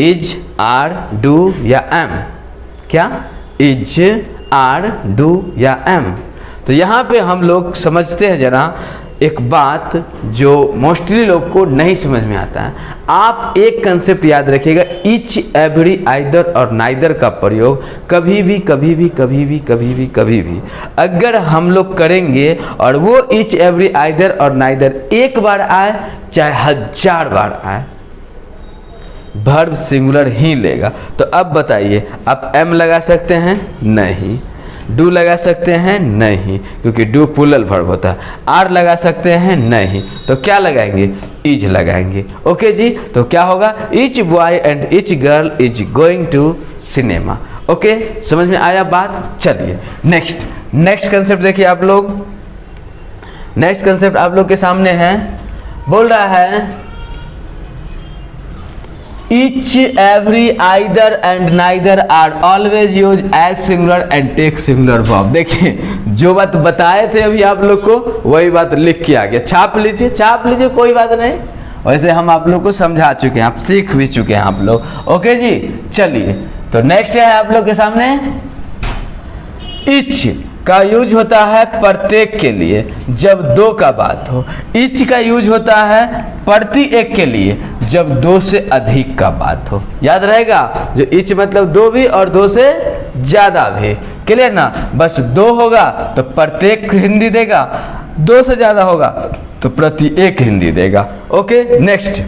Speaker 1: is are do या एम, क्या इज आर डू या एम। तो यहाँ पे हम लोग समझते हैं जरा एक बात जो मोस्टली लोग को नहीं समझ में आता है। आप एक कंसेप्ट याद रखिएगा, ईच एवरी आइदर और नाइदर का प्रयोग कभी भी अगर हम लोग करेंगे और वो ईच एवरी आइदर और नाइदर एक बार आए चाहे 1000 बार आए, वर्ब सिंगुलर ही लेगा। तो अब बताइए आप एम लगा सकते हैं? नहीं। डू लगा सकते हैं? नहीं, क्योंकि डू प्लूरल वर्ब होता है। आर लगा सकते हैं? नहीं, तो क्या लगाएंगे? इज लगाएंगे। ओके जी, तो क्या होगा? Each boy and each girl is going to cinema. Okay, समझ में आया बात? चलिए नेक्स्ट कंसेप्ट देखिए आप लोग। नेक्स्ट कंसेप्ट आप लोग के सामने है, बोल रहा है each every either and neither are always use as singular and take singular verb. देखिए जो बात बताए थे अभी आप लोग को वही बात लिख के आ गया, छाप लीजिए कोई बात नहीं, वैसे हम आप लोग को समझा चुके हैं, आप सीख भी चुके हैं आप लोग। ओके जी, चलिए तो नेक्स्ट है आप लोग के सामने ईच का यूज होता है प्रत्येक के लिए जब दो का बात हो, ईच का यूज होता है प्रति एक के लिए जब दो से अधिक का बात हो। याद रहेगा, जो ईच मतलब दो भी और दो से ज्यादा भी, क्लियर ना। बस दो होगा तो प्रत्येक हिंदी देगा, दो से ज्यादा होगा तो प्रति एक हिंदी देगा। ओके, नेक्स्ट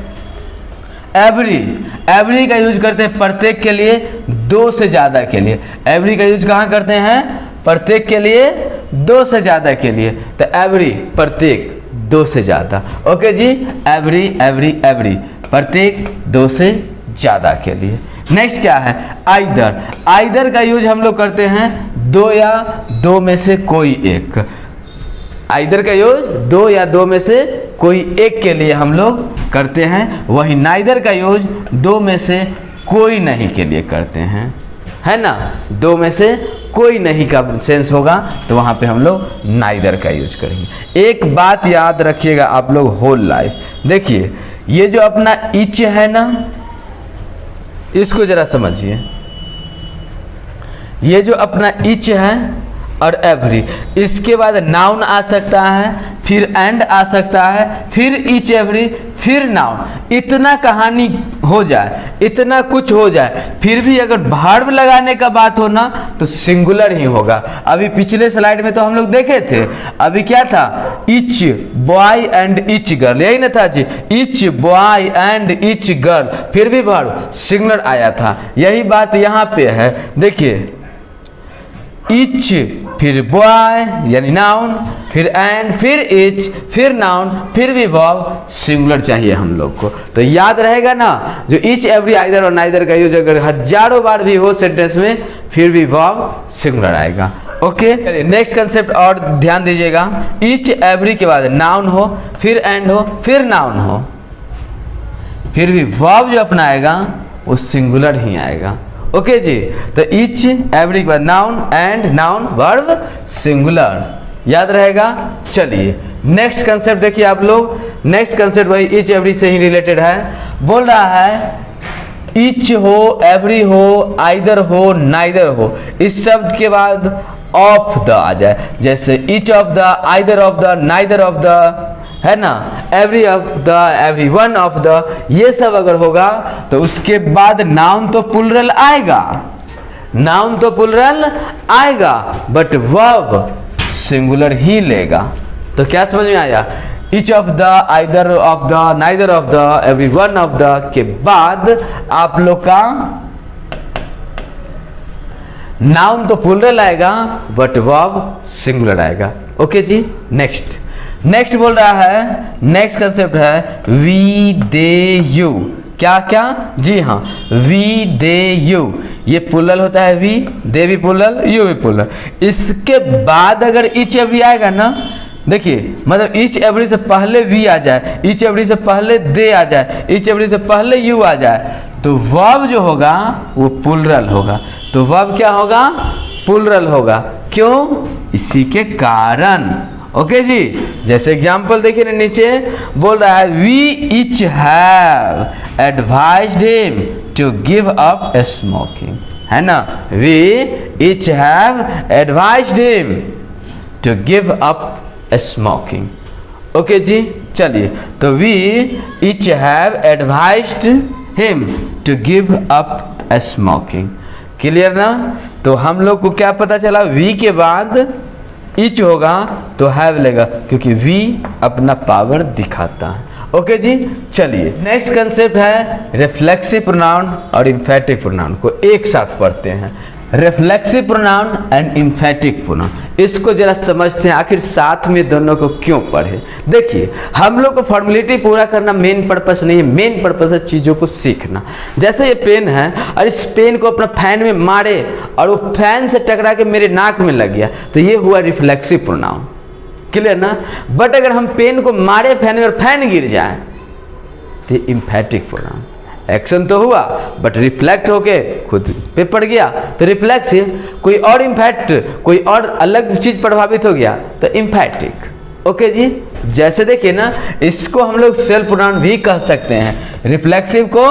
Speaker 1: एवरी का यूज करते हैं प्रत्येक के लिए, दो से ज्यादा के लिए। एवरी का यूज कहाँ करते हैं? प्रत्येक के लिए, दो से ज्यादा के लिए। तो एवरी प्रत्येक, दो से ज्यादा। ओके जी, एवरी प्रत्येक, दो से ज्यादा के लिए। नेक्स्ट क्या है? आइदर का यूज हम लोग करते हैं दो या दो में से कोई एक। आइदर का यूज दो या दो में से कोई एक के लिए हम लोग करते हैं, वही नाइदर का यूज दो में से कोई नहीं के लिए करते हैं, है ना। दो में से कोई नहीं का सेंस होगा तो वहाँ पे हम लोग नाइदर का यूज करेंगे। एक बात याद रखिएगा आप लोग होल लाइफ। देखिए ये जो अपना ईच है ना, इसको जरा समझिए। ये जो अपना ईच है और एवरी। इसके बाद नाउन आ सकता है, फिर एंड आ सकता है, फिर ईच एवरी, फिर नाउन। इतना कहानी हो जाए, इतना कुछ हो जाए, फिर भी अगर वर्ब लगाने का बात हो ना तो सिंगुलर ही होगा। अभी पिछले स्लाइड में तो हम लोग देखे थे, अभी क्या था, each boy and each girl, यही ना था जी, each boy and each girl, फिर भी वर्ब सिंगुलर आया था। यही बात यहाँ पे है, देखिए ईच फिर बॉय यानी नाउन, फिर एंड, फिर इच, फिर नाउन, फिर भी वर्ब सिंगुलर चाहिए हम लोग को। तो याद रहेगा ना, जो ईच एवरी आइदर और नाइदर का यूज अगर हजारों बार भी हो सेंटेंस में, फिर भी वर्ब सिंगुलर आएगा। ओके, चलिए नेक्स्ट कंसेप्ट और ध्यान दीजिएगा। ईच एवरी के बाद नाउन हो, फिर एंड हो, फिर नाउन हो, फिर भी वर्ब जो अपना आएगा वो सिंगुलर ही आएगा। ओके जी, तो ईच एवरी के बाद noun and noun verb singular, याद रहेगा। चलिए नेक्स्ट कंसेप्ट देखिए आप लोग। नेक्स्ट कंसेप्ट वही ईच एवरी से ही रिलेटेड है। बोल रहा है ईच हो, एवरी हो, आइदर हो, नाइदर हो, इस शब्द के बाद ऑफ द आ जाए, जैसे each of the, either of the, neither of the, है ना, every of the, every one of the, ये सब अगर होगा तो उसके बाद नाउन तो प्लुरल आएगा, नाउन तो प्लुरल आएगा, बट वर्ब सिंगुलर ही लेगा। तो क्या समझ में आया, each of the, either of the, neither of the, every one of the के बाद आप लोग का नाउन तो प्लुरल आएगा बट वर्ब सिंगुलर आएगा। ओके जी, नेक्स्ट बोल रहा है, नेक्स्ट कंसेप्ट है वी दे यू। क्या क्या, जी हाँ, वी दे यू, ये प्लुरल होता है, वी, दे भी प्लुरल, यू भी प्लुरल। इसके बाद अगर ईच एवरी आएगा ना, देखिए मतलब ईच एवरी से पहले वी आ जाए, ईच एवरी से पहले दे आ जाए, ईच एवरी से पहले यू आ जाए, तो वर्ब जो होगा वो प्लुरल होगा। तो वर्ब क्या होगा, प्लुरल होगा। क्यों, इसी के कारण। ओके जी, जैसे एग्जाम्पल देखिए ना, नीचे बोल रहा है we each have advised him to give up smoking, है ना, we each have advised him to give up smoking. Okay जी, चलिए, तो we each have advised him to give up smoking. Clear ना। तो हम लोग को क्या पता चला, वी के बाद ईच होगा तो हैव लेगा, क्योंकि वी अपना पावर दिखाता है। ओके जी, चलिए नेक्स्ट कंसेप्ट है रिफ्लेक्सिव प्रोनाउन और एम्फैटिक प्रोनाउन को एक साथ पढ़ते हैं। रिफ्लेक्सिव प्रोनाउन एंड एम्फैटिक प्रोनाउन, इसको जरा समझते हैं आखिर साथ में दोनों को क्यों पढ़े। देखिए हम लोग को फॉर्मेलिटी पूरा करना मेन पर्पस नहीं है, मेन पर्पस है चीज़ों को सीखना। जैसे ये पेन है और इस पेन को अपना फैन में मारे और वो फैन से टकरा के मेरे नाक में लग गया, तो ये हुआ रिफ्लेक्सिव प्रोनाउन। क्लियर ना। बट अगर हम पेन को मारे फैन में और फैन गिर जाए तो एम्फैटिक प्रोनाउन, एक्शन तो हुआ बट रिफ्लेक्ट होके खुद पे पड़ गया तो रिफ्लेक्सिव। कोई और इम्फैक्ट, कोई और अलग चीज प्रभावित हो गया तो एम्फैटिक। ओके जी, जैसे देखिए ना, इसको हम लोग सेल्फ प्रोनाउन भी कह सकते हैं। रिफ्लेक्सिव को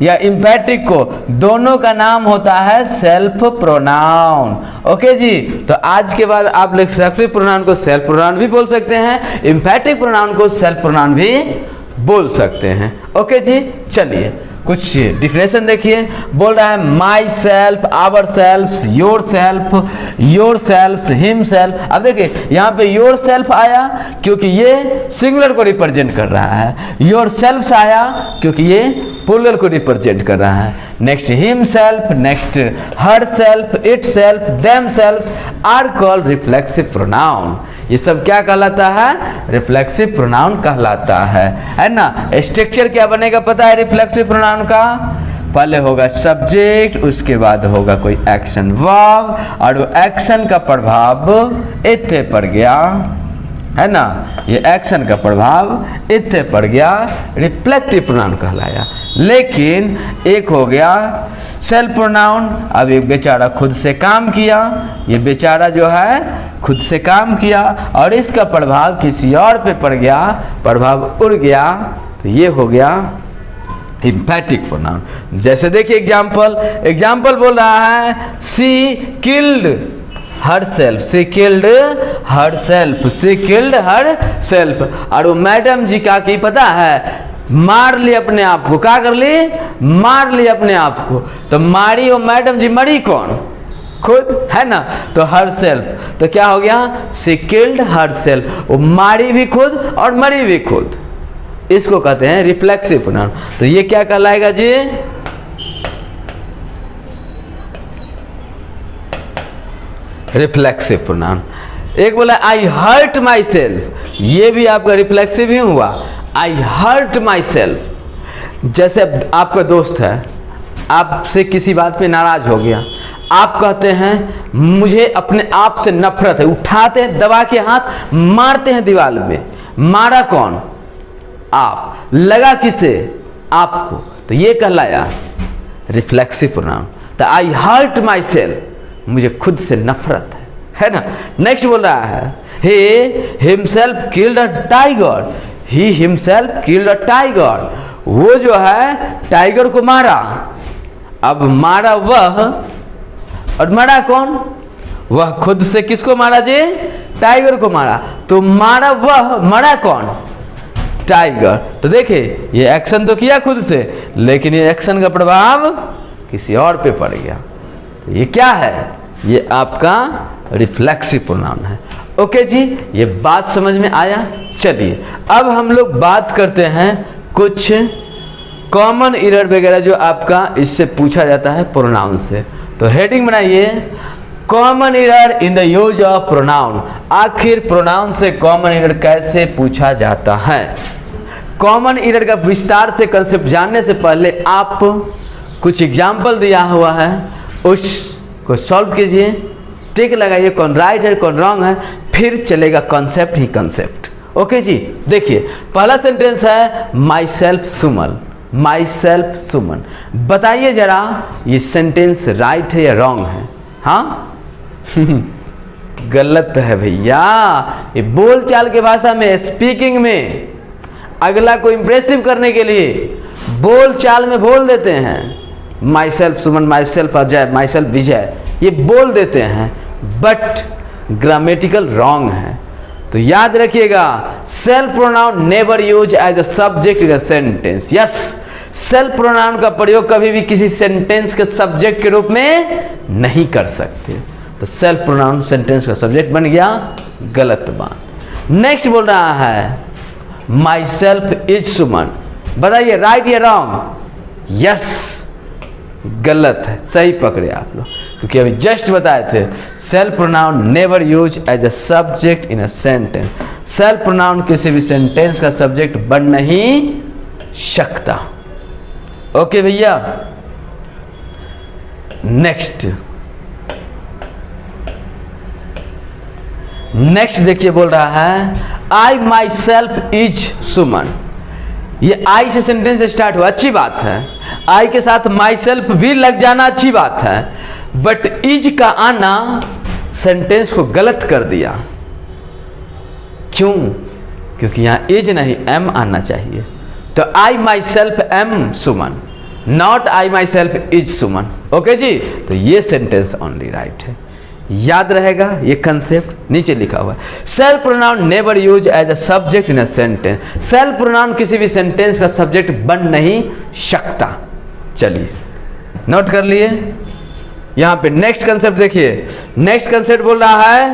Speaker 1: या एम्फैटिक को, दोनों का नाम होता है सेल्फ प्रोनाउन। ओके जी, तो आज के बाद आप रिफ्लेक्सिव प्रोनाउन को सेल्फ प्रोनाउन भी बोल सकते हैं, एम्फैटिक प्रोनाउन को सेल्फ प्रोनाउन भी बोल सकते हैं। ओके जी, चलिए कुछ डिफिनेशन देखिए। बोल रहा है myself, ourself, yourself, himself. अब देखिए यहाँ पे योर सेल्फ आया क्योंकि ये सिंगुलर को रिप्रेजेंट कर रहा है, योर सेल्फ आया क्योंकि ये प्लुरल को रिप्रेजेंट कर रहा है। Next himself, next herself, itself, themself are called reflexive pronoun. ये सब क्या कहलाता है, रिफ्लेक्सिव प्रोनाउन कहलाता है ना। स्ट्रक्चर क्या बनेगा पता है रिफ्लेक्सिव प्रोनाउन का, पहले होगा सब्जेक्ट, उसके बाद होगा कोई एक्शन वर्ब, और वो एक्शन का प्रभाव इत्थे पड़ गया, है ना, ये एक्शन का प्रभाव इत्थे पड़ गया, रिफ्लेक्टिव प्रोनाउन कहलाया। लेकिन एक हो गया सेल्फ प्रोनाउन, अब एक बेचारा खुद से काम किया, ये बेचारा जो है खुद से काम किया और इसका प्रभाव किसी और पे पड़ गया, प्रभाव उड़ गया, तो ये हो गया एम्फैटिक प्रोनाउन। जैसे देखिए एग्जाम्पल बोल रहा है she killed herself, she killed herself, she killed herself. और वो मैडम जी का की पता है, मार ली अपने आप को। क्या कर ली? मार ली अपने आप को। तो मारी वो मैडम जी, मरी कौन? खुद, है ना। तो हर सेल्फ, तो क्या हो गया? शी किल्ड हर सेल्फ, वो मारी भी खुद और मरी भी खुद। इसको कहते हैं रिफ्लेक्सिव प्रोनाउन। तो ये क्या कहलाएगा जी? Reflexive pronoun. एक बोला आई हर्ट माई सेल्फ, ये भी आपका रिफ्लेक्सिव ही हुआ। आई हर्ट माई सेल्फ। जैसे आपका दोस्त है, आपसे किसी बात पे नाराज हो गया, आप कहते हैं मुझे अपने आप से नफरत है, उठाते हैं दबा के हाथ, मारते हैं दीवार में। मारा कौन? आप। लगा किसे? आपको। तो ये कहलाया रिफ्लेक्सिव प्रोनाउन। तो आई हर्ट माई सेल्फ, मुझे खुद से नफरत है ना। नेक्स्ट बोल रहा है he himself killed a tiger, he himself killed a tiger, वो जो है टाइगर को मारा। अब मारा वह और मरा कौन? वह खुद से। किसको मारा जी? टाइगर को मारा। तो मारा वह, मरा कौन? टाइगर। तो देखिए ये एक्शन तो किया खुद से, लेकिन ये एक्शन का प्रभाव किसी और पे पड़ गया। तो ये क्या है? ये आपका रिफ्लेक्सिव प्रोनाउन है। ओके जी, ये बात समझ में आया। चलिए अब हम लोग बात करते हैं कुछ कॉमन एरर वगैरह जो आपका इससे पूछा जाता है प्रोनाउन से। तो हेडिंग बनाइए, common error in the use of pronoun. आखिर प्रोनाउन से कॉमन एरर कैसे पूछा जाता है? कॉमन एरर का विस्तार से कंसेप्ट जानने से पहले आप कुछ एग्जाम्पल दिया हुआ है, उसको सॉल्व कीजिए, टिक लगाइए कौन राइट है कौन रॉन्ग है, फिर चलेगा कॉन्सेप्ट ही कॉन्सेप्ट। ओके जी, देखिए पहला सेंटेंस है myself Suman. Myself सुमन, बताइए जरा ये सेंटेंस राइट है या रॉन्ग है? हाँ गलत है भैया। ये बोलचाल के भाषा में, स्पीकिंग में, अगला को इंप्रेसिव करने के लिए बोलचाल में बोल देते हैं myself Suman, myself Ajay, myself Vijay, ये बोल देते हैं, बट ग्रामेटिकल रॉन्ग है। तो याद रखिएगा, self pronoun never use as a subject in a sentence. Yes, self pronoun का प्रयोग कभी भी किसी सेंटेंस के सब्जेक्ट के रूप में नहीं कर सकते। तो सेल्फ प्रोनाउन सेंटेंस का सब्जेक्ट बन गया, गलत बात। नेक्स्ट बोल रहा है माई सेल्फ इज सुमन, बताइए राइट या रॉन्ग? यस, गलत है, सही पकड़े आप लोग, क्योंकि अभी जस्ट बताए थे self pronoun never use as a subject in a sentence. Self pronoun किसी भी सेंटेंस का सब्जेक्ट बन नहीं सकता। ओके भैया, नेक्स्ट देखिए बोल रहा है आई माई सेल्फ इज सुमन। ये आई से सेंटेंस स्टार्ट हुआ, अच्छी बात है। आई के साथ माई सेल्फ भी लग जाना अच्छी बात है, बट इज का आना सेंटेंस को गलत कर दिया। क्यों? क्योंकि यहां इज नहीं एम आना चाहिए। तो I myself am Suman, not I myself is Suman. Okay जी, तो ये सेंटेंस ओनली राइट है। याद रहेगा ये कंसेप्ट, नीचे लिखा हुआ है self pronoun never use as a subject in a sentence. Self pronoun किसी भी सेंटेंस का सब्जेक्ट बन नहीं सकता। चलिए नोट कर लिए। यहां पे नेक्स्ट कंसेप्ट देखिए, नेक्स्ट कंसेप्ट बोल रहा है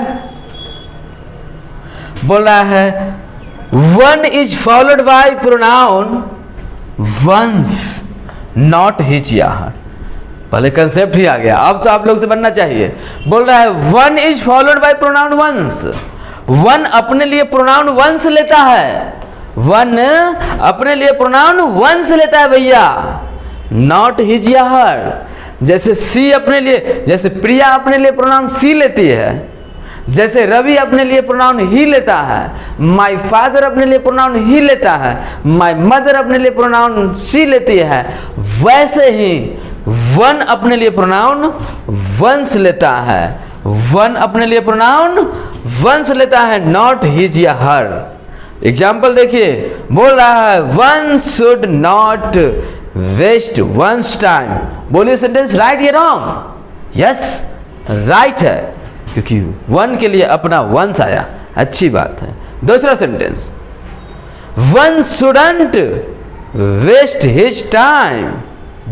Speaker 1: one is followed by pronoun one's, not his या हर। पहले कंसेप्ट ही आ गया, अब तो आप लोग से बनना चाहिए। बोल रहा है one is followed by pronoun one's. One अपने लिए प्रोनाउन वंस लेता है, वन अपने लिए प्रोनाउन वंस लेता है भैया, नॉट हिज या हर। जैसे सी अपने लिए, जैसे प्रिया अपने लिए प्रोनाउन सी लेती है, जैसे रवि अपने लिए प्रोनाउन ही लेता है, माय फादर अपने लिए प्रोनाउन ही लेता है, माय मदर अपने लिए प्रोनाउन सी लेती है, वैसे ही वन अपने लिए प्रोनाउन वंस लेता है। वन अपने लिए प्रोनाउन वंस लेता है, नॉट हिज या हर। एग्जाम्पल देखिए, बोल रहा है one should not waste one's time. बोलिए सेंटेंस राइट या रॉन्ग? यस राइट है। क्योंकि वन के लिए अपना वंस आया, अच्छी बात है। दूसरा sentence, one shouldn't waste his time,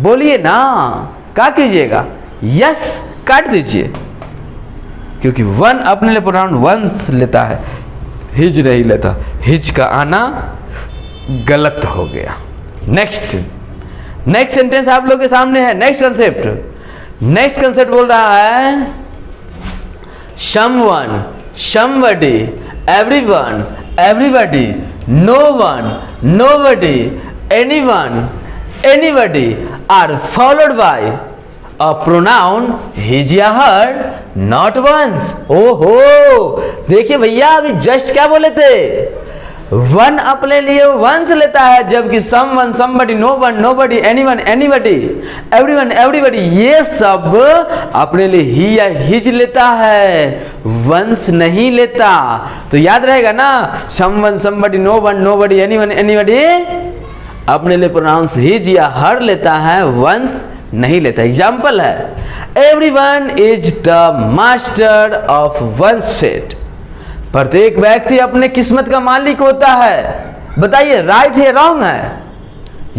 Speaker 1: बोलिए ना, क्या कीजिएगा, यस काट दीजिए, क्योंकि वन अपने लिए प्रोनाउन वंस लेता है, हिज नहीं लेता, हिज का आना गलत हो गया। नेक्स्ट सेंटेंस आप लोग के सामने है। नेक्स्ट कंसेप्ट बोल रहा है someone, somebody, everyone, everybody, no one, nobody, anyone, anybody are followed by a pronoun his या her, not once। ओहो, देखिए भैया अभी जस्ट क्या बोले थे, वन अपने लिए वंस लेता है, जबकि someone, somebody, no one, nobody, anyone, anybody, everyone, everybody, ये सब अपने लिए ही या हिज लेता है, वंस नहीं लेता। तो याद रहेगा ना, someone, somebody, no one, nobody, anyone, anybody अपने लिए प्रोनाउंस हिज या हर लेता है, वंस नहीं लेता। एग्जाम्पल है, everyone is the master of one's fate, प्रत्येक व्यक्ति अपने किस्मत का मालिक होता है। बताइए राइट है रॉन्ग है?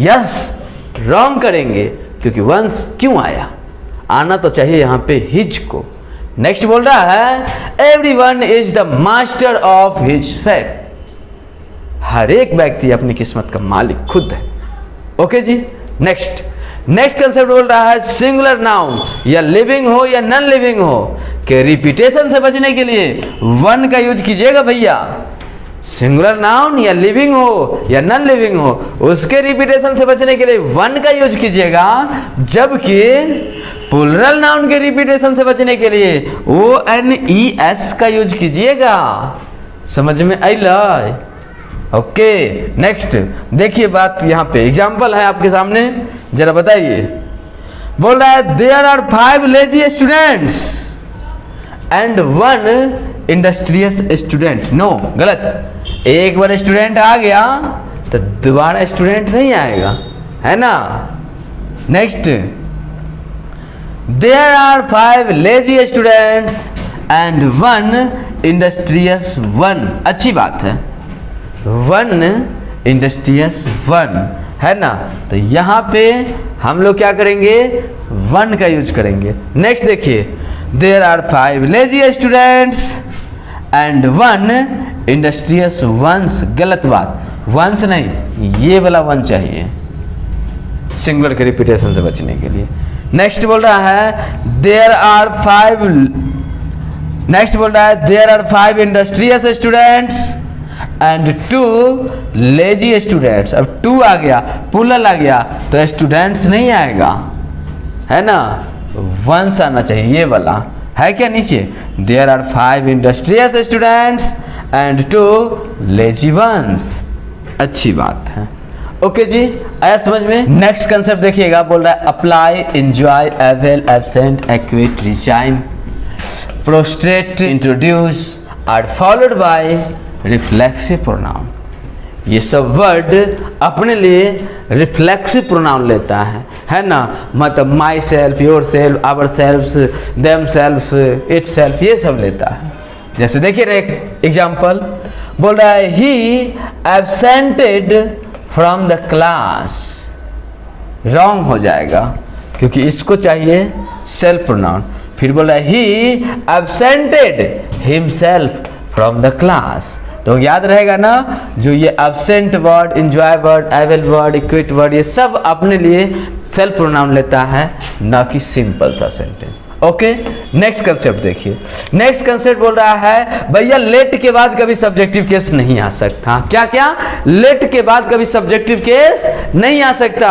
Speaker 1: यस, रॉन्ग करेंगे, क्योंकि वंस क्यों आया, आना तो चाहिए यहां पे हिज को। नेक्स्ट बोल रहा है everyone is the master of his fate, हर एक व्यक्ति अपनी किस्मत का मालिक खुद है। ओके जी। नेक्स्ट कंसेप्ट बोल रहा है सिंगुलर नाउन, या लिविंग हो या नॉन लिविंग हो के रिपीटेशन से बचने के लिए वन का यूज कीजिएगा भैया। सिंगुलर नाउन या लिविंग हो या नॉन लिविंग हो, उसके रिपीटेशन से बचने के लिए वन का यूज कीजिएगा, जबकि प्लूरल नाउन के रिपीटेशन से बचने के लिए ONES का यूज कीजिएगा। समझ में आइला? ओके। नेक्स्ट देखिए बात, यहाँ पे एग्जाम्पल है आपके सामने, जरा बताइए। बोल रहा है there are 5 lazy students and 1 industrious student. No, गलत। एक बार स्टूडेंट आ गया तो दोबारा स्टूडेंट नहीं आएगा, है ना। Next, there are 5 lazy students and 1 industrious 1। अच्छी बात है, 1 इंडस्ट्रियस 1 है ना। तो यहाँ पे हम लोग क्या करेंगे, 1 का यूज करेंगे। नेक्स्ट देखिए, there are 5 lazy students and 1 industrious 1। गलत बात, वंस नहीं, ये वाला 1 चाहिए सिंगुलर के रिपीटेशन से बचने के लिए। नेक्स्ट बोल रहा है there are 5 industrious students and 2 lazy students. अब 2 आ गया, प्लूरल आ गया, तो स्टूडेंट्स नहीं आएगा, है ना, वंस आना चाहिए, ये वाला है क्या नीचे। There are 5 industrious students and 2 lazy ones. अच्छी बात है। ओके जी, आया समझ में। नेक्स्ट कंसेप्ट देखिएगा, बोल रहा है apply, enjoy, avail, absent, acquit, resign, prostrate, introduce are followed by reflexive pronoun. ये सब वर्ड अपने लिए रिफ्लेक्सिव प्रोनाउन लेता है ना। मतलब myself, yourself, ourselves, themselves, itself, ये सब लेता है। जैसे देखिए नेक्स्ट एग्जाम्पल, बोल रहा है he एब्सेंटेड from the class. Wrong हो जाएगा, क्योंकि इसको चाहिए सेल्फ प्रोनाउन। फिर बोल रहा है he absented himself from the class. तो याद रहेगा ना, जो ये absent word, enjoy word, avail word, acquit word, ये सब अपने लिए सेल्फ प्रोनाउन लेता है, ना कि सिंपल सा सेंटेंस। ओके। नेक्स्ट कंसेप्ट देखिए। नेक्स्ट कंसेप्ट बोल रहा है भैया लेट के बाद कभी सब्जेक्टिव केस नहीं आ सकता। क्या क्या? लेट के बाद कभी सब्जेक्टिव केस नहीं आ सकता।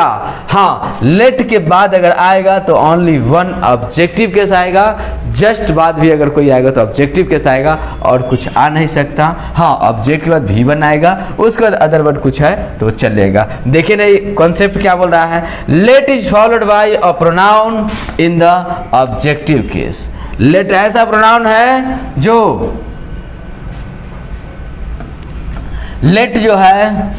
Speaker 1: हाँ, लेट के बाद अगर आएगा तो ओनली 1 ऑब्जेक्टिव केस आएगा। जस्ट बाद भी अगर कोई आएगा तो ऑब्जेक्टिव केस आएगा, और कुछ आ नहीं सकता। हाँ, ऑब्जेक्ट के बाद भी बनाएगा, उसके बाद अदर वर्ड कुछ है तो चलेगा। देखिए ना कॉन्सेप्ट क्या बोल रहा है, let is followed by a pronoun in the objective case. Let ऐसा प्रोनाउन है जो लेट जो है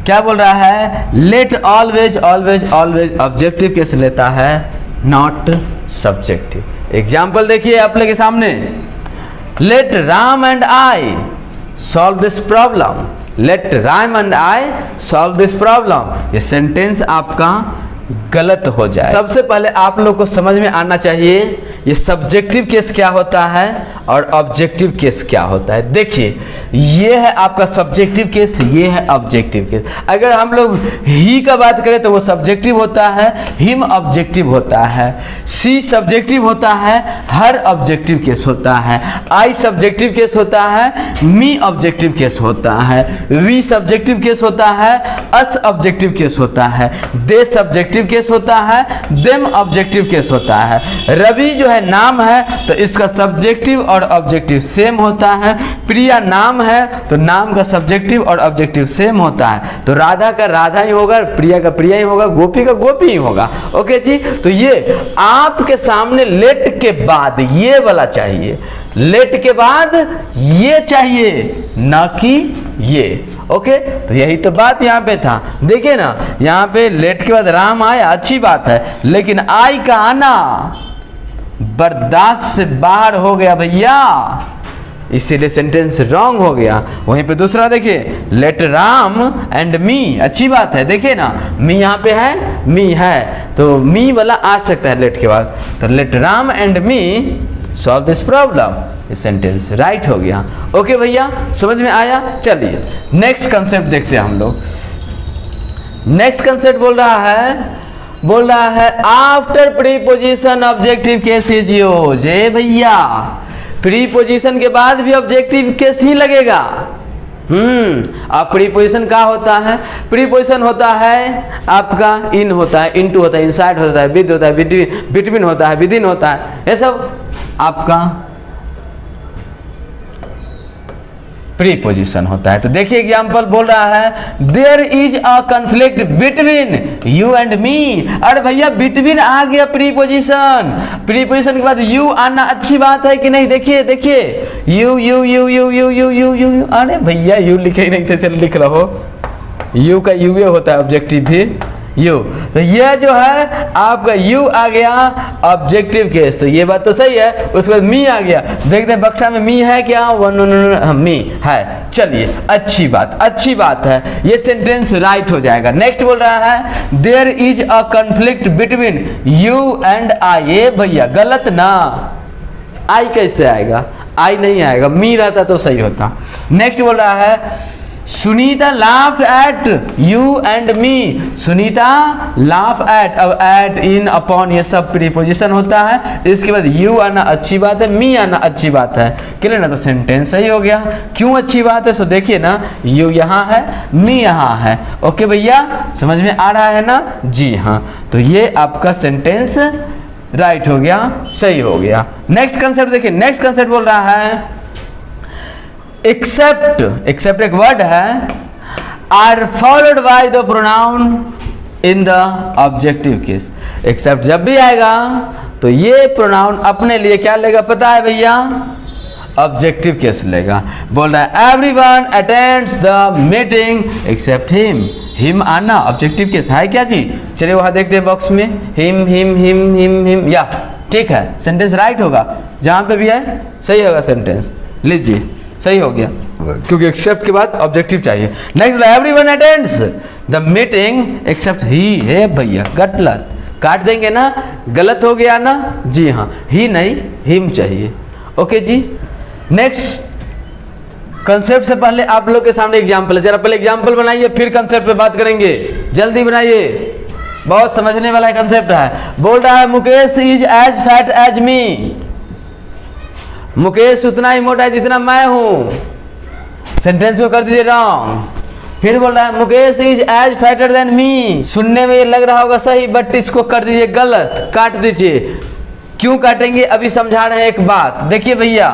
Speaker 1: क्या बोल रहा है, let always always always objective case लेता है नॉट सब्जेक्टिव। एग्जाम्पल देखिए आप लोग के सामने, let Ram and I solve this problem, let Ram and I solve this problem, ये सेंटेंस आपका गलत हो जाए। सबसे पहले आप लोग को समझ में आना चाहिए ये सब्जेक्टिव केस क्या होता है और ऑब्जेक्टिव केस क्या होता है। देखिए ये है आपका सब्जेक्टिव केस, ये है ऑब्जेक्टिव केस। अगर हम लोग ही का बात करें तो वो सब्जेक्टिव होता है, हिम ऑब्जेक्टिव होता है, सी सब्जेक्टिव होता है, हर ऑब्जेक्टिव केस होता है, आई सब्जेक्टिव केस होता है, मी ऑब्जेक्टिव केस होता है, वी सब्जेक्टिव केस होता है, अस ऑब्जेक्टिव केस होता है, दे सब्जेक्टिव केस होता है, देम ऑब्जेक्टिव केस होता है। रवि जो है नाम है तो इसका सब्जेक्टिव और ऑब्जेक्टिव सेम होता है। प्रिया नाम है तो नाम का सब्जेक्टिव और ऑब्जेक्टिव सेम होता है। तो राधा का राधा ही होगा, प्रिया का प्रिया ही होगा, गोपी का गोपी ही होगा। ओके जी, तो ये आपके सामने लेट के बाद ये वाला चाहिए, लेट के बाद ये चाहिए, ना कि ये। ओके, तो यही तो बात यहाँ पे था। देखिए ना, यहाँ पे लेट के बाद राम आया, अच्छी बात है, लेकिन आई का आना बर्दाश्त से बाहर हो गया भैया, इसीलिए सेंटेंस रॉन्ग हो गया। वहीं पे दूसरा देखिए, लेट राम एंड मी, अच्छी बात है। देखिए ना, मी यहाँ पे है, मी है, तो मी वाला आ सकता है लेट के बाद। तो let Ram and me solve this problem, ये सेंटेंस राइट हो गया। ओके भैया, समझ में आया? चलिए नेक्स्ट कंसेप्ट देखते हैं हम लोग। नेक्स्ट कंसेप्ट बोल रहा है after preposition objective case is used. भैया प्रीपोजिशन के बाद भी ऑब्जेक्टिव केस ही लगेगा। अब प्रीपोजिशन क्या होता है? प्रीपोजिशन होता है आपका इन होता है, इनटू होता है, इनसाइड होता है, विद होता है, बिटवीन होता है, विदिन होता है, ये सब आपका प्रीपोजिशन होता है। तो देखिए एग्जांपल बोल रहा है there is a conflict between you and me. अरे भैया बिटवीन आ गया प्रीपोजिशन, प्रीपोजिशन के बाद यू आना अच्छी बात है कि नहीं? देखिए देखिए, you you you you you you you you, अरे भैया यू लिखे ही नहीं थे, चल लिख रहो, यू का यू होता है ऑब्जेक्टिव भी यू। तो ये जो है आपका यू आ गया ऑब्जेक्टिव केस, तो ये बात तो सही है। उसके बाद मी आ गया, देखते हैं बक्सा में मी है क्या? मी है, चलिए अच्छी बात है, ये सेंटेंस राइट हो जाएगा। नेक्स्ट बोल रहा है there is a conflict between you and I. ये भैया गलत ना, आई कैसे आएगा? आई नहीं आएगा, मी रहता तो सही होता। नेक्स्ट बोल रहा है Sunita laugh at you and me. Sunita laugh at, अब एट, इन, अपॉन ये सब प्रीपोजिशन होता है। इसके बाद यू आना अच्छी बात है, मी आना अच्छी बात है, क्लियर ना? तो सेंटेंस सही हो गया। क्यों अच्छी बात है? सो देखिए ना, यू यहाँ है, मी यहाँ है। ओके भैया, समझ में आ रहा है ना? जी हाँ, तो ये आपका सेंटेंस राइट हो गया, सही हो गया। नेक्स्ट कंसेप्ट देखिए, नेक्स्ट कंसेप्ट बोल रहा है एक्सेप्ट, एक्सेप्ट एक वर्ड है, are followed by the pronoun in the objective case. Except जब भी आएगा तो ये प्रोनाउन अपने लिए क्या लेगा पता है भैया? ऑब्जेक्टिव केस लेगा। बोल रहा है everyone attends the meeting except him. Him आना ऑब्जेक्टिव केस है क्या जी? चलिए वहां देखते हैं बॉक्स में, him him him him him, या ठीक है, सेंटेंस राइट होगा। जहां पे भी है सही होगा सेंटेंस, लीजिए सही हो गया, क्योंकि एक्सेप्ट के बाद ऑब्जेक्टिव चाहिए। Next everyone attends the meeting except he. है भैया गलत, काट देंगे ना, गलत हो गया ना? जी हाँ, ही नहीं हिम चाहिए। ओके जी, नेक्स्ट कंसेप्ट से पहले आप लोग के सामने एग्जाम्पल है, जरा पहले एग्जाम्पल बनाइए फिर कंसेप्ट पे बात करेंगे, जल्दी बनाइए, बहुत समझने वाला कंसेप्ट है। बोल रहा है Mukesh is as fat as me. Mukesh उतना ही मोटा है जितना मैं हूं, सेंटेंस को कर दीजिए रॉन्ग। फिर बोल रहा है Mukesh is as fatter than me. सुनने में ये लग रहा होगा सही, बट इसको कर दीजिए गलत, काट दीजिए। क्यों काटेंगे अभी समझा रहे हैं एक बात। देखिए भैया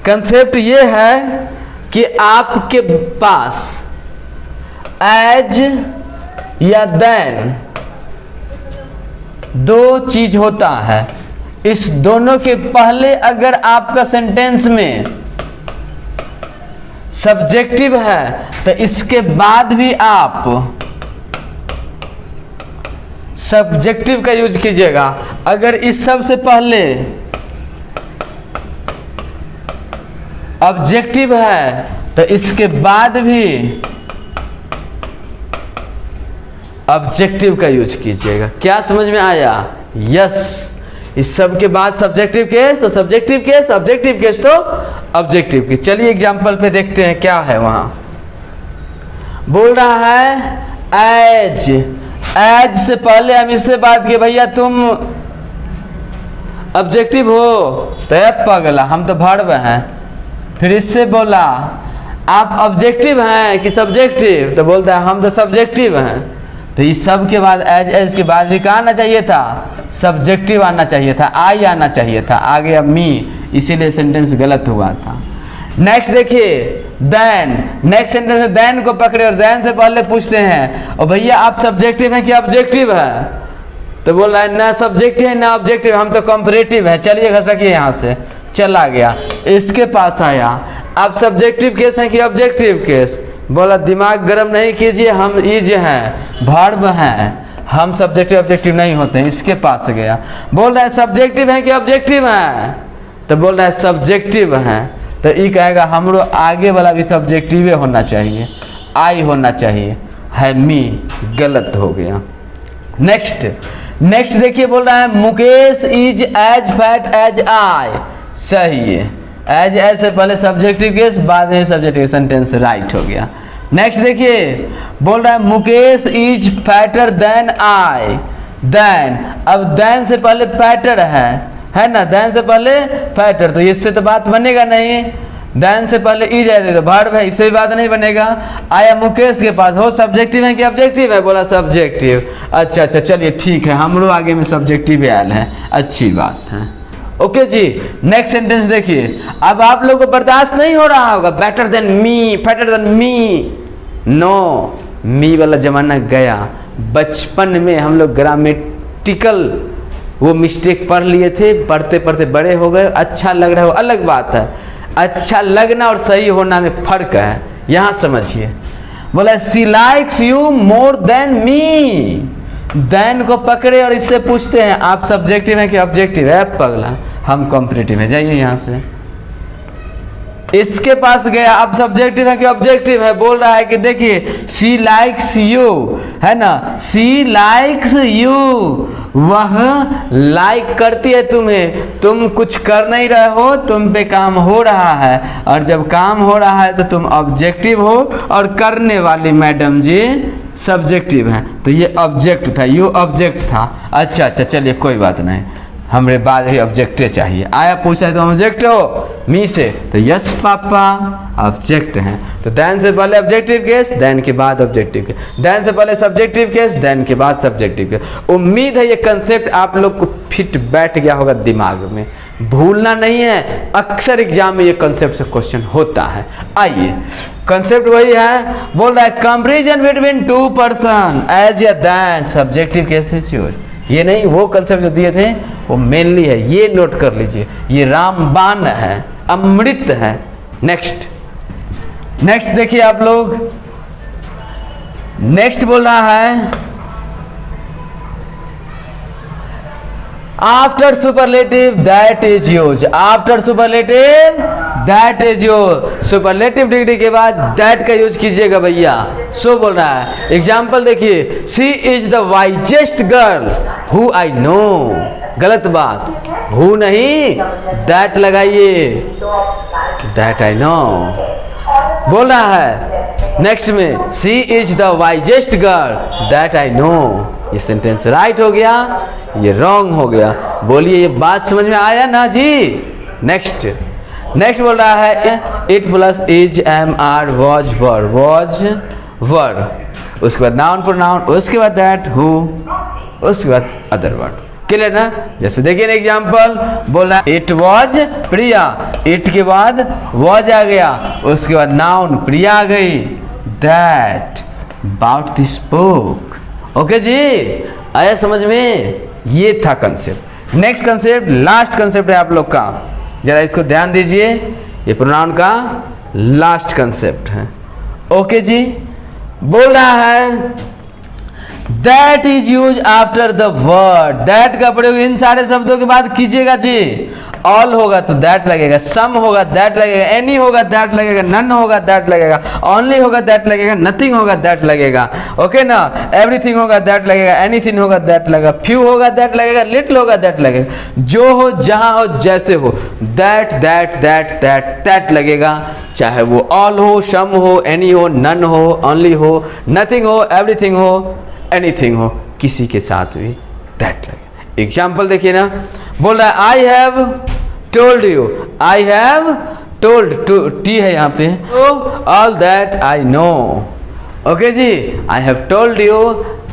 Speaker 1: कंसेप्ट ये है कि आपके पास एज या देन दो चीज होता है, इस दोनों के पहले अगर आपका सेंटेंस में सब्जेक्टिव है तो इसके बाद भी आप सब्जेक्टिव का यूज कीजिएगा। अगर इस सब से पहले ऑब्जेक्टिव है तो इसके बाद भी ऑब्जेक्टिव का यूज कीजिएगा। क्या समझ में आया? यस। इस सब के बाद सब्जेक्टिव केस तो सब्जेक्टिव केस, ऑब्जेक्टिव केस तो ऑब्जेक्टिव केस। चलिए एग्जांपल पे देखते हैं क्या है। वहां बोल रहा है एज। एज से पहले हम इससे बात किए, भैया तुम ऑब्जेक्टिव हो तो पगला, हम तो वर्ब हैं। फिर इससे बोला आप ऑब्जेक्टिव हैं कि सब्जेक्टिव, तो बोलता है हम तो सब्जेक्टिव हैं। तो इस सब के बाद एज के बाद भी क्या आना चाहिए था? सब्जेक्टिव आना चाहिए था, आई आना चाहिए था। आगे अब मी, इसीलिए सेंटेंस गलत हुआ था। नेक्स्ट देखिए देन। नेक्स्ट सेंटेंस में देन को पकड़े और देन से पहले पूछते हैं और भैया आप सब्जेक्टिव हैं कि ऑब्जेक्टिव है? तो बोल रहा है ना सब्जेक्टिव है ना ऑब्जेक्टिव, हम तो कंपैरेटिव है। चलिए घसकिए यहाँ से, चला गया। इसके पास आया, आप सब्जेक्टिव केस हैं कि ऑब्जेक्टिव केस? बोला दिमाग गर्म नहीं कीजिए, हम इज हैं, वर्ब हैं, हम सब्जेक्टिव ऑब्जेक्टिव नहीं होते हैं। इसके पास गया, बोल रहा है सब्जेक्टिव है कि ऑब्जेक्टिव है? तो बोल रहा है सब्जेक्टिव है। तो ये कहेगा हमरो आगे वाला भी सब्जेक्टिव होना चाहिए, आई होना चाहिए, है मी, गलत हो गया। नेक्स्ट देखिए बोल रहा है Mukesh is as fat as I. सही है, एज से पहले सब्जेक्टिव केस, बाद में सब्जेक्टिव, सेंटेंस राइट हो गया। नेक्स्ट देखिए बोल रहा है Mukesh is fatter than I. Than, अब देन से पहले फैटर है ना, देन से पहले फैटर, तो इससे तो बात बनेगा नहीं। देन से पहले ई जाए तो वर्ब है, इससे भी बात नहीं बनेगा। आया मुकेश के पास, हो सब्जेक्टिव है कि ऑब्जेक्टिव है? बोला सब्जेक्टिव। अच्छा चलिए ठीक है, हम लोग आगे में सब्जेक्टिव आयल है, अच्छी बात है। ओके जी। नेक्स्ट सेंटेंस देखिए। अब आप लोगों को बर्दाश्त नहीं हो रहा होगा, better than me, better than me. No, me वाला जमाना गया। बचपन में हम लोग ग्रामेटिकल वो मिस्टेक पढ़ लिए थे, पढ़ते पढ़ते बड़े हो गए। अच्छा लग रहा है वो अलग बात है, अच्छा लगना और सही होना में फर्क है, यहाँ समझिए। बोला she likes you more than me. Than को पकड़े और इससे पूछते हैं आप सब्जेक्टिव हैं कि ऑब्जेक्टिव है? पगला, हम कॉम्पिटिटिव है, जाइए यहाँ से। इसके पास गया, आप सब्जेक्टिव है कि ऑब्जेक्टिव है? बोल रहा है कि देखिए शी लाइक्स यू, है ना, शी लाइक्स यू, वह लाइक करती है तुम्हें, तुम कुछ कर नहीं रहे हो, तुम पे काम हो रहा है, और जब काम हो रहा है तो तुम ऑब्जेक्टिव हो, और करने वाली मैडम जी सब्जेक्टिव हैं। तो ये ऑब्जेक्ट था, यू ऑब्जेक्ट था। अच्छा चलिए कोई बात नहीं, हमरे बाद ही ऑब्जेक्ट चाहिए। आया पूछा तो ऑब्जेक्ट हो मी से, तो यस पापा ऑब्जेक्ट हैं। तो देन से पहले ऑब्जेक्टिव केस, देन के बाद ऑब्जेक्टिव केस, देन से पहले सब्जेक्टिव केस, देन के बाद सब्जेक्टिव केस। उम्मीद है ये कंसेप्ट आप लोग को फिट बैठ गया होगा दिमाग में, भूलना नहीं है। अक्सर एग्जाम में ये कंसेप्ट से क्वेश्चन होता है। आइए कंसेप्ट वही है, बोल रहा है comparison between two person as या than subjective case is use. ये नहीं, वो कंसेप्ट जो दिए थे वो मेनली है, ये नोट कर लीजिए, ये रामबाण है, अमृत है। नेक्स्ट देखिए आप लोग, नेक्स्ट बोल रहा है after superlative that is use. After superlative that is use, superlative degree के बाद दैट का यूज कीजिएगा भैया। सो बोल रहा है, एग्जाम्पल देखिए, she is the wisest girl who I know. गलत बात, हु नहीं, दैट लगाइए, दैट आई नो। बोल रहा है नेक्स्ट में, she is the wisest girl that I no. ये सेंटेंस राइट हो गया, ये रॉन्ग हो गया। बोलिए ये बात समझ में आया ना जी? नेक्स्ट बोल रहा है it plus is am are was were, was were, उसके बाद नाउन प्रोनाउन, उसके बाद दैट हु, उसके बाद अदर वर्ड। क्लियर ना? जैसे देखिए एग्जाम्पल, बोला इट वॉज प्रिया, इट के बाद वॉज आ गया, उसके बाद नाउन प्रिया आ गई, that about this book. Okay जी, आया समझ में? ये था concept. Next concept, last concept है आप लोग का, जरा इसको ध्यान दीजिए, ये प्रोनाउन का लास्ट कंसेप्ट है। ओके जी, बोल रहा है that is use after the word. That का प्रयोग इन सारे शब्दों के बाद कीजिएगा जी। ऑल होगा तो दैट लगेगा, सम होगा दैट लगेगा, एनी होगा दैट लगेगा, नन होगा दैट लगेगा, ओनली होगा दैट लगेगा, नथिंग होगा दैट लगेगा, ओके ना। एवरीथिंग होगा दैट लगेगा, एनीथिंग होगा दैट लगेगा, फ्यू होगा दैट लगेगा, लिटिल होगा दैट लगेगा, जो हो जहां हो जैसे हो that that that that that लगेगा, चाहे वो ऑल हो, सम हो, एनी हो, नन हो, ओनली हो, नथिंग हो, एवरीथिंग हो, एनीथिंग हो, किसी के साथ भी दैट लगेगा। एग्जाम्पल देखिए ना, बोल रहा है I have told you, I have told, T है यहाँ पे, all that I know, okay जी, I have told you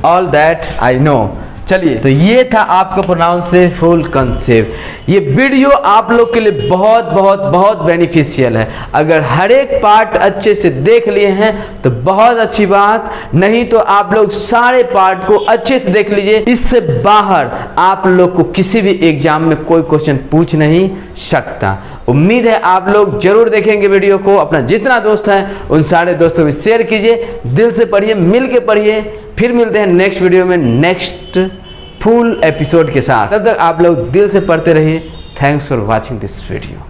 Speaker 1: all that I know. चलिए, तो ये था आपका प्रोनाउन से फुल कंसेप्ट। ये वीडियो आप लोग के लिए बहुत बहुत बहुत बेनिफिशियल है। अगर हर एक पार्ट अच्छे से देख लिए हैं तो बहुत अच्छी बात, नहीं तो आप लोग सारे पार्ट को अच्छे से देख लीजिए। इससे बाहर आप लोग को किसी भी एग्जाम में कोई क्वेश्चन पूछ नहीं सकता। उम्मीद है आप लोग जरूर देखेंगे वीडियो को। अपना जितना दोस्त है उन सारे दोस्तों में शेयर कीजिए, दिल से पढ़िए, मिल के पढ़िए। फिर मिलते हैं नेक्स्ट वीडियो में नेक्स्ट फुल एपिसोड के साथ। तब तक आप लोग दिल से पढ़ते रहिए। Thanks for watching this video.